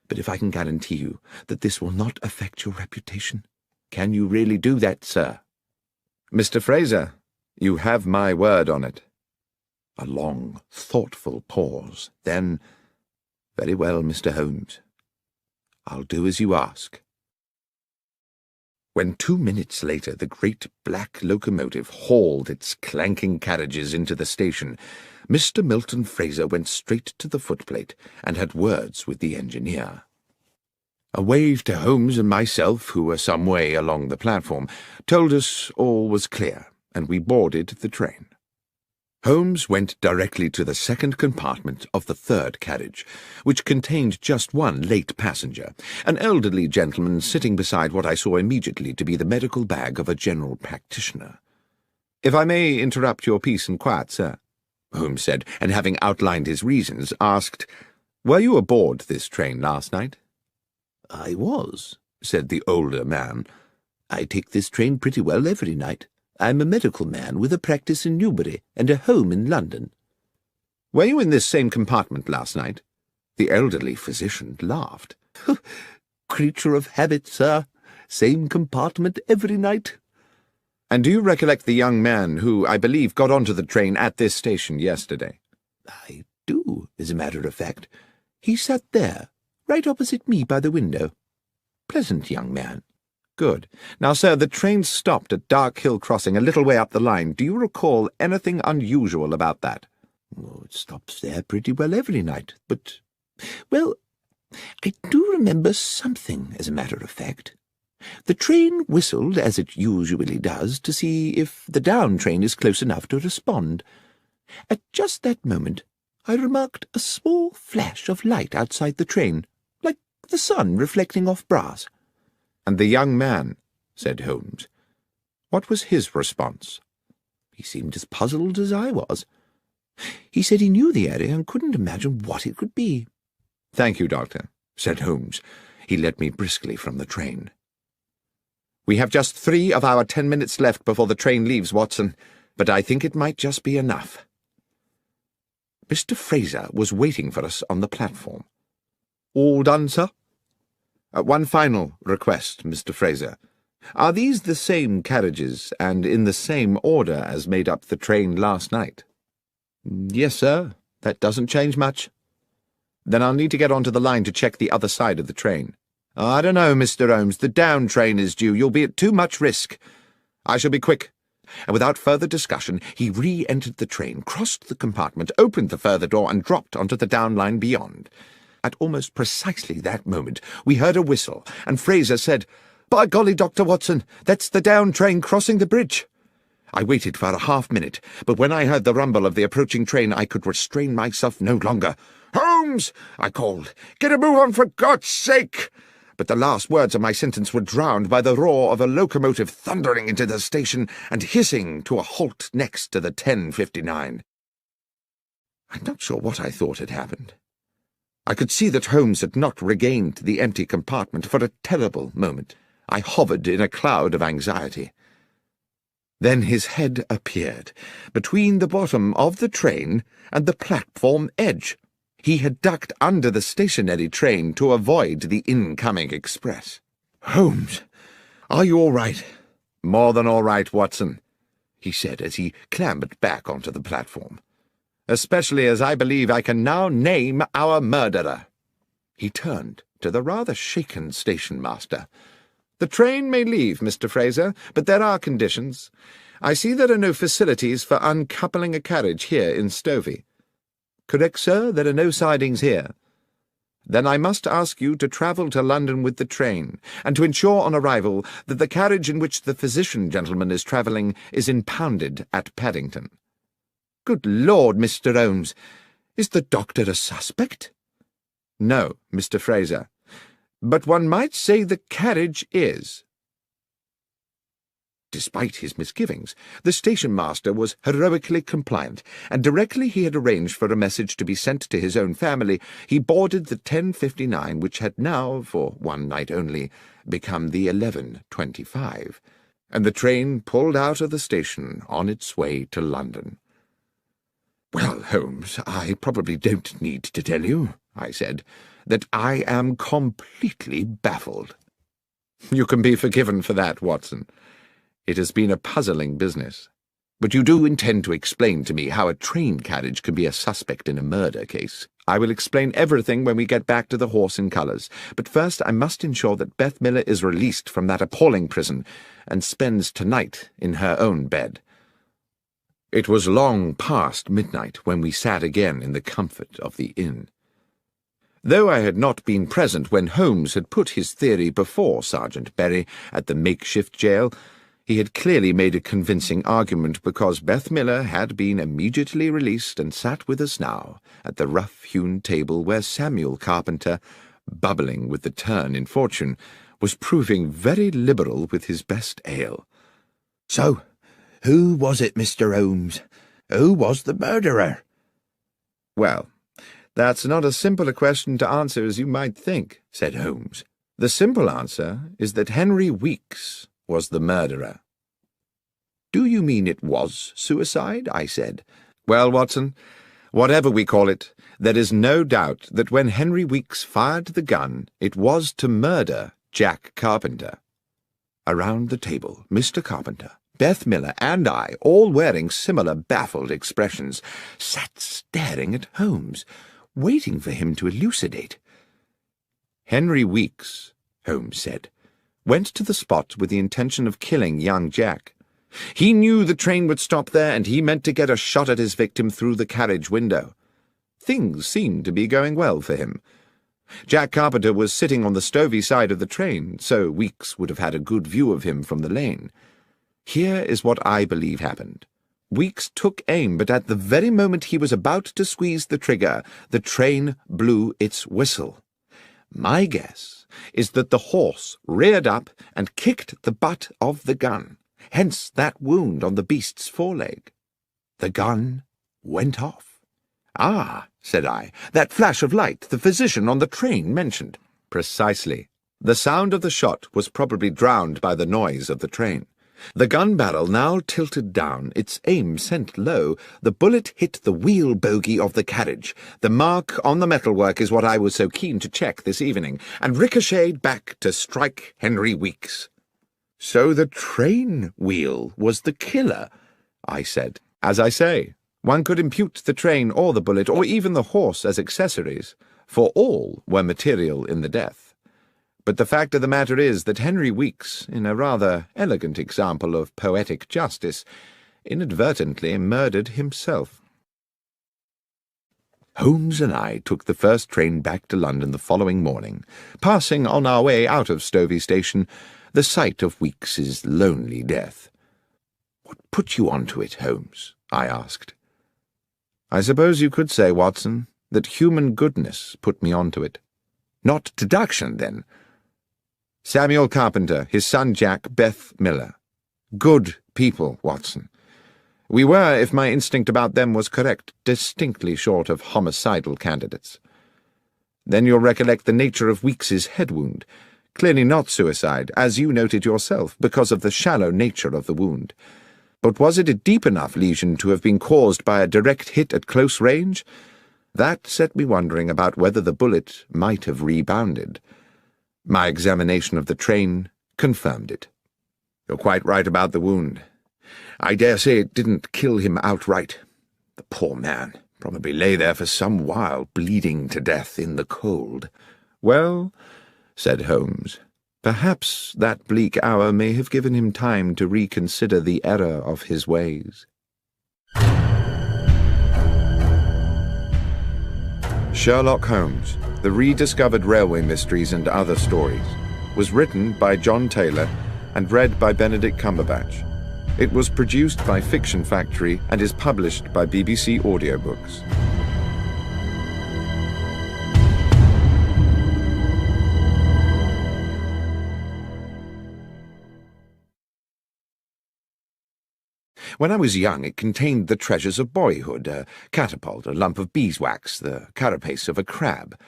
But if I can guarantee you that this will not affect your reputation, can you really do that, sir?" "Mr. Fraser, you have my word on it." A long, thoughtful pause. Then, "Very well, Mr. Holmes. I'll do as you ask." When 2 minutes later the great black locomotive hauled its clanking carriages into the station, Mr. Milton Fraser went straight to the footplate and had words with the engineer. A wave to Holmes and myself, who were some way along the platform, told us all was clear, and we boarded the train. Holmes went directly to the second compartment of the third carriage, which contained just one late passenger, an elderly gentleman sitting beside what I saw immediately to be the medical bag of a general practitioner. "If I may interrupt your peace and quiet, sir," Holmes said, and having outlined his reasons, asked, "Were you aboard this train last night?" "I was," said the older man. "I take this train pretty well every night. I'm a medical man with a practice in Newbury and a home in London." "Were you in this same compartment last night?" The elderly physician laughed. "Creature of habit, sir. Same compartment every night." "And do you recollect the young man who, I believe, got onto the train at this station yesterday?" "I do, as a matter of fact. He sat there, right opposite me by the window. Pleasant young man." "Good. Now, sir, the train stopped at Dark Hill Crossing a little way up the line. Do you recall anything unusual about that?" "Oh, it stops there pretty well every night, but, well, I do remember something, as a matter of fact. The train whistled, as it usually does, to see if the down train is close enough to respond. At just that moment, I remarked a small flash of light outside the train, like the sun reflecting off brass." "And the young man," said Holmes. "What was his response?" "He seemed as puzzled as I was. He said he knew the area and couldn't imagine what it could be." "Thank you, Doctor," said Holmes. He led me briskly from the train. "We have just 3 of our 10 minutes left before the train leaves, Watson, but I think it might just be enough." Mr. Fraser was waiting for us on the platform. "All done, sir?" "One final request, Mr. Fraser. Are these the same carriages and in the same order as made up the train last night?" "Yes, sir. That doesn't change much." "Then I'll need to get onto the line to check the other side of the train." "I don't know, Mr. Holmes. The down train is due. You'll be at too much risk." "I shall be quick." And without further discussion, he re-entered the train, crossed the compartment, opened the further door, and dropped onto the down line beyond. At almost precisely that moment, we heard a whistle, and Fraser said, "By golly, Dr. Watson, that's the down train crossing the bridge." I waited for a half-minute, but when I heard the rumble of the approaching train, I could restrain myself no longer. "Holmes!" I called. "Get a move on, for God's sake!" But the last words of my sentence were drowned by the roar of a locomotive thundering into the station and hissing to a halt next to the 10:59. I'm not sure what I thought had happened. I could see that Holmes had not regained the empty compartment for a terrible moment. I hovered in a cloud of anxiety. Then his head appeared, between the bottom of the train and the platform edge. He had ducked under the stationary train to avoid the incoming express. "Holmes, are you all right?" "More than all right, Watson," he said as he clambered back onto the platform. "Especially as I believe I can now name our murderer." He turned to the rather shaken station-master. "The train may leave, Mr. Fraser, but there are conditions. I see there are no facilities for uncoupling a carriage here in Stovey." "Correct, sir. There are no sidings here." "Then I must ask you to travel to London with the train, and to ensure on arrival that the carriage in which the physician gentleman is travelling is impounded at Paddington." "Good Lord, Mr. Holmes, is the doctor a suspect?" "No, Mr. Fraser, but one might say the carriage is." Despite his misgivings, the station-master was heroically compliant, and directly he had arranged for a message to be sent to his own family, he boarded the 10:59, which had now, for one night only, become the 11:25, and the train pulled out of the station on its way to London. "Well, Holmes, I probably don't need to tell you," I said, "that I am completely baffled." "You can be forgiven for that, Watson. It has been a puzzling business. But you do intend to explain to me how a train carriage can be a suspect in a murder case. I will explain everything when we get back to the Horse and Colours, but first I must ensure that Beth Miller is released from that appalling prison and spends tonight in her own bed. It was long past midnight when we sat again in the comfort of the inn. Though I had not been present when Holmes had put his theory before Sergeant Berry at the makeshift jail, he had clearly made a convincing argument, because Beth Miller had been immediately released and sat with us now at the rough-hewn table where Samuel Carpenter, bubbling with the turn in fortune, was proving very liberal with his best ale. "So, who was it, Mr. Holmes? Who was the murderer?" "Well, that's not as simple a question to answer as you might think," said Holmes. "The simple answer is that Henry Weeks was the murderer." "Do you mean it was suicide?" I said. "Well, Watson, whatever we call it, there is no doubt that when Henry Weeks fired the gun, it was to murder Jack Carpenter." Around the table, Mr. Carpenter, Beth Miller, and I, all wearing similar baffled expressions, sat staring at Holmes, waiting for him to elucidate. "Henry Weeks," Holmes said, "went to the spot with the intention of killing young Jack. He knew the train would stop there, and he meant to get a shot at his victim through the carriage window. Things seemed to be going well for him. Jack Carpenter was sitting on the stovey side of the train, so Weeks would have had a good view of him from the lane. Here is what I believe happened. Weeks took aim, but at the very moment he was about to squeeze the trigger, the train blew its whistle. My guess is that the horse reared up and kicked the butt of the gun, hence that wound on the beast's foreleg. The gun went off." "Ah," said I, "that flash of light the physician on the train mentioned." "Precisely. The sound of the shot was probably drowned by the noise of the train. The gun barrel now tilted down, its aim sent low. The bullet hit the wheel bogie of the carriage. The mark on the metalwork is what I was so keen to check this evening, and ricocheted back to strike Henry Weeks." "So the train wheel was the killer," I said. "As I say, one could impute the train or the bullet or even the horse as accessories, for all were material in the death. But the fact of the matter is that Henry Weeks, in a rather elegant example of poetic justice, inadvertently murdered himself." Holmes and I took the first train back to London the following morning, passing on our way out of Stovey Station the sight of Weeks's lonely death. "What put you onto it, Holmes?" I asked. "I suppose you could say, Watson, that human goodness put me onto it." "Not deduction, then?" "Samuel Carpenter, his son Jack, Beth Miller. Good people, Watson. We were, if my instinct about them was correct, distinctly short of homicidal candidates. Then you'll recollect the nature of Weeks's head wound. Clearly not suicide, as you noted yourself, because of the shallow nature of the wound. But was it a deep enough lesion to have been caused by a direct hit at close range? That set me wondering about whether the bullet might have rebounded. My examination of the train confirmed it." "You're quite right about the wound. I dare say it didn't kill him outright. The poor man probably lay there for some while, bleeding to death in the cold." "Well," said Holmes, "perhaps that bleak hour may have given him time to reconsider the error of his ways." Sherlock Holmes, The Rediscovered Railway Mysteries and Other Stories, was written by John Taylor and read by Benedict Cumberbatch. It was produced by Fiction Factory and is published by BBC Audiobooks. When I was young, it contained the treasures of boyhood, a catapult, a lump of beeswax, the carapace of a crab.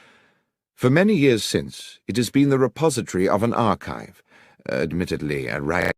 For many years since, it has been the repository of an archive, admittedly a rag